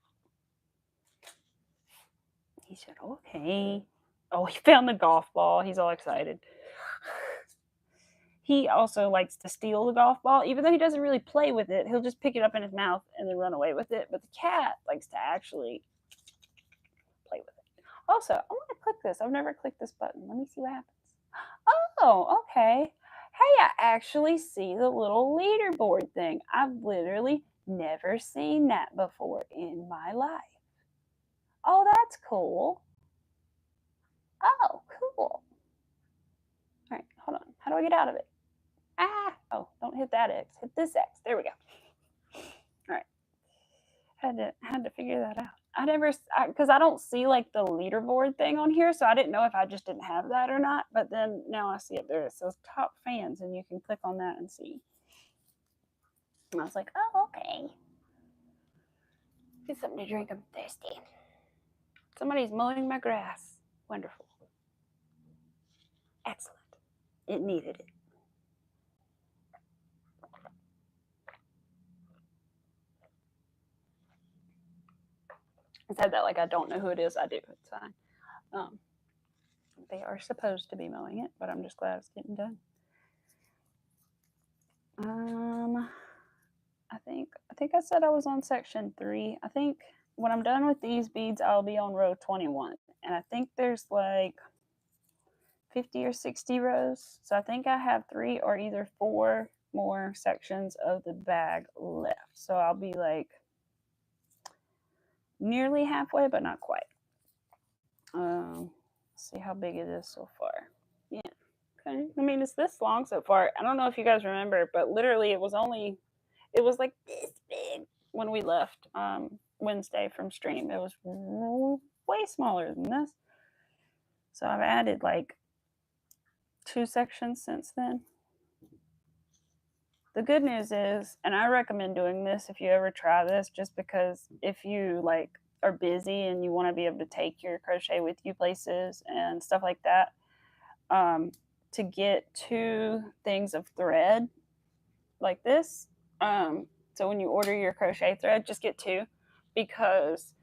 He said, okay. Oh, he found the golf ball. He's all excited. He also likes to steal the golf ball. Even though he doesn't really play with it, he'll just pick it up in his mouth and then run away with it. But the cat likes to actually play with it. Also, I want to click this. I've never clicked this button. Let me see what happens. Oh, okay. Hey, I actually see the little leaderboard thing. I've literally never seen that before in my life. Oh, that's cool. Oh, cool. All right, hold on. How do I get out of it? Ah, oh, don't hit that X. Hit this X. There we go. All right. Had to figure that out. I never, because I don't see like the leaderboard thing on here, so I didn't know if I just didn't have that or not. But then now I see it there. It says top fans, and you can click on that and see. And I was like, oh, okay. Get something to drink. I'm thirsty. Somebody's mowing my grass. Wonderful. Excellent. It needed it. I said that like I don't know who it is. I do. It's fine. They are supposed to be mowing it, but I'm just glad it's getting done. I think I said I was on section 3. I think when I'm done with these beads, I'll be on row 21. And I think there's like 50 or 60 rows. So I think I have 3 or either 4 more sections of the bag left. So I'll be like nearly halfway, but not quite. See how big it is so far. Yeah. Okay. I mean, it's this long so far. I don't know if you guys remember, but literally it was like this big when we left Wednesday from stream. It was way smaller than this. So I've added like 2 sections since then. The good news is, and I recommend doing this if you ever try this, just because if you like are busy and you want to be able to take your crochet with you places and stuff like that, to get 2 things of thread like this. So when you order your crochet thread, just get 2, because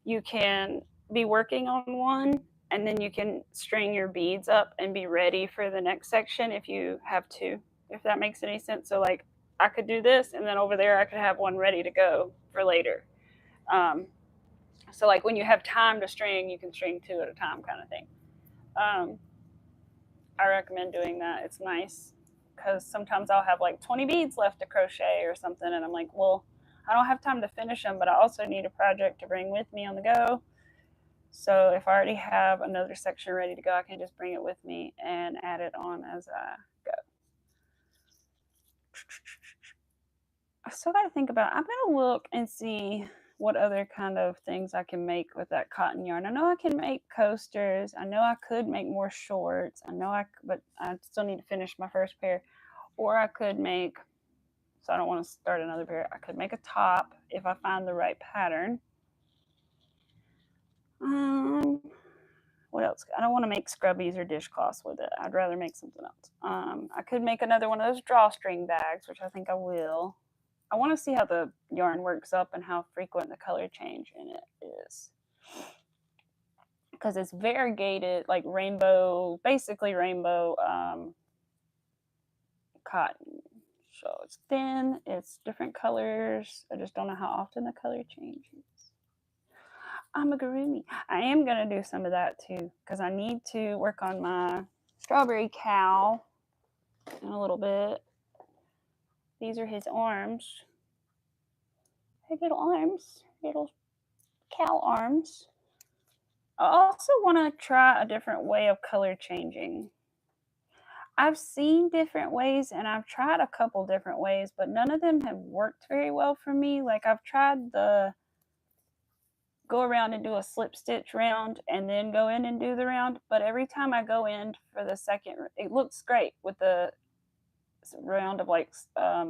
you can be working on one and then you can string your beads up and be ready for the next section if you have 2, if that makes any sense. So like I could do this and then over there I could have one ready to go for later. So like when you have time to string, you can string 2 at a time kind of thing. I recommend doing that. It's nice because sometimes I'll have like 20 beads left to crochet or something, and I'm like, well, I don't have time to finish them, but I also need a project to bring with me on the go. So if I already have another section ready to go, I can just bring it with me and add it on as I go. I still got to think about, I'm going to look and see what other kind of things I can make with that cotton yarn. I know I can make coasters. I know I could make more shorts. But I still need to finish my first pair. Or I could make, so I don't want to start another pair. I could make a top if I find the right pattern. What else? I don't want to make scrubbies or dishcloths with it. I'd rather make something else. I could make another one of those drawstring bags, which I think I will. I want to see how the yarn works up and how frequent the color change in it is. Because it's variegated, like rainbow, basically rainbow cotton. So it's thin, it's different colors. I just don't know how often the color changes. Amigurumi. I am going to do some of that too, because I need to work on my strawberry cow in a little bit. These are his arms. Hey, little arms, little cow arms. I also want to try a different way of color changing. I've seen different ways and I've tried a couple different ways, but none of them have worked very well for me. Like I've tried the go around and do a slip stitch round and then go in and do the round, but every time I go in for the second, it looks great with the round of like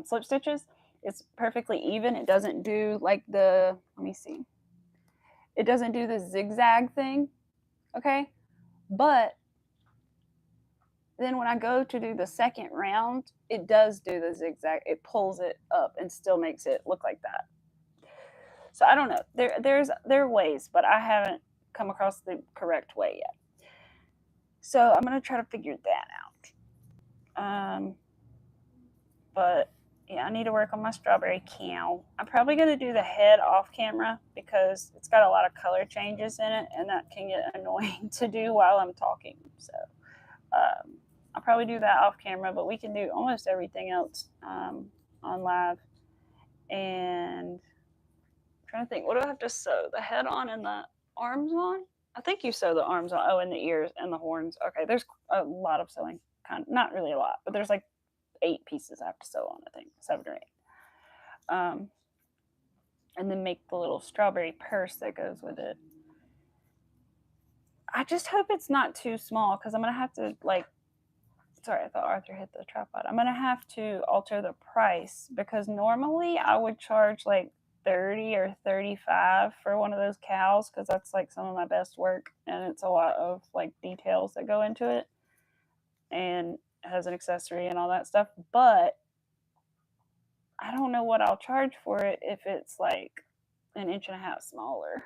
slip stitches. It's perfectly even. It doesn't do like the, let me see, it doesn't do the zigzag thing, okay? But then when I go to do the second round, it does do the zigzag. It pulls it up and still makes it look like that. So I don't know. There are ways, but I haven't come across the correct way yet. So I'm gonna try to figure that out. But yeah, I need to work on my strawberry cow. I'm probably gonna do the head off camera because it's got a lot of color changes in it, and that can get annoying to do while I'm talking. So I'll probably do that off camera, but we can do almost everything else on live. And I'm trying to think, what do I have to sew? The head on and the arms on. I think you sew the arms on. Oh, and the ears and the horns. Okay, there's a lot of sewing. Not really a lot, but there's like 8 pieces I have to sew on. I think 7 or 8. And then make the little strawberry purse that goes with it. I just hope it's not too small because I'm gonna have to like. Sorry, I thought Arthur hit the tripod. I'm gonna have to alter the price because normally I would charge like 30 or 35 for one of those cows because that's like some of my best work and it's a lot of like details that go into it and has an accessory and all that stuff. But I don't know what I'll charge for it if it's like an inch and a half smaller.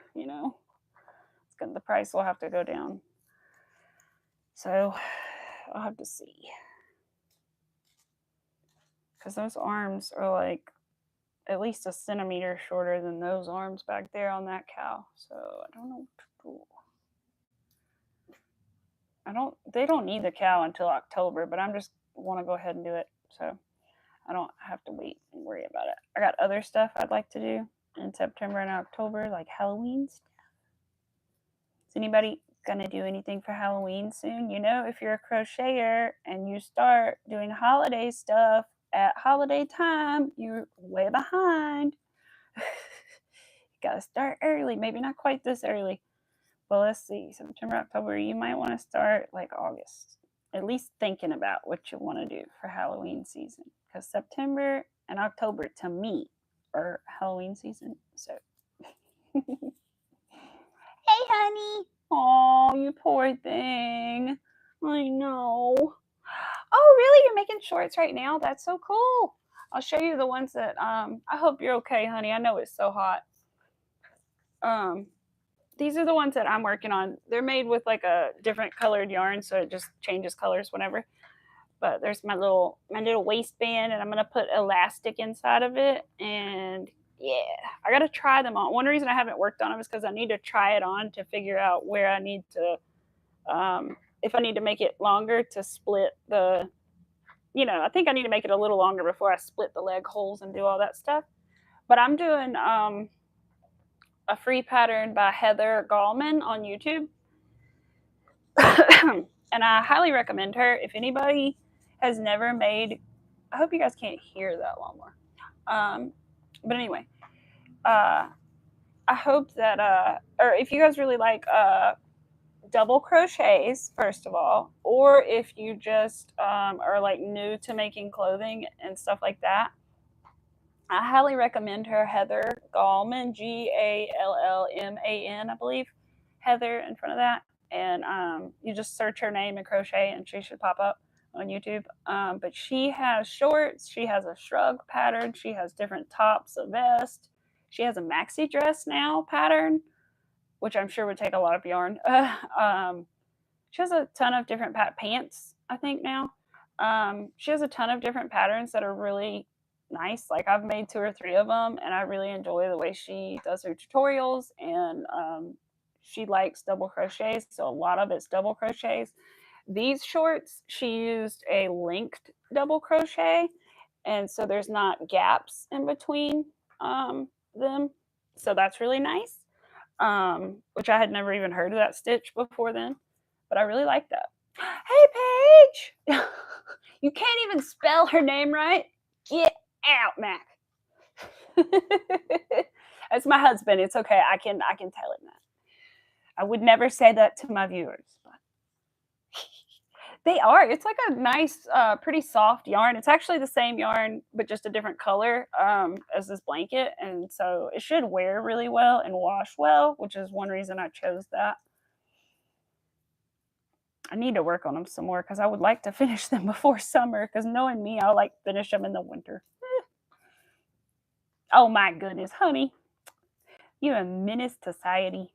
The price will have to go down. So I'll have to see. Because those arms are like at least a centimeter shorter than those arms back there on that cow. So I don't know what to do. They don't need the cow until October, but I'm just want to go ahead and do it. So I don't have to wait and worry about it. I got other stuff I'd like to do in September and October, like Halloween stuff. Is anybody gonna do anything for Halloween soon? If you're a crocheter and you start doing holiday stuff at holiday time, you're way behind. You gotta start early. Maybe not quite this early. Well, let's see. September, October, you might want to start like August. At least thinking about what you want to do for Halloween season. Because September and October, to me, are Halloween season. So, hey, honey. Oh, you poor thing. I know. Oh, really? You're making shorts right now? That's so cool. I'll show you the ones that, I hope you're okay, honey. I know it's so hot. These are the ones that I'm working on. They're made with like a different colored yarn, so it just changes colors whenever. But there's my little waistband, and I'm gonna put elastic inside of it. And yeah, I gotta try them on. One reason I haven't worked on them is because I need to try it on to figure out where I need to, if I need to make it longer to split the, I think I need to make it a little longer before I split the leg holes and do all that stuff. But I'm doing a free pattern by Heather Gallman on YouTube. And I highly recommend her. If anybody has never made, I hope you guys can't hear that lawnmower. But anyway, I hope that, or if you guys really like double crochets, first of all, or if you just are like new to making clothing and stuff like that, I highly recommend her, Heather Gallman, Gallman, I believe, Heather in front of that. And you just search her name and crochet, and she should pop up on YouTube. But she has shorts. She has a shrug pattern. She has different tops, a vest. She has a maxi dress now pattern, which I'm sure would take a lot of yarn. She has a ton of different pants, I think now. She has a ton of different patterns that are really nice. Like I've made 2 or 3 of them, and I really enjoy the way she does her tutorials. And she likes double crochets, so a lot of it's double crochets. These shorts, she used a linked double crochet, and so there's not gaps in between them. So that's really nice. Which I had never even heard of that stitch before then, but I really like that. Hey, Paige! You can't even spell her name right. Get out, Mac. That's my husband. It's okay. I can tell him that. I would never say that to my viewers, but they are. It's like a nice, pretty soft yarn. It's actually the same yarn, but just a different color as this blanket. And so it should wear really well and wash well, which is one reason I chose that. I need to work on them some more because I would like to finish them before summer, because knowing me, I'll like finish them in the winter. Oh my goodness, honey. You're a menace to society.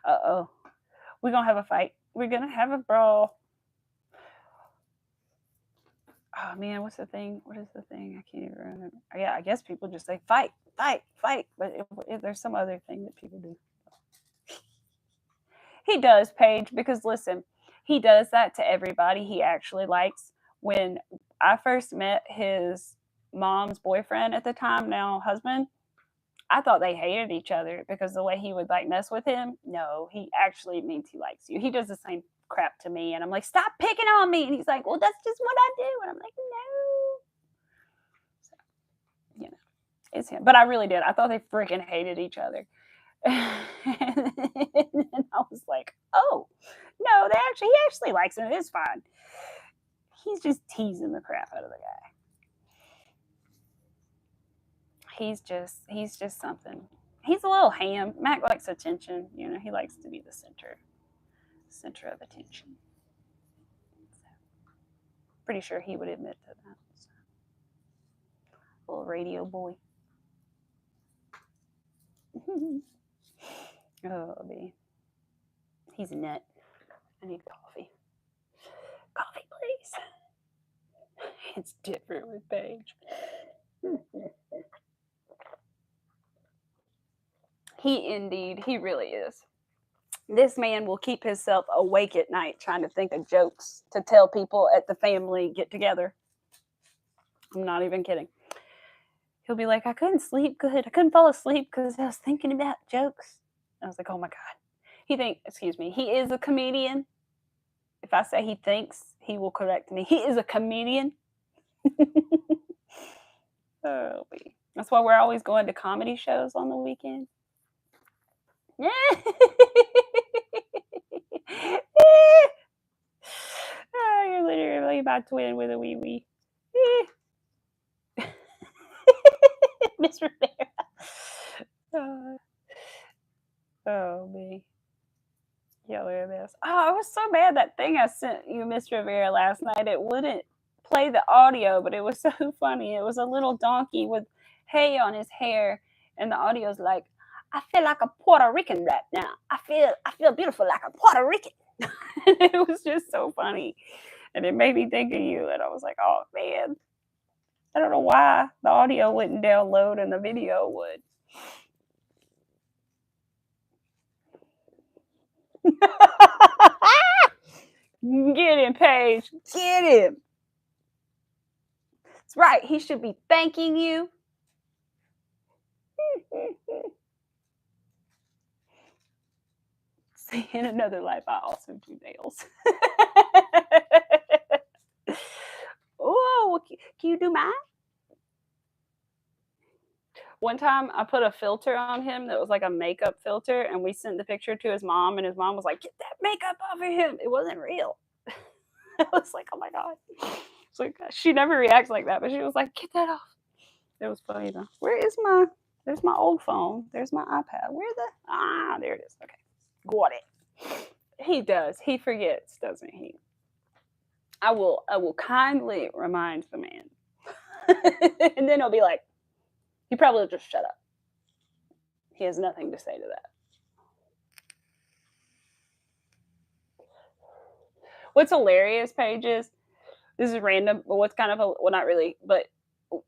Uh-oh. We're going to have a fight. We're going to have a brawl. Oh, man, what's the thing? What is the thing? I can't even remember. Yeah, I guess people just say fight, fight, fight. But if there's some other thing that people do. He does, Paige, because listen, he does that to everybody he actually likes. When I first met his mom's boyfriend at the time, now husband, I thought they hated each other because the way he would like mess with him. No, he actually means he likes you. He does the same crap to me, and I'm like, stop picking on me. And he's like, well, that's just what I do. And I'm like, no. So, you know, it's him. But I really did. I thought they freaking hated each other. And I was like, oh, no, he actually likes him. It's fine. He's just teasing the crap out of the guy. He's just something. He's a little ham. Mac likes attention. You know, he likes to be the center of attention. So, pretty sure he would admit to that. So, little radio boy. Oh, baby. He's a nut. I need coffee. Coffee, please. It's different with Paige. He really is. This man will keep himself awake at night trying to think of jokes to tell people at the family get together. I'm not even kidding. He'll be like, I couldn't sleep good. I couldn't fall asleep because I was thinking about jokes. I was like, oh my God. He is a comedian. If I say he thinks, he will correct me. He is a comedian. Oh, that's why we're always going to comedy shows on the weekend. Oh, you're literally my twin with a wee wee. Miss Rivera. Oh, me. Yeah, look at this. Oh, I was so mad that thing I sent you, Miss Rivera, last night. It wouldn't play the audio, but it was so funny. It was a little donkey with hay on his hair, and the audio's like, I feel like a Puerto Rican right now. I feel beautiful like a Puerto Rican. And it was just so funny. And it made me think of you. And I was like, oh man. I don't know why the audio wouldn't download and the video would. Get him, Paige. Get him. That's right. He should be thanking you. See, in another life, I also do nails. Oh, can you do mine? One time I put a filter on him that was like a makeup filter, and we sent the picture to his mom, and his mom was like, get that makeup off of him. It wasn't real. I was like, oh my God. It's like, she never reacts like that, but she was like, get that off. It was funny though. There's my old phone. There's my iPad. There it is. Okay. Got it. He does. He forgets, doesn't he? I will kindly remind the man. And then he'll be like, he probably will just shut up. He has nothing to say to that. What's hilarious, Paige, is this is random, but not really, but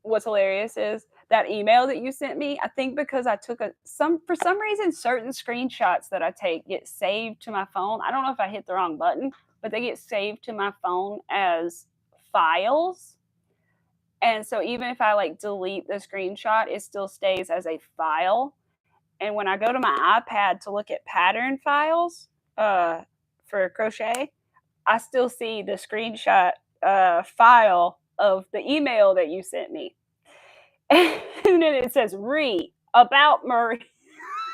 what's hilarious is that email that you sent me. I think because I took for some reason, certain screenshots that I take get saved to my phone. I don't know if I hit the wrong button, but they get saved to my phone as files. And so even if I like delete the screenshot, it still stays as a file. And when I go to my iPad to look at pattern files for crochet, I still see the screenshot file of the email that you sent me. And then it says about Murray,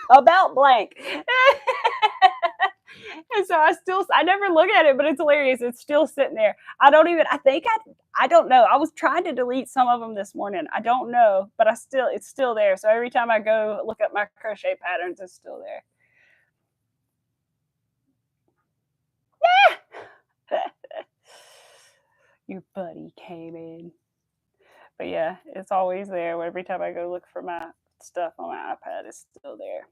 about blank. And so I never look at it, but it's hilarious. It's still sitting there. I don't know. I was trying to delete some of them this morning. I don't know, but it's still there. So every time I go look up my crochet patterns, it's still there. Your buddy came in. But yeah, it's always there. Every time I go look for my stuff on my iPad, it's still there.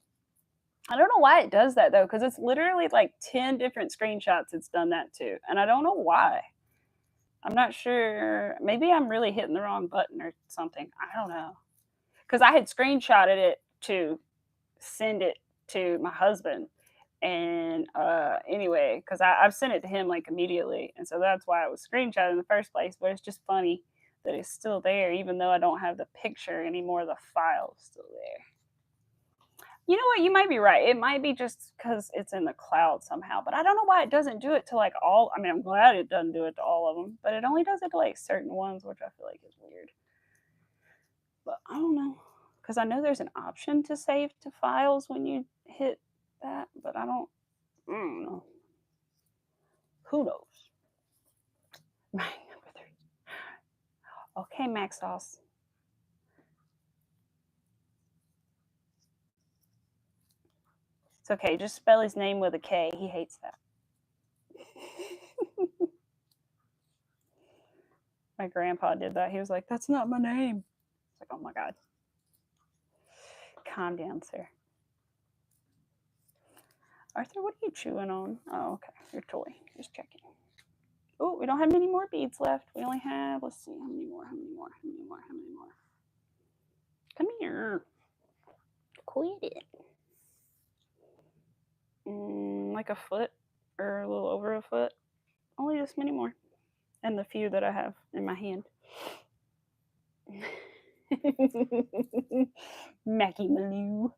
I don't know why it does that though, because it's literally like 10 different screenshots it's done that to. And I don't know why. I'm not sure. Maybe I'm really hitting the wrong button or something. I don't know. Because I had screenshotted it to send it to my husband. And anyway, because I've sent it to him like immediately. And so that's why I was screenshotted in the first place. But it's just funny that it's still there, even though I don't have the picture anymore. The file's still there. You know what? You might be right. It might be just because it's in the cloud somehow, but I don't know why it doesn't do it to like all. I mean, I'm glad it doesn't do it to all of them, but it only does it to like certain ones, which I feel like is weird. But I don't know, because I know there's an option to save to files when you hit that, but I don't know. Who knows? Right, number 3. Okay, Max Sauce. It's okay. Just spell his name with a K. He hates that. My grandpa did that. He was like, "That's not my name." It's like, oh my God. Calm down, sir. Arthur, what are you chewing on? Oh, okay. Your toy. Just checking. Oh, we don't have many more beads left. We only have, let's see, how many more? Come here. Quit it. Like a foot or a little over a foot. Only this many more. And the few that I have in my hand. Mackie Maloo.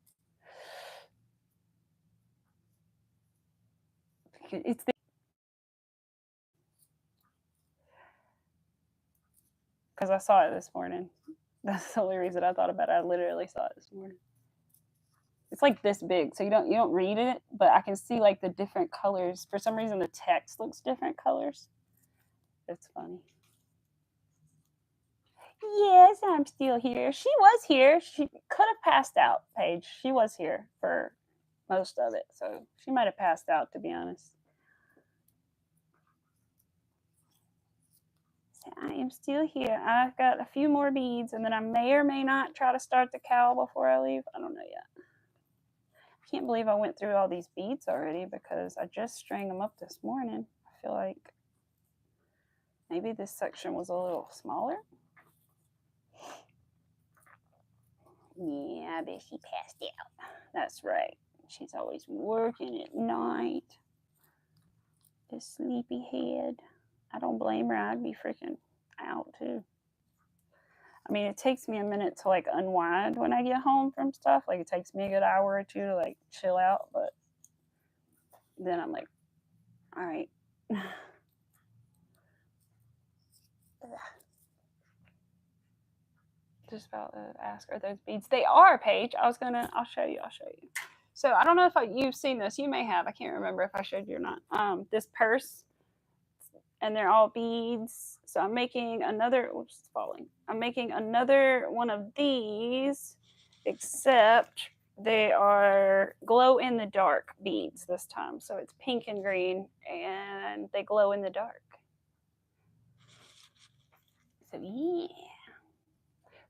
It's because I saw it this morning. That's the only reason I thought about it. I literally saw it this morning. It's like this big, so you don't read it, but I can see like the different colors. For some reason, the text looks different colors. It's funny. Yes, I'm still here. She was here. She could have passed out, Paige. She was here for most of it, so she might have passed out, to be honest. So I am still here. I've got a few more beads, and then I may or may not try to start the cowl before I leave. I don't know yet. I can't believe I went through all these beads already because I just string them up this morning. I feel like maybe this section was a little smaller. Yeah, I bet she passed out. That's right. She's always working at night. This sleepy head. I don't blame her. I'd be freaking out too. I mean, it takes me a minute to like unwind when I get home from stuff. Like it takes me a good hour or two to like chill out, but then I'm like, all right. Just about to ask, are those beads? They are, Paige. I'll show you. So I don't know if you've seen this. You may have. I can't remember if I showed you or not. This purse, and they're all beads. So I'm making another. Oops, it's falling. I'm making another one of these, except they are glow in the dark beads this time. So it's pink and green, and they glow in the dark. So yeah.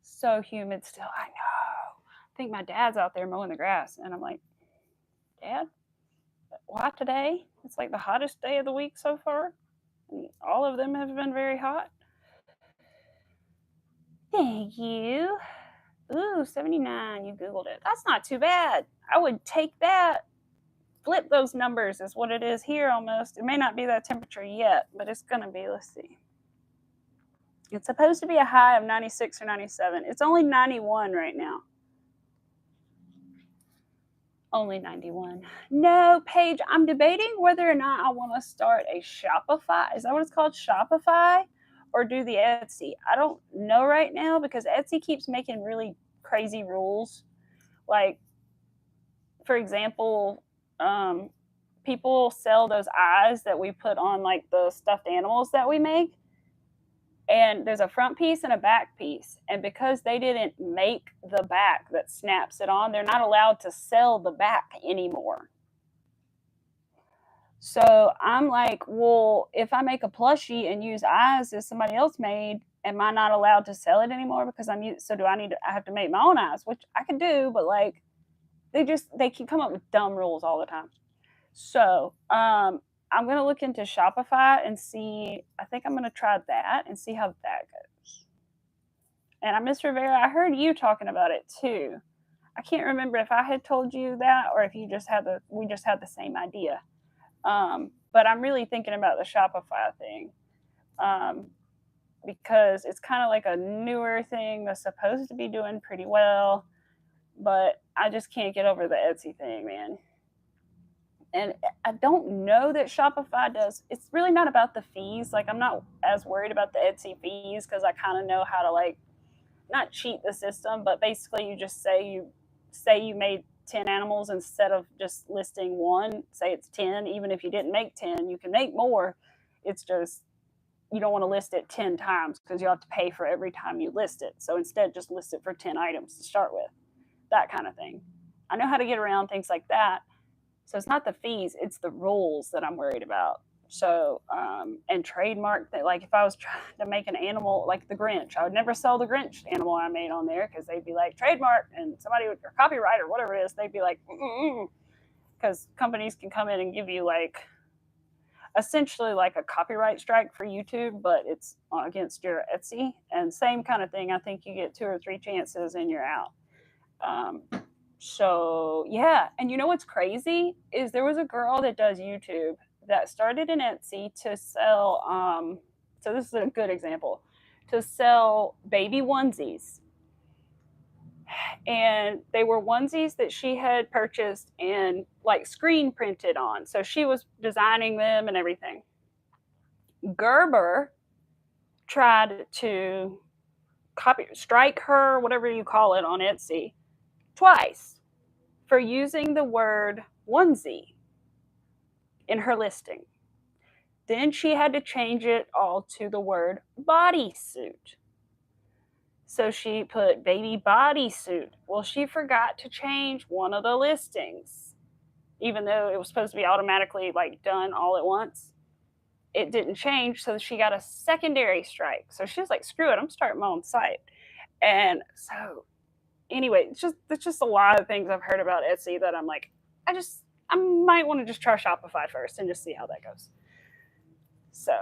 So humid still. I know. I think my dad's out there mowing the grass, and I'm like, Dad, why today? It's like the hottest day of the week so far, and all of them have been very hot. Thank you. Ooh, 79. You Googled it. That's not too bad. I would take that. Flip those numbers is what it is here almost. It may not be that temperature yet, but it's going to be. Let's see. It's supposed to be a high of 96 or 97. It's only 91 right now. Only 91. No, Paige, I'm debating whether or not I want to start a Shopify. Is that what it's called? Shopify? Or do the Etsy? I don't know right now because Etsy keeps making really crazy rules. Like, for example, people sell those eyes that we put on like the stuffed animals that we make. And there's a front piece and a back piece. And because they didn't make the back that snaps it on, they're not allowed to sell the back anymore. So I'm like, well, if I make a plushie and use eyes that somebody else made, am I not allowed to sell it anymore? Because I have to make my own eyes, which I can do, but like they can come up with dumb rules all the time. So I'm going to look into Shopify and see. I think I'm going to try that and see how that goes. And Miss Rivera, I heard you talking about it too. I can't remember if I had told you that or if we just had the same idea. But I'm really thinking about the Shopify thing. because it's kind of like a newer thing that's supposed to be doing pretty well, but I just can't get over the Etsy thing, man. And I don't know that Shopify does. It's really not about the fees. Like, I'm not as worried about the Etsy fees because I kind of know how to, like, not cheat the system, but basically you just say you made 10 animals instead of just listing one. Say it's 10. Even if you didn't make 10, you can make more. It's just you don't want to list it 10 times because you'll have to pay for every time you list it. So instead, just list it for 10 items to start with. That kind of thing. I know how to get around things like that. So it's not the fees, it's the rules that I'm worried about. So, and trademark that, like if I was trying to make an animal like the Grinch, I would never sell the Grinch animal I made on there because they'd be like trademark, and somebody would, or copyright or whatever it is, they'd be like, because companies can come in and give you like essentially like a copyright strike for YouTube, but it's against your Etsy. And same kind of thing. I think you get 2 or 3 chances and you're out. So yeah, and you know what's crazy is there was a girl that does YouTube that started an Etsy to sell. So this is a good example to sell baby onesies, and they were onesies that she had purchased and like screen printed on. So she was designing them and everything. Gerber tried to strike her, whatever you call it, on Etsy twice for using the word onesie in her listing. Then she had to change it all to the word bodysuit. So she put baby bodysuit. Well, she forgot to change one of the listings. Even though it was supposed to be automatically like done all at once, it didn't change. So she got a secondary strike. So she was like, screw it, I'm starting my own site. And so anyway, it's just a lot of things I've heard about Etsy that I'm like, I might want to just try Shopify first and just see how that goes. So,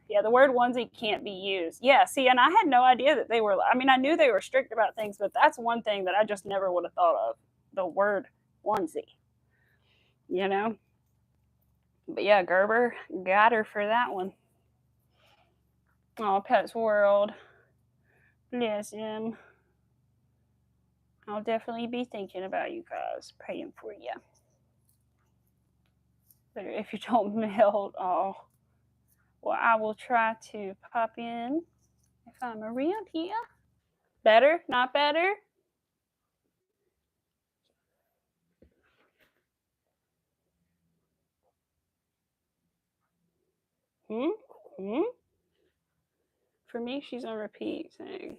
yeah, the word onesie can't be used. Yeah, see, and I had no idea that they were. I mean, I knew they were strict about things, but that's one thing that I just never would have thought of. The word onesie, you know. But yeah, Gerber got her for that one. Oh, Pets World, bless him. I'll definitely be thinking about you guys, praying for you. But if you don't melt, oh, well, I will try to pop in if I'm around here. Better? Not better? Hmm? For me, she's on repeat saying,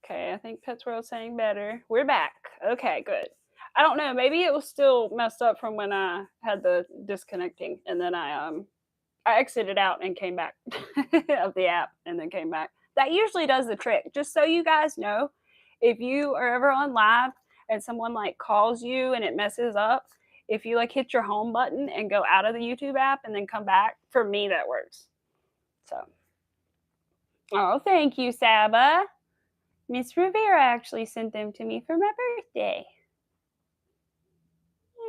okay, I think Pets World saying better. We're back. Okay, good. I don't know. Maybe it was still messed up from when I had the disconnecting, and then I exited out and came back of the app and then came back. That usually does the trick. Just so you guys know, if you are ever on live and someone like calls you and it messes up, if you like hit your home button and go out of the YouTube app and then come back, for me that works. So, oh, thank you, Saba. Miss Rivera actually sent them to me for my birthday.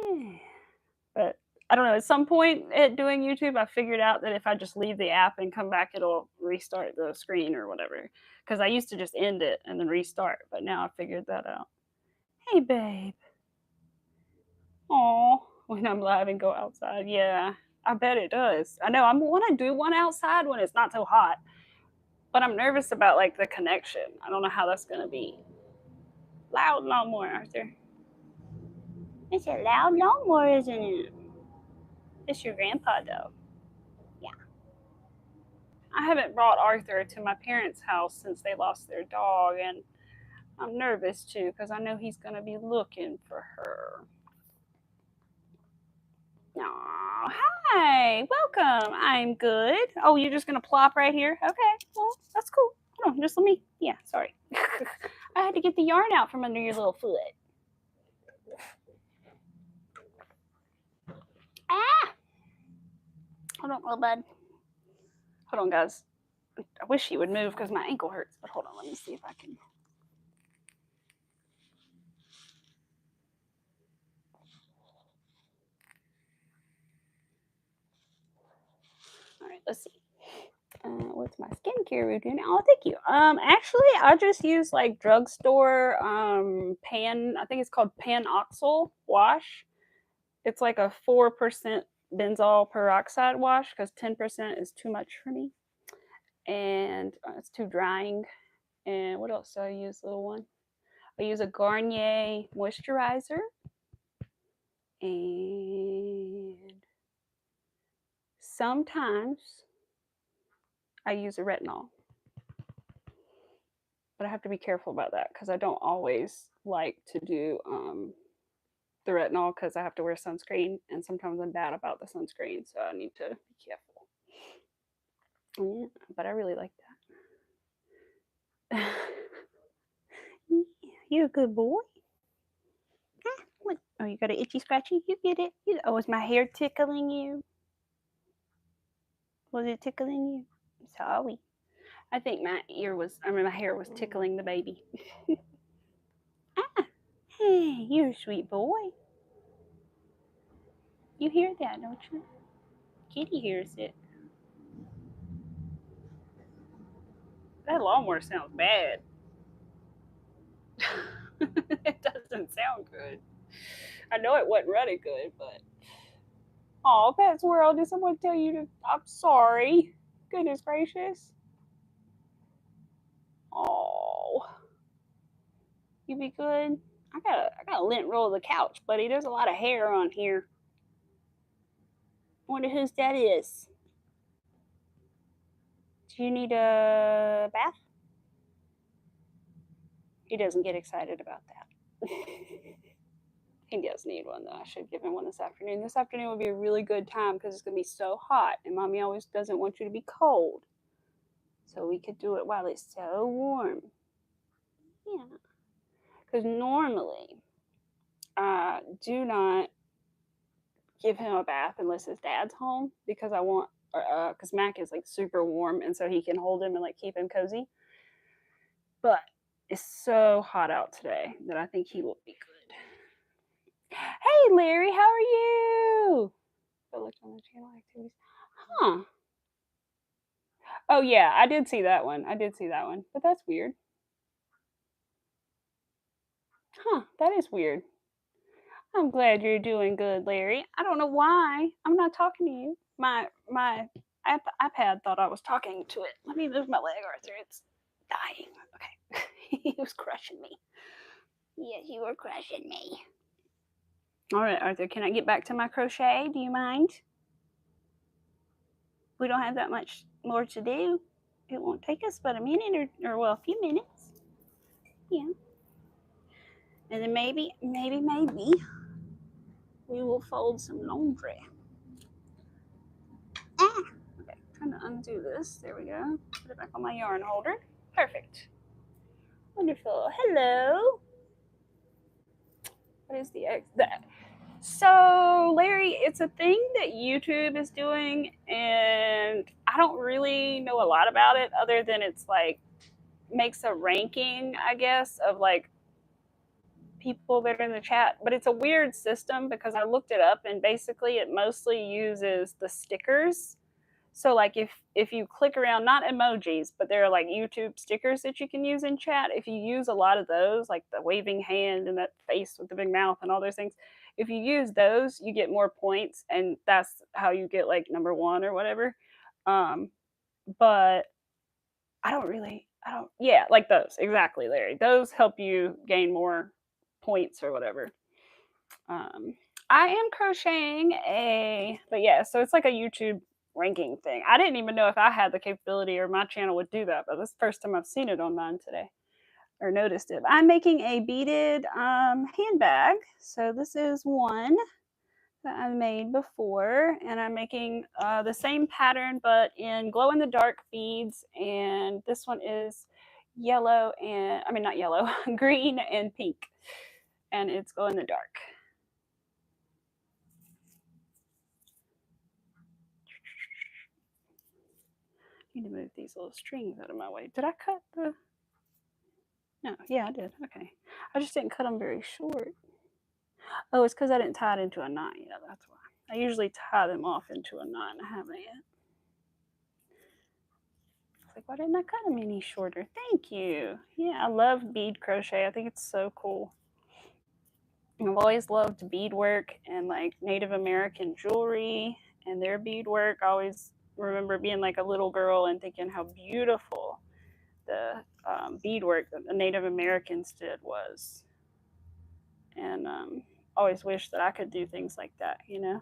Yeah. But I don't know. At some point at doing YouTube, I figured out that if I just leave the app and come back, it'll restart the screen or whatever. Because I used to just end it and then restart, but now I figured that out. Hey, babe. Aw, when I'm live and go outside. Yeah, I bet it does. I know I want to do one outside when it's not so hot, but I'm nervous about like the connection. I don't know how that's gonna be. Loud lawnmower, Arthur. It's a loud lawnmower, isn't it? It's your grandpa, though. Yeah. I haven't brought Arthur to my parents' house since they lost their dog, and I'm nervous too because I know he's going to be looking for her. Aw, hi, welcome. I'm good. Oh, you're just going to plop right here? Okay, well, that's cool. Hold on, just let me, yeah, sorry. I had to get the yarn out from under your little foot. Ah! Hold on, little bud. Hold on, guys. I wish he would move because my ankle hurts, but hold on, let me see if I can. All right, let's see. what's my skincare routine? Oh, thank you. Actually, I just use like drugstore pan. I think it's called Panoxyl wash. It's like a 4% benzoyl peroxide wash because 10% is too much for me, and it's too drying. And what else do I use, little one? I use a Garnier moisturizer, and sometimes I use a retinol, but I have to be careful about that because I don't always like to do the retinol because I have to wear sunscreen, and sometimes I'm bad about the sunscreen, so I need to be careful. Yeah, but I really like that. You're a good boy. What? Oh, you got an itchy scratchy? You get it? Oh, is my hair tickling you? Was it tickling you? Sorry. I think my hair was tickling the baby. Ah, hey, you're a sweet boy. You hear that, don't you? Kitty hears it. That lawnmower sounds bad. It doesn't sound good. I know it wasn't running good, but oh, Pets World, did someone tell you to? I'm sorry. Goodness gracious. Oh, you be good. I got a lint roll of the couch, buddy. There's a lot of hair on here. I wonder whose that is. Do you need a bath? He doesn't get excited about that. He does need one, though. I should give him one this afternoon. This afternoon would be a really good time because it's going to be so hot, and Mommy always doesn't want you to be cold. So we could do it while it's so warm. Yeah. Because normally, I do not give him a bath unless his dad's home because because Mac is like super warm, and so he can hold him and like keep him cozy. But it's so hot out today that I think he will be good. Hey, Larry, how are you? I looked on the channel activities. Huh. Oh, yeah, I did see that one. But that's weird. Huh, that is weird. I'm glad you're doing good, Larry. I don't know why. I'm not talking to you. My iPad thought I was talking to it. Let me move my leg, Arthur. It's dying. Okay. He was crushing me. Yes, you were crushing me. All right, Arthur, can I get back to my crochet? Do you mind? We don't have that much more to do. It won't take us but a minute or well, a few minutes. Yeah. And then maybe we will fold some laundry. Ah! Okay, trying to undo this. There we go. Put it back on my yarn holder. Perfect. Wonderful. Hello. What is that? So, Larry, it's a thing that YouTube is doing, and I don't really know a lot about it other than it's like makes a ranking, I guess, of like people that are in the chat. But it's a weird system because I looked it up, and basically it mostly uses the stickers. So like if you click around, not emojis, but there are like YouTube stickers that you can use in chat. If you use a lot of those, like the waving hand and that face with the big mouth and all those things, if you use those, you get more points, and that's how you get like number one or whatever. But yeah, like those exactly, Larry. Those help you gain more points or whatever. I am crocheting but yeah, so it's like a YouTube ranking thing. I didn't even know if I had the capability or my channel would do that, but this is the first time I've seen it on mine today or noticed it. I'm making a beaded handbag. So this is one that I made before, and I'm making the same pattern but in glow in the dark beads, and this one is yellow and not yellow, green and pink, and it's glow in the dark. I need to move these little strings out of my way. Did I cut the... No, yeah, I did. Okay. I just didn't cut them very short. Oh, it's because I didn't tie it into a knot yet. That's why. I usually tie them off into a knot, and I haven't yet. like, why didn't I cut them any shorter? Thank you. Yeah, I love bead crochet. I think it's so cool. I've always loved beadwork and like Native American jewelry and their beadwork. I always remember being like a little girl and thinking how beautiful the beadwork that the Native Americans did was. And always wish that I could do things like that, you know?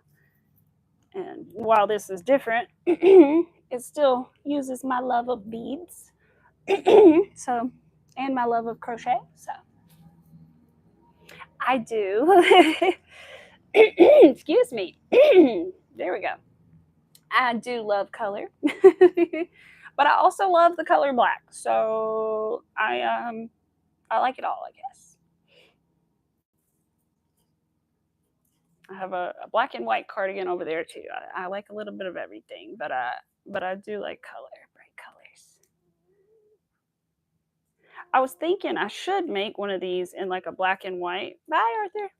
And while this is different, it still uses my love of beads. So, and my love of crochet. So, I do. Excuse me. There we go. I do love color, but I also love the color black. So I like it all, I guess. I have a black and white cardigan over there too. I like a little bit of everything, but I do like color, bright colors. I was thinking I should make one of these in like a black and white. Bye, Arthur.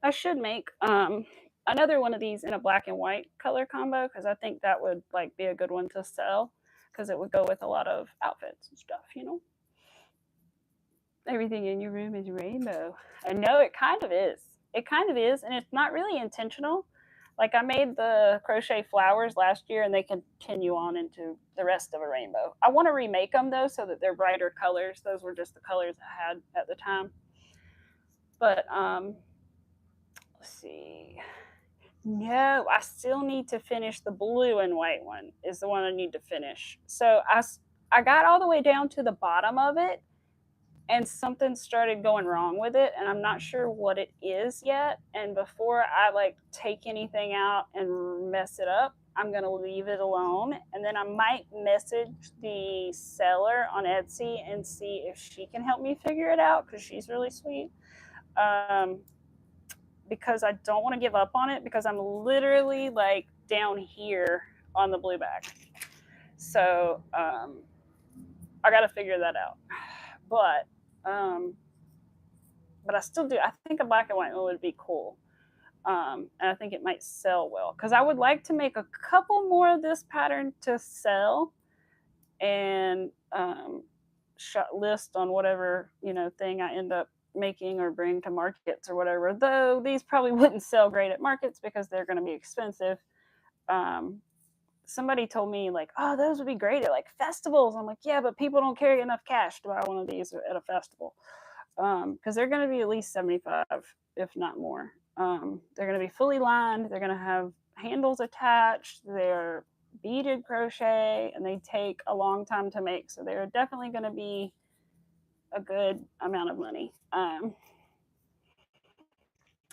I should make another one of these in a black and white color combo because I think that would like be a good one to sell because it would go with a lot of outfits and stuff, you know. Everything in your room is rainbow. I know it kind of is. It kind of is, and it's not really intentional. Like I made the crochet flowers last year, and they continue on into the rest of a rainbow. I want to remake them though, so that they're brighter colors. Those were just the colors I had at the time. But let's see. No, I still need to finish the blue and white one. Is the one I need to finish. So I got all the way down to the bottom of it, and something started going wrong with it, and I'm not sure what it is yet. And before I like take anything out and mess it up, I'm gonna leave it alone, and then I might message the seller on Etsy and see if she can help me figure it out because she's really sweet. Because I don't want to give up on it because I'm literally like down here on the blue back. So I got to figure that out. But I still do. I think a black and white one would be cool. And I think it might sell well because I would like to make a couple more of this pattern to sell and list on whatever thing I end up making or bring to markets or whatever. Though these probably wouldn't sell great at markets because they're going to be expensive. Somebody told me like, oh, those would be great at like festivals. I'm like, yeah, but people don't carry enough cash to buy one of these at a festival because they're going to be at least $75, if not more. They're going to be fully lined. They're going to have handles attached. They're beaded crochet, and they take a long time to make. So they're definitely going to be a good amount of money.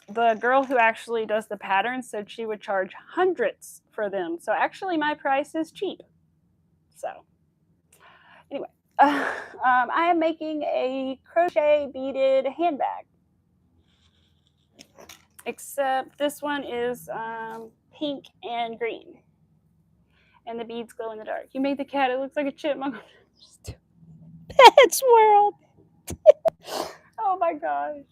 The girl who actually does the patterns said she would charge hundreds for them. So actually, my price is cheap. So anyway, I am making a crochet beaded handbag. Except this one is pink and green. And the beads glow in the dark. You made the cat. It looks like a chipmunk. Pets World. Oh my gosh.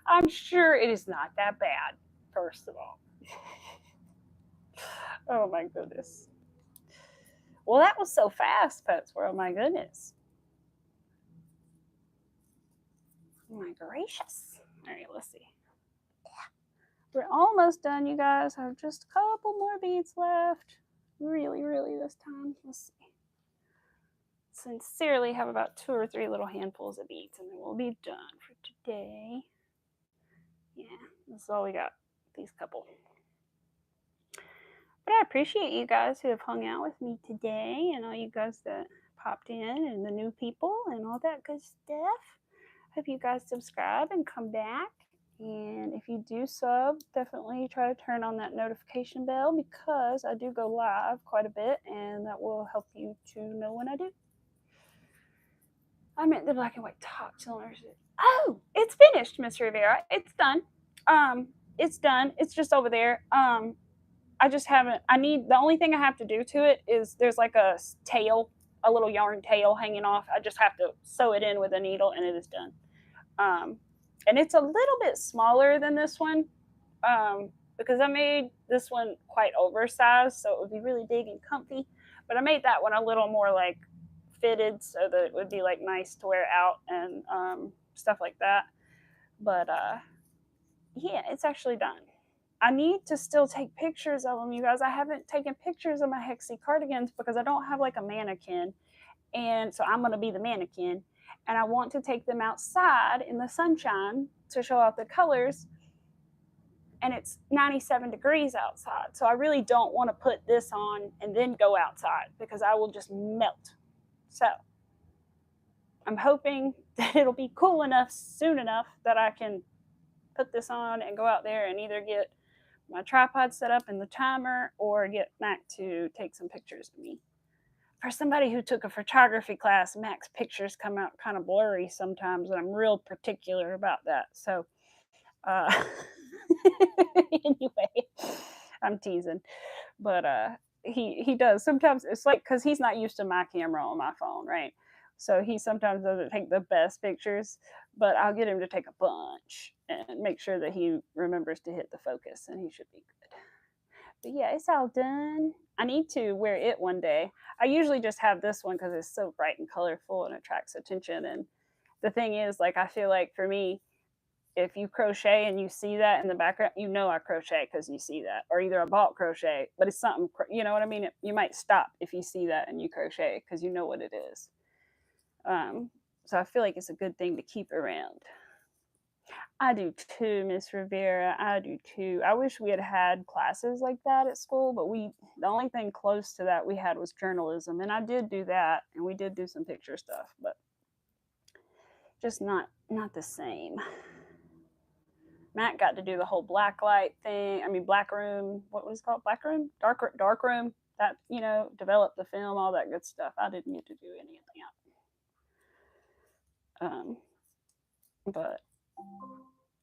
I'm sure it is not that bad, first of all. Oh my goodness. Well, that was so fast, Pets World. My goodness. Oh my gracious. All right, let's see. We're almost done, you guys. I have just a couple more beads left. Really, really this time. Let's see. Sincerely have about 2 or 3 little handfuls of beads, and then we'll be done for today. Yeah, this is all we got, these couple. But I appreciate you guys who have hung out with me today, and all you guys that popped in, and the new people, and all that good stuff. Hope you guys subscribe and come back. And if you do sub, definitely try to turn on that notification bell because I do go live quite a bit, and that will help you to know when I do. I meant the black and white top cylinders. Oh, it's finished, Miss Rivera. It's done. It's done. It's just over there. I just haven't. The only thing I have to do to it is there's like a tail, a little yarn tail hanging off. I just have to sew it in with a needle, and it is done. And it's a little bit smaller than this one because I made this one quite oversized, so it would be really big and comfy. But I made that one a little more like fitted so that it would be like nice to wear out and stuff like that. But yeah, it's actually done. I need to still take pictures of them, you guys. I haven't taken pictures of my Hexie cardigans because I don't have like a mannequin. And so I'm going to be the mannequin. And I want to take them outside in the sunshine to show off the colors. And it's 97 degrees outside. So I really don't want to put this on and then go outside because I will just melt. So I'm hoping that it'll be cool enough soon enough that I can put this on and go out there and either get my tripod set up and the timer or get Mac to take some pictures of me. For somebody who took a photography class, Mac's pictures come out kind of blurry sometimes, and I'm real particular about that. So, anyway, I'm teasing, but he does sometimes. It's like because he's not used to my camera on my phone, right? So he sometimes doesn't take the best pictures, but I'll get him to take a bunch and make sure that he remembers to hit the focus, and he should be good. But yeah, it's all done. I need to wear it one day. I usually just have this one because it's so bright and colorful and attracts attention. And the thing is, like, I feel like for me, if you crochet and you see that in the background, you know I crochet because you see that. Or either I bought crochet, but it's something, you know what I mean? You might stop if you see that and you crochet because you know what it is. So I feel like it's a good thing to keep around. I do too, Miss Rivera. I do too. I wish we had had classes like that at school, but the only thing close to that we had was journalism, and I did do that, and we did do some picture stuff, but just not the same. Matt got to do the whole black light thing. I mean, black room. What was it called? Black room, dark room. That develop the film, all that good stuff. I didn't get to do any of that. But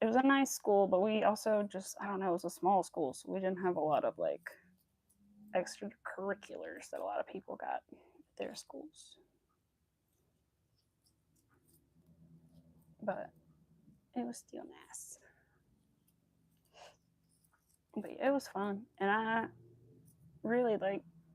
it was a nice school, but we also just, I don't know, it was a small school, so we didn't have a lot of like extracurriculars that a lot of people got at their schools. But it was still nice. But yeah, it was fun. And I really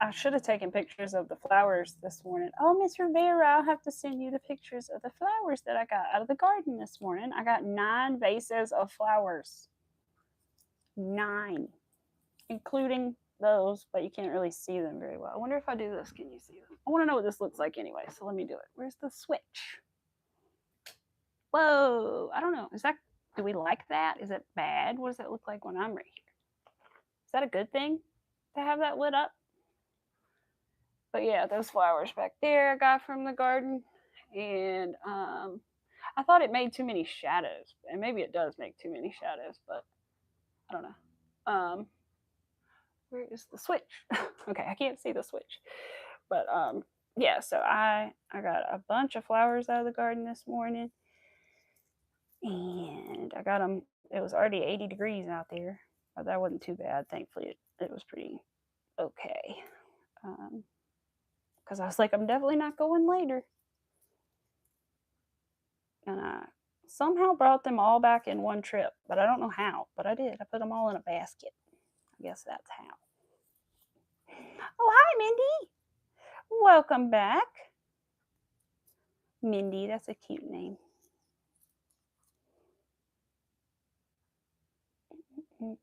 I should have taken pictures of the flowers this morning. Oh, Miss Rivera, I'll have to send you the pictures of the flowers that I got out of the garden this morning. I got 9 vases of flowers. 9. Including those, but you can't really see them very well. I wonder if I do this, can you see them? I want to know what this looks like anyway, so let me do it. Where's the switch? Whoa, I don't know. Do we like that? Is it bad? What does it look like when I'm right here? Is that a good thing to have that lit up? But yeah, those flowers back there I got from the garden. And I thought it made too many shadows. And maybe it does make too many shadows, but I don't know. Where is the switch? Okay, I can't see the switch. But yeah, so I got a bunch of flowers out of the garden this morning. And I got them, it was already 80 degrees out there. But that wasn't too bad. Thankfully, it was pretty okay. Because I was like, I'm definitely not going later. And I somehow brought them all back in one trip, but I don't know how, but I did. I put them all in a basket. I guess that's how. Oh, hi, Mindy. Welcome back. Mindy, that's a cute name. All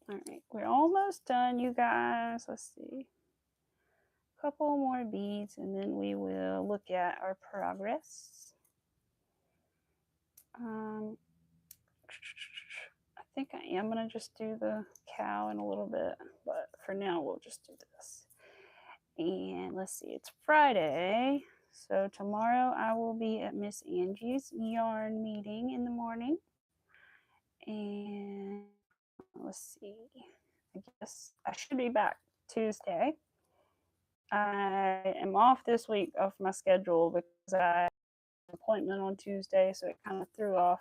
right, we're almost done, you guys. Let's see. A couple more beads, and then we will look at our progress. I think I am going to just do the cow in a little bit, but for now we'll just do this. And let's see, it's Friday, so tomorrow I will be at Miss Angie's yarn meeting in the morning. And let's see, I guess I should be back Tuesday. I am off this week off my schedule because I have an appointment on Tuesday, so it kind of threw off,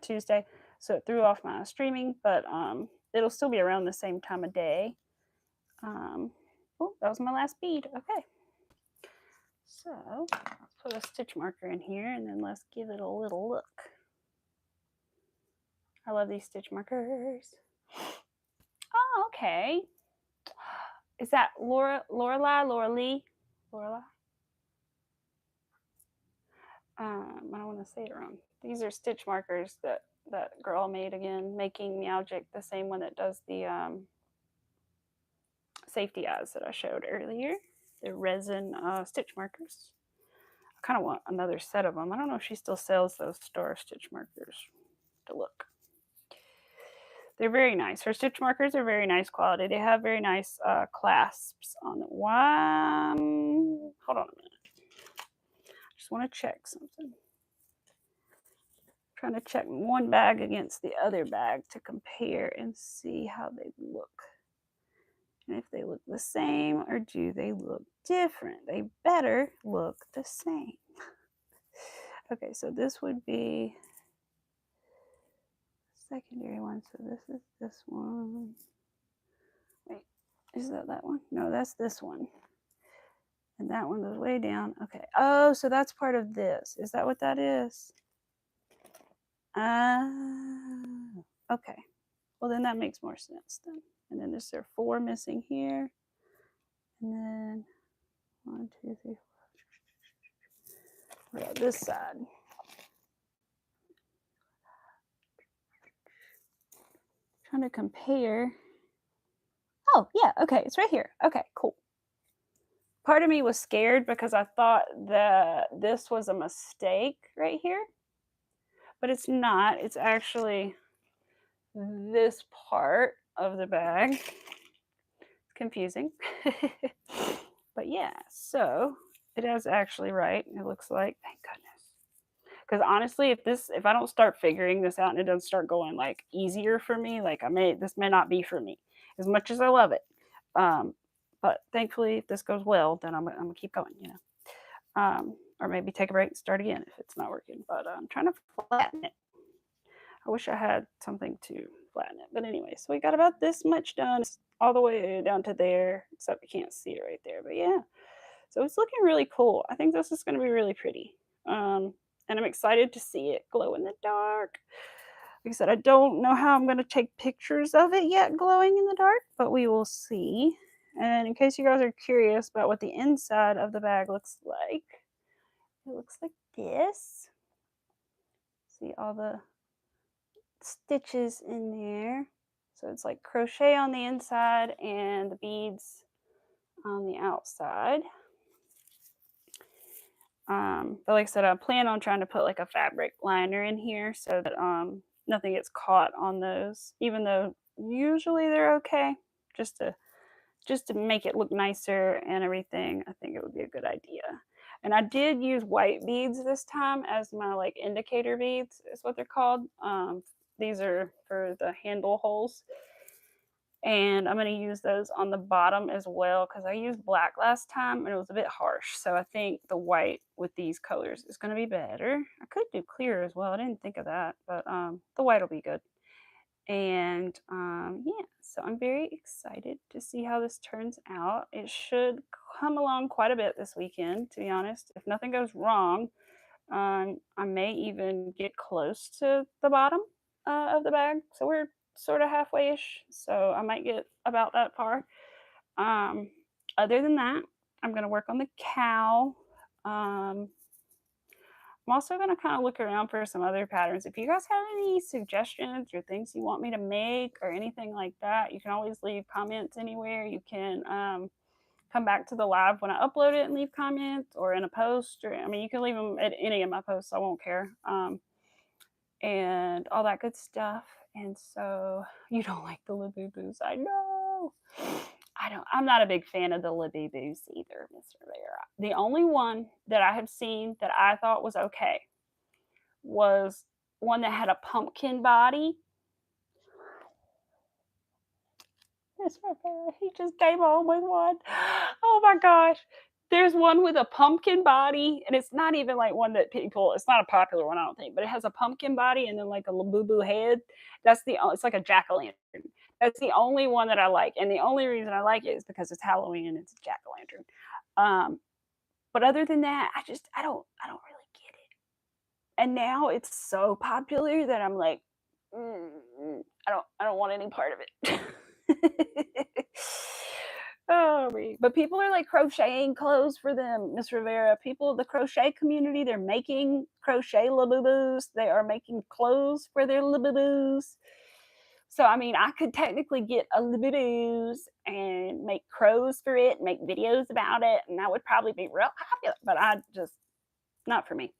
Tuesday. So it threw off my streaming, but it'll still be around the same time of day. Oh, that was my last bead. Okay. So let's put a stitch marker in here and then let's give it a little look. I love these stitch markers. Oh, okay. Is that Lorelei? Lorelei? I don't want to say it wrong. These are stitch markers that that girl made again, making Meowgic the same one that does the safety eyes that I showed earlier. The resin stitch markers. I kind of want another set of them. I don't know if she still sells those star stitch markers. To look. They're very nice. Her stitch markers are very nice quality. They have very nice clasps on them. Hold on a minute. I just want to check something. Trying to check one bag against the other bag to compare and see how they look. And if they look the same or do they look different? They better look the same. Okay, so this would be secondary one. So this is this one. Wait, is that that one? No, that's this one. And that one goes way down. Okay. Oh, so that's part of this. Is that what that is? Okay. Well, then that makes more sense then. And then there are 4 missing here. And then 1, 2, 3, 4. Yeah, this side. Trying to compare. Oh, yeah. Okay. It's right here. Okay, cool. Part of me was scared because I thought that this was a mistake right here. But it's not. It's actually this part of the bag. It's confusing. But yeah, so it is actually right. It looks like, thank goodness. Because honestly, if I don't start figuring this out and it doesn't start going like easier for me, like this may not be for me as much as I love it. But thankfully, if this goes well, then I'm gonna keep going, you know. Or maybe take a break and start again if it's not working. But I'm trying to flatten it. I wish I had something to flatten it. But anyway, so we got about this much done, all the way down to there, except you can't see it right there. But yeah, so it's looking really cool. I think this is going to be really pretty. And I'm excited to see it glow in the dark. Like I said, I don't know how I'm going to take pictures of it yet glowing in the dark, but we will see. And in case you guys are curious about what the inside of the bag looks like, it looks like this. See all the stitches in there. So it's like crochet on the inside and the beads on the outside. But like I said, I plan on trying to put like a fabric liner in here so that nothing gets caught on those, even though usually they're okay. Just to make it look nicer and everything, I think it would be a good idea. And I did use white beads this time as my like indicator beads, is what they're called. These are for the handle holes. And I'm going to use those on the bottom as well because I used black last time and it was a bit harsh. So I think the white with these colors is going to be better. I could do clear as well. I didn't think of that, but the white will be good. And yeah, so I'm very excited to see how this turns out. It should come along quite a bit this weekend, to be honest. If nothing goes wrong, I may even get close to the bottom of the bag. So we're sort of halfway-ish, so I might get about that far. Other than that, I'm going to work on the cow. I'm also going to kind of look around for some other patterns. If you guys have any suggestions or things you want me to make or anything like that, you can always leave comments anywhere. You can come back to the live when I upload it and leave comments, or in a post, or I mean, you can leave them at any of my posts. I won't care. And all that good stuff. And so you don't like the Labubu's, I know. I'm not a big fan of the Labubu's either, Mr. Vera. The only one that I have seen that I thought was okay was one that had a pumpkin body. Mr. Vera, he just came home with one. Oh my gosh. There's one with a pumpkin body, and it's not even like one that it's not a popular one, I don't think, but it has a pumpkin body and then like a Labubu head. It's like a jack-o'-lantern. That's the only one that I like. And the only reason I like it is because it's Halloween and it's a jack-o'-lantern. But other than that, I don't really get it. And now it's so popular that I'm like, I don't want any part of it. Oh, but people are like crocheting clothes for them, Miss Rivera. People, the crochet community, they're making crochet labubus. They are making clothes for their labubus. So, I mean, I could technically get a labubus and make crows for it, and make videos about it, and that would probably be real popular. But I just, not for me.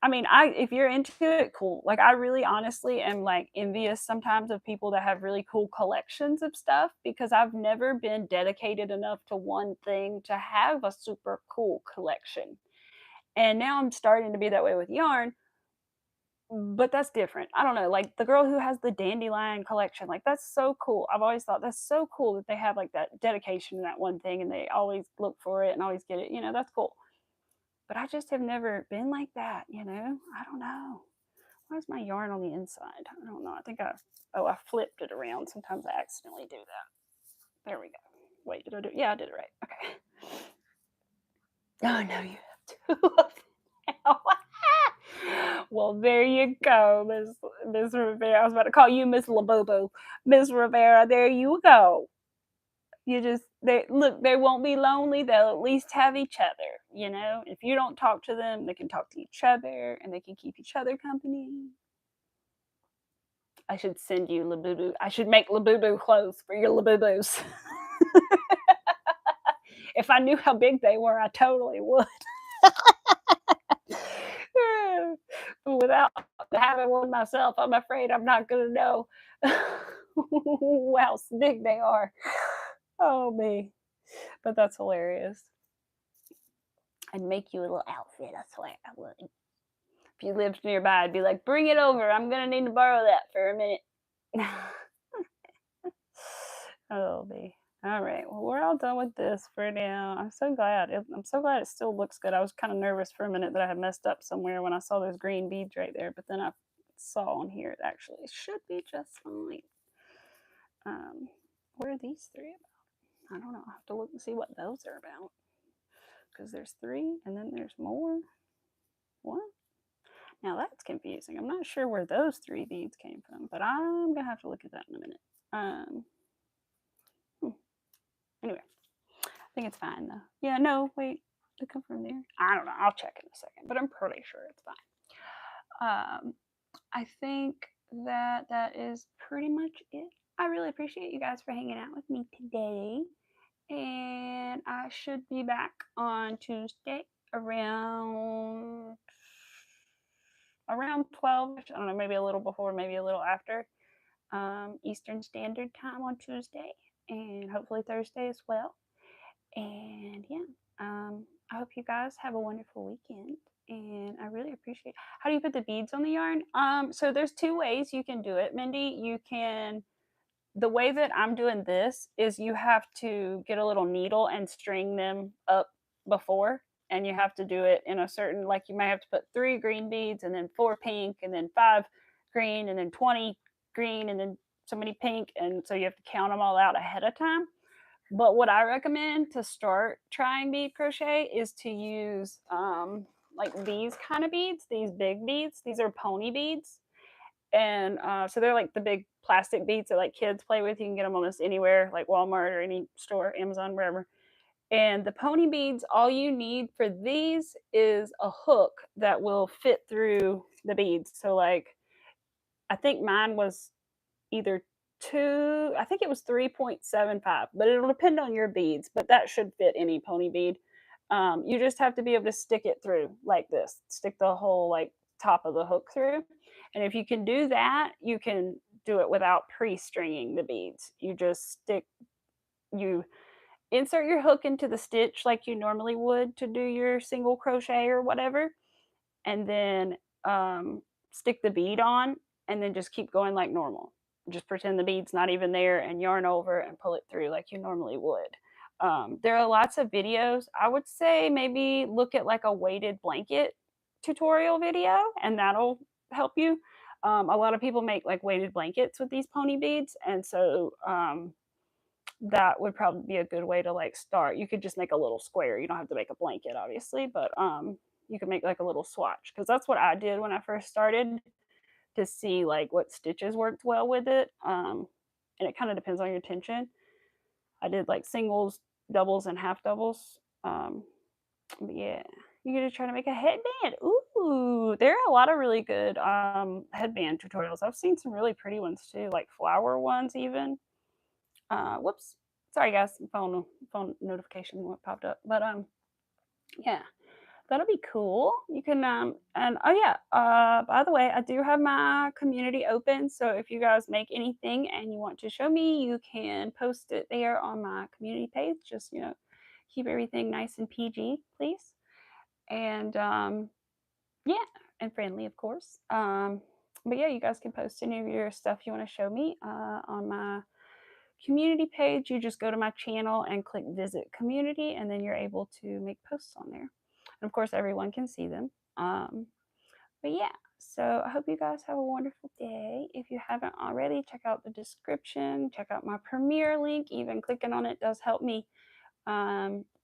I mean, if you're into it, cool. Like, I really honestly am like envious sometimes of people that have really cool collections of stuff, because I've never been dedicated enough to one thing to have a super cool collection. And now I'm starting to be that way with yarn, but that's different. I don't know. Like the girl who has the dandelion collection, like that's so cool. I've always thought that's so cool that they have like that dedication to that one thing and they always look for it and always get it. That's cool. But I just have never been like that. I don't know. Where's my yarn on the inside? I don't know. I think I flipped it around. Sometimes I accidentally do that. There we go. Wait, did I do it? Yeah, I did it right. Okay. Oh, no, you have two of them now. Well, there you go, Miss Rivera. I was about to call you Miss Labobo. Miss Rivera, there you go. They won't be lonely. They'll at least have each other. If you don't talk to them, they can talk to each other and they can keep each other company. I should send you Labubu. I should make Labubu clothes for your Labubus. If I knew how big they were, I totally would. But without having one myself, I'm afraid I'm not going to know how big they are. Oh, me. But that's hilarious. I'd make you a little outfit, I swear I would. If you lived nearby, I'd be like, bring it over. I'm going to need to borrow that for a minute. Oh, me. All right. Well, we're all done with this for now. I'm so glad. I'm so glad it still looks good. I was kind of nervous for a minute that I had messed up somewhere when I saw those green beads right there, but then I saw on here it actually should be just fine. What are these three about? I don't know. I'll have to look and see what those are about. Because there's three and then there's more. What? Now that's confusing. I'm not sure where those three beads came from, but I'm going to have to look at that in a minute. Anyway, I think it's fine though. Yeah, no, wait, they come from there. I don't know. I'll check in a second, but I'm pretty sure it's fine. I think that is pretty much it. I really appreciate you guys for hanging out with me today, and I should be back on Tuesday around 12. I don't know, maybe a little before, maybe a little after Eastern Standard Time on Tuesday, and hopefully Thursday as well. And yeah, I hope you guys have a wonderful weekend. And I really appreciate. How do you put the beads on the yarn? So there's two ways you can do it, Mindy. The way that I'm doing this is you have to get a little needle and string them up before, and you have to do it in a certain, like you may have to put 3 green beads and then 4 pink and then 5 green and then 20 green and then so many pink, and so you have to count them all out ahead of time. But what I recommend to start trying bead crochet is to use like these kind of beads, these big beads. These are pony beads. And so they're like the big plastic beads that like kids play with. You can get them almost anywhere, like Walmart or any store, Amazon, wherever. And the pony beads, all you need for these is a hook that will fit through the beads. So like, I think mine was either I think it was 3.75, but it'll depend on your beads, but that should fit any pony bead. You just have to be able to stick it through like this, stick the whole like top of the hook through. And if you can do that, you can do it without pre-stringing the beads. You insert your hook into the stitch like you normally would to do your single crochet or whatever, and then stick the bead on, and then just keep going like normal. Just pretend the bead's not even there and yarn over and pull it through like you normally would. There are lots of videos. I would say maybe look at like a weighted blanket tutorial video, and that'll help you. A lot of people make like weighted blankets with these pony beads, and so that would probably be a good way to like start. You could just make a little square. You don't have to make a blanket, obviously, but you can make like a little swatch, because that's what I did when I first started to see like what stitches worked well with it. And it kind of depends on your tension. I did like singles, doubles and half doubles. But yeah, you're gonna try to make a headband. Ooh, there are a lot of really good headband tutorials. I've seen some really pretty ones too, like flower ones even. Whoops. Sorry guys, phone notification what popped up. But yeah, that'll be cool. You can and oh yeah, by the way, I do have my community open. So if you guys make anything and you want to show me, you can post it there on my community page. Just, keep everything nice and PG, please. And yeah, and friendly, of course. But yeah, you guys can post any of your stuff you want to show me on my community page. You just go to my channel and click visit community, and then you're able to make posts on there. And of course, everyone can see them. But yeah, so I hope you guys have a wonderful day. If you haven't already, check out the description, check out my Premiere link. Even clicking on it does help me.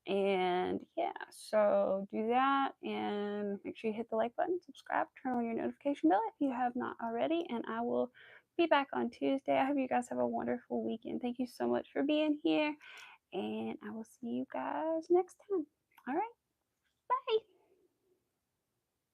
And yeah, so do that and make sure you hit the like button, subscribe, turn on your notification bell if you have not already, and I will be back on Tuesday. I hope you guys have a wonderful weekend. Thank you so much for being here, and I will see you guys next time. All right, bye.